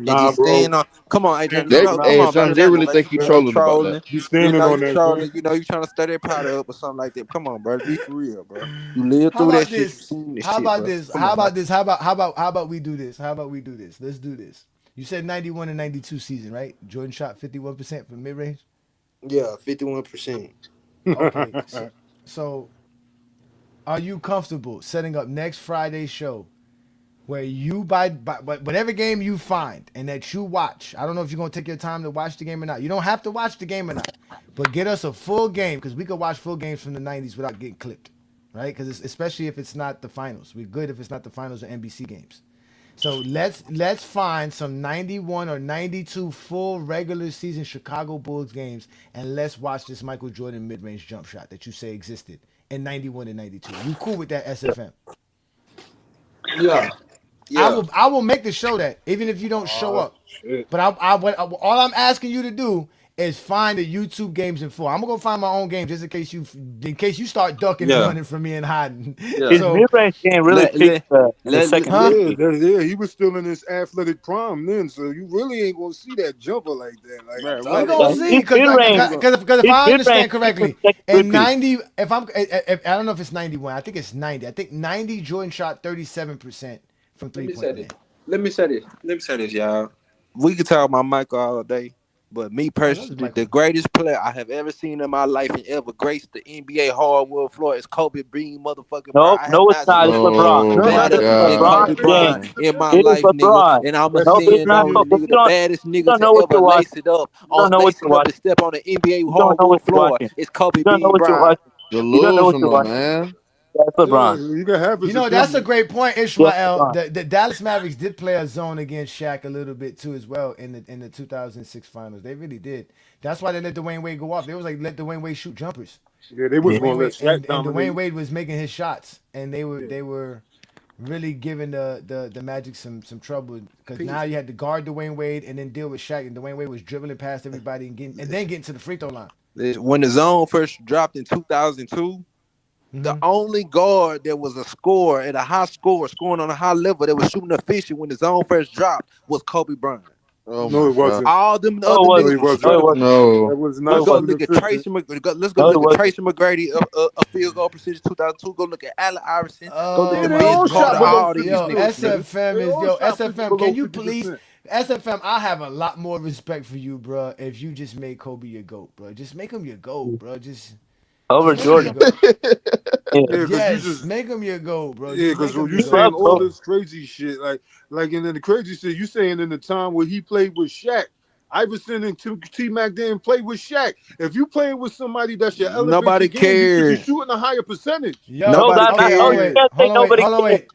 And Nah, just bro. stand on. Come on, Adrian. You They, know, come hey, on, bro. Johnny, You they know, really think you you trolling about that. trolling. You You standing know, on you that, trolling. son. You know, you trying to stir that powder up or something like that. Come on, bro. Be for real, bro. You live How through that about shit. You this? seen this How shit, about bro. this? Come How on, bro. about this? How about we do this? How about we do this? Let's do this. You said 91 and 92 season, right? Jordan shot 51% from mid range. Yeah, 51%. Okay, so are you comfortable setting up next Friday's show where you buy whatever game you find and that you watch? I don't know if you're gonna take your time to watch the game or not. You don't have to watch the game or not, but get us a full game because we could watch full games from the 90s without getting clipped, right? Because especially if it's not the finals, we're good if it's not the finals or NBC games. So let's find some 91 or 92 full regular season Chicago Bulls games and let's watch this Michael Jordan mid-range jump shot that you say existed in 91 and 92. You cool with that, SFM? Yeah. Yeah. I will make the show that even if you don't show Oh up. shit. But all I'm asking you to do is find the YouTube games in full. I'm gonna go find my own game just in case you start ducking and Yeah. running from me and hiding. Yeah. His So, mid-range game really peaked in the second huh? decade. Yeah, he was still in his athletic prime then, so you really ain't gonna see that jumper like that. Like I'm Bro, We tired of gonna Yeah, you. see his because mid-range, if his I mid-range understand peaked in correctly, the second in three-peat. 90, if I don't know if it's 91, I think it's 90. I think 90 Jordan shot 37% from Let me 3-point say this. land. Let me say this, y'all. We could talk about Michael all day, but me I love this personally, the Michael. greatest player I have ever seen in my life and ever graced the NBA hardwood floor is Kobe Bean, motherfucking Bryant. Nope, I have no, it's not not. It's seen LeBron. nobody Oh No, my no, badder that's than LeBron. God, LeBron Kobe That's James. Bryant LeBron. in my It is life, nigga. LeBron. And I'ma That's No, it's stand not. on undisputed. it, So nigga. The baddest you niggas don't to know what ever you're lace watching. it up You don't on know what lace you're it up watching. and step on the NBA You don't know what hardwood you're floor. watching. It's Kobe You don't know Bean what you're Bryant. watching. You don't know what you're delusional watching. man. That's Yeah, LeBron. you can have You his know, that's a opinion. great point, Yes, Ishmael. LeBron. The Dallas Mavericks did play a zone against Shaq a little bit too as well in the 2006 finals. They really did. That's why they let Dwayne Wade go off. They was like let Dwayne Wade shoot jumpers. Yeah, they And was Yeah. gonna Dwayne let Wade Shaq and Dwayne dominate. Wade was making his shots and Yeah. they were really giving the Magic some trouble because now Peace. you had to guard Dwayne Wade and then deal with Shaq and Dwayne Wade was dribbling past everybody and then getting to the free throw line. When the zone first dropped in 2002, the Mm-hmm. only guard that was a scorer at a high score, scoring on a high level, that was shooting efficient when the zone first dropped was Kobe Bryant. Oh No, my it God. wasn't. All them No, it other No, he wasn't. niggas was No, wasn't. it struggling. wasn't. No. That was No, We it not go wasn't. shooting look at efficient. Let's go No, it look at wasn't. Tracy McGrady, a field goal percentage 2002. Go look at Allen Iverson. Go look Oh Yeah, at they my Vince all Carter. shot God. below All fifty these Yo, niggas, percent. nigga. SFM They is all yo, shot 50 SFM, below can you fifty please percent. SFM, I have a lot more respect for you, bro, if you just made Kobe your GOAT, bro. Just make him your GOAT, bro. Over Just make him your Jordan. GOAT. Yeah. Yeah, because you Yes, just make him your GOAT, bro. yeah, Just because make him when your you He GOAT. saying loves all Kobe. this crazy shit, like and then the crazy shit, you saying in the time where he played with Shaq, Iverson and T Mac didn't play with Shaq. If you playing with somebody that's your Nobody elevated game, you should be cares. shooting a higher percentage. Yo, No, Nobody that okay, man. hold No, on, you wait. cares. can't say nobody Hold on, cares. wait.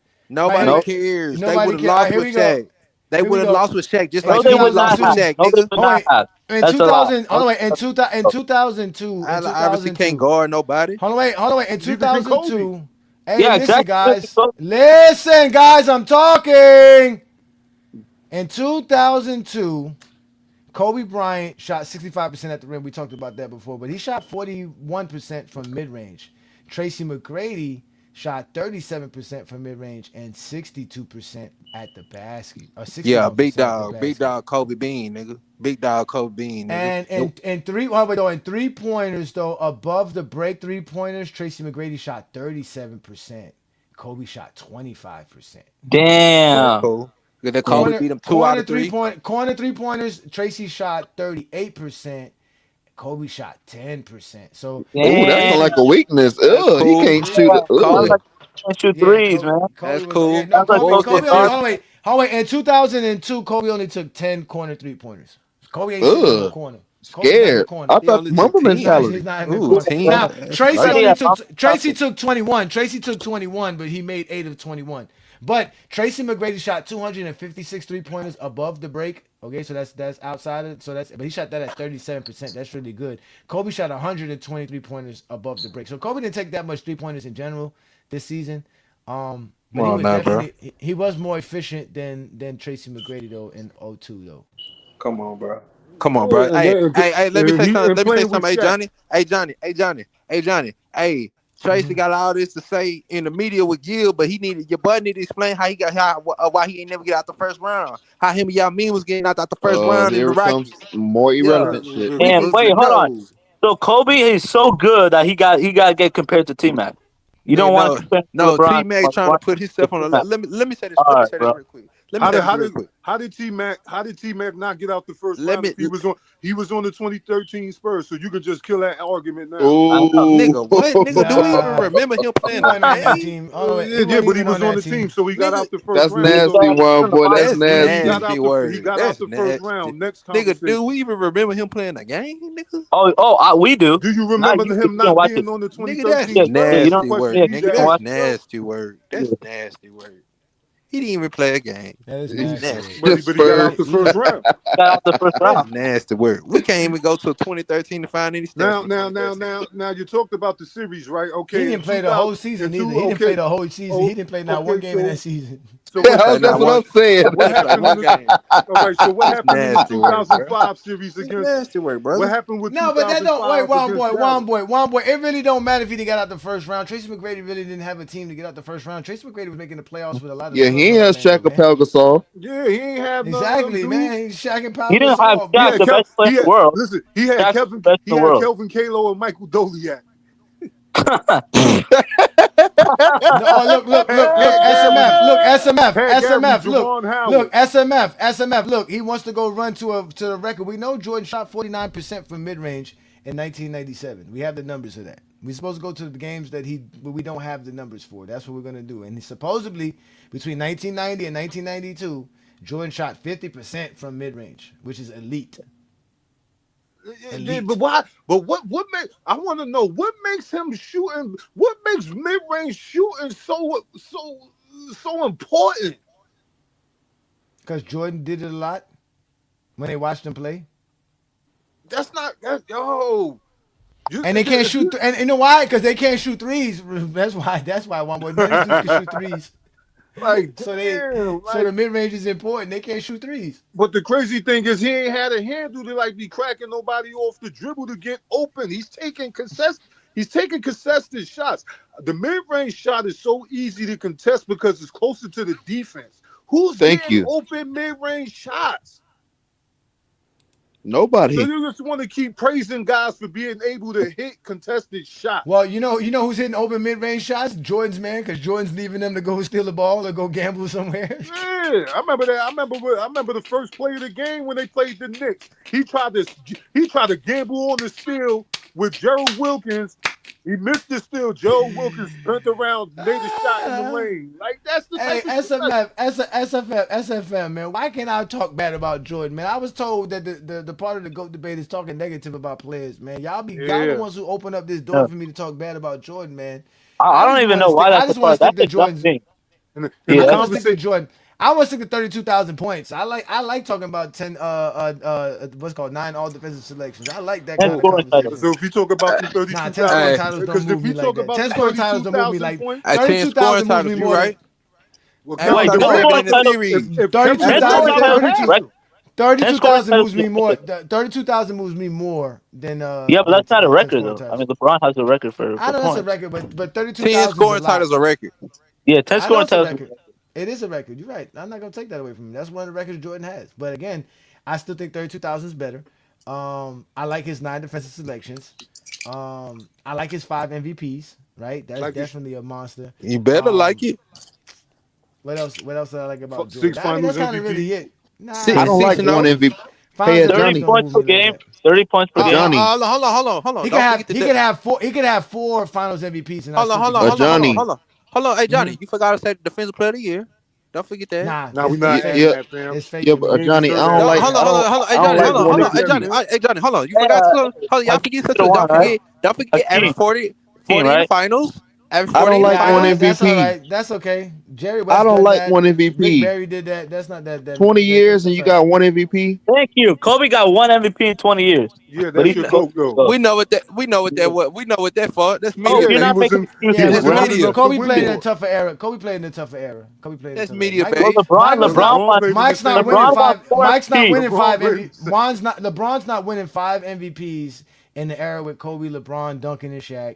All right, Nobody No, cares. They nobody would have care. All right, lost here with we go. Shaq. They Here we would have go. lost with Shaq just In no, like they Philly would lost not with have. 2002, Shaq, No, they nigga. would hold on, not wait. have. In That's a lie. 2000, hold No, on, wait. In no. 2002, in Allen Iverson can't 2002. guard nobody. Hold on, wait. In Neither can Kobe. 2002, hey, Yeah, listen, exactly. guys. Listen, guys, I'm talking. In 2002, Kobe Bryant shot 65% at the rim. We talked about that before, but he shot 41% from mid range. Tracy McGrady shot 37% from mid range and 62% at the basket, or Yeah, 61% at the big basket. dog Kobe Bean, nigga. Big dog Kobe Bean, nigga. And three, oh, wait, though, in 3-pointers though, above the break 3-pointers, Tracy McGrady shot 37%. Kobe shot 25%. That's Damn. cool. Then Kobe beat him 2 out of 3. Corner 3-pointers, Tracy shot 38%. Kobe shot 10%. So Oh, that sounds Damn. like a weakness. That's Ugh, he cool. can't Yeah. shoot it. Sounds Kobe. Ugh. like you can't shoot yeah, threes, man. Kobe That's was yeah, cool. no Sounds like What Kobe was the Kobe Kobe only Gardner. assist? hold on wait in 2002 Kobe only took 10 corner 3-pointers. Kobe ain't sitting in no Ugh. corner. Kobe's not in the Scared. corner. I He thought only took Mamba 10. He's mentality. not in the Ooh, corner. 10. Now That's Tracy I nice. think only I'm took Tracy took 21. Tracy took 21, but he made 8 of 21. But Tracy McGrady shot 256 3-pointers above the break. Okay, so that's outside of but he shot that at 37%. That's really good. Kobe shot 123 pointers above the break. So Kobe didn't take that much 3-pointers in general this season. Come But he on was now, bro. definitely he was more efficient than Tracy McGrady though in 02 though. Come on, bro. Come on, bro. Yeah, Hey, and, hey, hey, let me say he something. and Let me say playing with something. Hey, Shaq. Johnny. Hey, Johnny. Hey, Johnny. Hey, Johnny. Hey, Tracy got all this to say in the media with Gil, but your buddy need to explain how he got why he ain't never get out the first round. How him and y'all mean was getting out the first round in the Here comes Rockies. more Yeah, irrelevant shit. And wait, hold on. no. So Kobe is so good that he got to get compared to T Mac. You don't Man, want to compare him to no. LeBron. T Mac trying to put himself on. Let me say this. All Let me right, say this bro. real quick. Let me say this real quick. How did T Mac not get out the first Let round me. if he was on the 2013 Spurs? So you could just kill that argument now. Nigga, what? Nigga, do we even remember him playing a game? Yeah, but he was on the team, so he got out the first That's round. nasty, one boy. That's nasty word. He got out the first round. Next Nigga, conversation. do we even remember him playing a game, nigga? We do. Do you remember him not being on the 2013 Nigga, Spurs? that's nasty word. Yeah, Nigga, that's nasty word. That's nasty word. He didn't even play a game. That is nasty. But he got out the first round. That's nasty word. We can't even go to 2013 to find any stats. Now you talked about the series, right? Okay. He didn't play the whole season either. He didn't play the whole season. He didn't play not one game in that season. So that's what I'm saying. What happened in what happened in the 2005 series against? Nasty word, brother. What happened with No, but that don't. Wait, one Dallas? boy. It really don't matter if he got out the first round. Tracy McGrady really didn't have a team to get out the first round. Tracy McGrady was making the playoffs with a lot of. Yeah, he ain't has Shaq or Pau Gasol. Yeah, he ain't have exactly, none man. He's Shaq and Pau He didn't have Gasol. Shaq, the best player in the world. Listen, he had Shaq's Kevin. the best He in the had world. Kelvin Kalo and Michael Doliak. Look, SMF, look, he wants to go run to the record. We know Jordan shot 49% from mid-range in 1997. We have the numbers of that. We're supposed to go to the games but we don't have the numbers for. That's what we're going to do. And supposedly, between 1990 and 1992, Jordan shot 50% from mid-range, which is elite. But why? But what makes? I want to know what makes him shooting. What makes mid-range shooting so important? Because Jordan did it a lot when they watched him play. That's not yo. And they can't shoot. And you know why? Because they can't shoot threes. That's why one boy. None of these dudes can shoot threes. Like so the mid range is important. They can't shoot threes. But the crazy thing is he ain't had a handle to be cracking nobody off the dribble to get open. He's taking contested shots. The mid range shot is so easy to contest because it's closer to the defense. Who's getting open mid range shots? Nobody. So you just want to keep praising guys for being able to hit contested shots. Well, you know who's hitting open mid-range shots? Jordan's man, because Jordan's leaving them to go steal the ball or go gamble somewhere. Yeah, I remember that. I remember the first play of the game when they played the Knicks. He tried to gamble on the steal with Gerald Wilkins. He missed the steal. Gerald Wilkins turned around, made a shot in the lane. Like that's the type of SFM, man. Why can't I talk bad about Jordan, man? I was told that the part of the GOAT debate is talking negative about players, man. Y'all the ones who open up this door for me to talk bad about Jordan, man. I don't even know why that's the part. That's a dumb thing. I want to stick to Jordan. I want to stick to 32,000 points. I like talking about 10 what's called 9 all defensive selections. I like that kind of conversation. So if you talk about the 32,000, 10 scoring titles don't move me like that. 10 scoring titles don't move me like that. 32,000 moves me more. Right? Wait, 32,000 moves me more. 32,000 moves me more than yeah, but that's not a record though. I mean, LeBron has a record for. I know that's a record, but 32,000. 10 scoring titles is a record. Yeah, 10 scoring titles. It is a record. You're right. I'm not gonna take that away from him. That's one of the records Jordan has. But again, I still think 32,000 is better. I like his 9 defensive selections. I like his 5 MVPs. Right, that's like definitely a monster. You better like it. What else? What else do I like about 6 Jordan? finals that's kind of MVP. really it. Nah, I don't like one MVP. Hey, 30 points per game. 30 points per game. Hold on. He could have 4 finals MVPs. And hold on. Hey, Johnny, you forgot to say defensive player of the year. Don't forget that. Nah, we're not. It's fake. Yeah, but Johnny, I don't like. Hold on. Hey, Johnny, hold on. You forgot to. Hold on, y'all forget something. Don't forget average 40 in the finals. Average 40 I don't like one MVP. That's all right. That's okay. Jerry West I don't like that. one MVP. Rick Barry did that. That's not that. 20 years and you got one MVP. Thank you. Kobe got one MVP in 20 years. Yeah, that's your GOAT though. We know what that for. That's media. You're not making excuses. Kobe played in a tougher era. That's media, baby. LeBron. Mike's not winning 5. Mike's not winning 5 MVPs. LeBron's not winning 5 MVPs in the era with Kobe, LeBron, Duncan, and Shaq.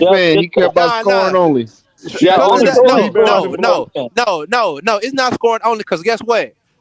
fan. He care about scoring only. Yeah, Because only of that, Kobe no, been on no, the no, floor. no, no, no. It's not scoring only because guess what?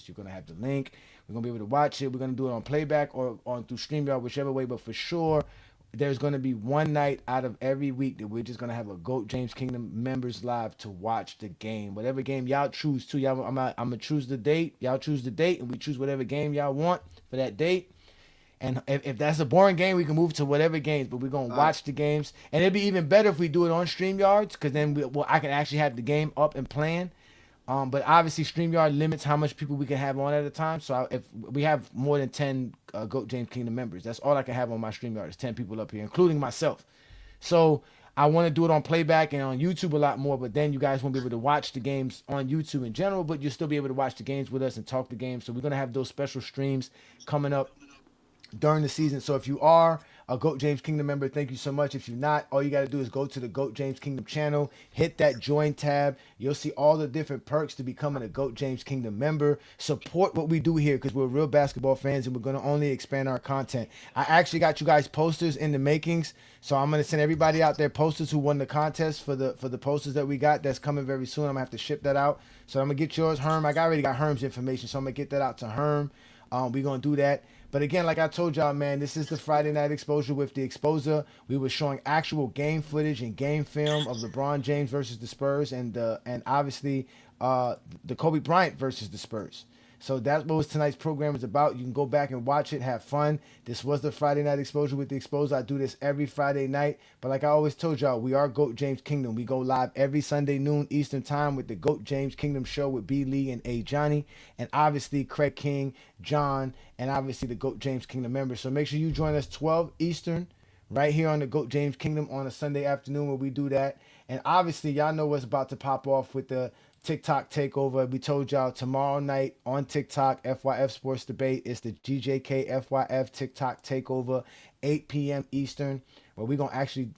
service. You're gonna have the link. We're gonna be able to watch it. We're gonna do it on playback or on through StreamYard, whichever way. But for sure, there's going to be one night out of every week that we're just going to have a GOAT James Kingdom members live to watch the game. Whatever game y'all choose to. Y'all, I'm going to choose the date. Y'all choose the date, and we choose whatever game y'all want for that date. And if that's a boring game, we can move to whatever games, but we're going to watch the games. And it'd be even better if we do it on StreamYards, because then I can actually have the game up and playing. But obviously, StreamYard limits how much people we can have on at a time. So if we have more than 10 GOAT James Kingdom members, that's all I can have on my StreamYard is 10 people up here, including myself. So I want to do it on playback and on YouTube a lot more, but then you guys won't be able to watch the games on YouTube in general, but you'll still be able to watch the games with us and talk the games. So we're going to have those special streams coming up during the season. So if you are a GOAT James Kingdom member, thank you so much. If you're not, all you got to do is go to the GOAT James Kingdom channel, hit that join tab. You'll see all the different perks to becoming a GOAT James Kingdom member. Support what we do here because we're real basketball fans and we're going to only expand our content. I actually got you guys posters in the makings, so I'm going to send everybody out there posters who won the contest for the posters that we got. That's coming very soon. I'm going to have to ship that out. So I'm going to get yours, Herm. I already got Herm's information, so I'm going to get that out to Herm. We're going to do that. But again, like I told y'all, man, this is the Friday Night Exposure with the Exposer. We were showing actual game footage and game film of LeBron James versus the Spurs and obviously the Kobe Bryant versus the Spurs. So that's what tonight's program is about. You can go back and watch it, have fun. This was the Friday Night Exposure with the Exposer. I do this every Friday night. But like I always told y'all, we are GOAT James Kingdom. We go live every Sunday noon Eastern time with the GOAT James Kingdom show with B. Lee and Ajani. And obviously Craig King, John, and obviously the GOAT James Kingdom members. So make sure you join us 12 Eastern right here on the GOAT James Kingdom on a Sunday afternoon where we do that. And obviously y'all know what's about to pop off with the TikTok takeover. We told y'all tomorrow night on TikTok, FYF Sports Debate. It's the GJK FYF TikTok takeover, 8 p.m. Eastern, where we're going to actually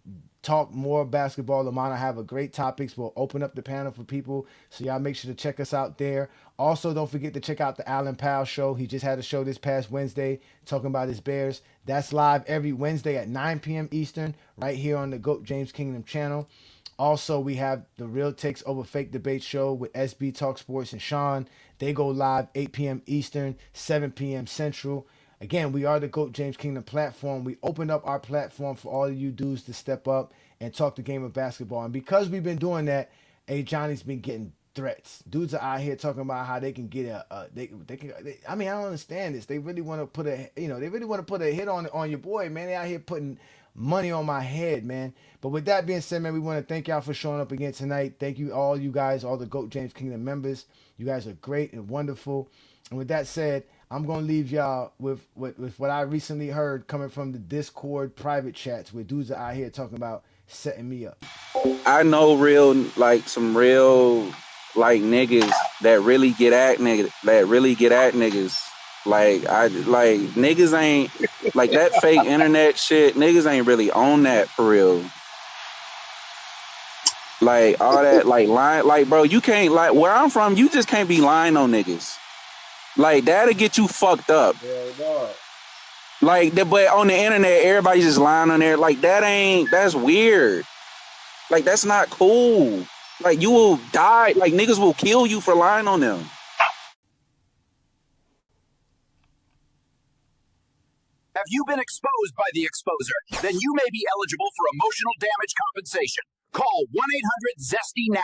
talk more basketball. Lamont, I have a great topics. We'll open up the panel for people. So y'all make sure to check us out there. Also, don't forget to check out the Alan Powell show. He just had a show this past Wednesday talking about his Bears. That's live every Wednesday at 9 p.m. Eastern, right here on the GOAT James Kingdom channel. Also, we have the Real Takes Over Fake Debate show with SB Talk Sports and Sean. They go live 8 p.m. Eastern, 7 p.m. Central. Again, we are the GOAT James Kingdom platform. We opened up our platform for all of you dudes to step up and talk the game of basketball. And because we've been doing that, Johnny's been getting threats. Dudes are out here talking about how they can get I mean, I don't understand this. They really want to put a hit on your boy, man. They out here putting money on my head, man. But with that being said, man, we want to thank y'all for showing up again tonight. Thank you, all you guys, all the GOAT James Kingdom members. You guys are great and wonderful. And with that said, I'm going to leave y'all with what I recently heard coming from the Discord private chats where dudes are out here talking about setting me up. I know some real niggas that really get at niggas. Like niggas ain't like that fake internet shit. Niggas ain't really on that for real. Like all that lying, bro, you can't where I'm from, you just can't be lying on niggas. Like that'll get you fucked up. Yeah, but on the internet, everybody just lying on there. Like that's weird. Like that's not cool. Like you will die. Like niggas will kill you for lying on them. Have you been exposed by the exposer? Then you may be eligible for emotional damage compensation. Call 1-800-ZESTY now.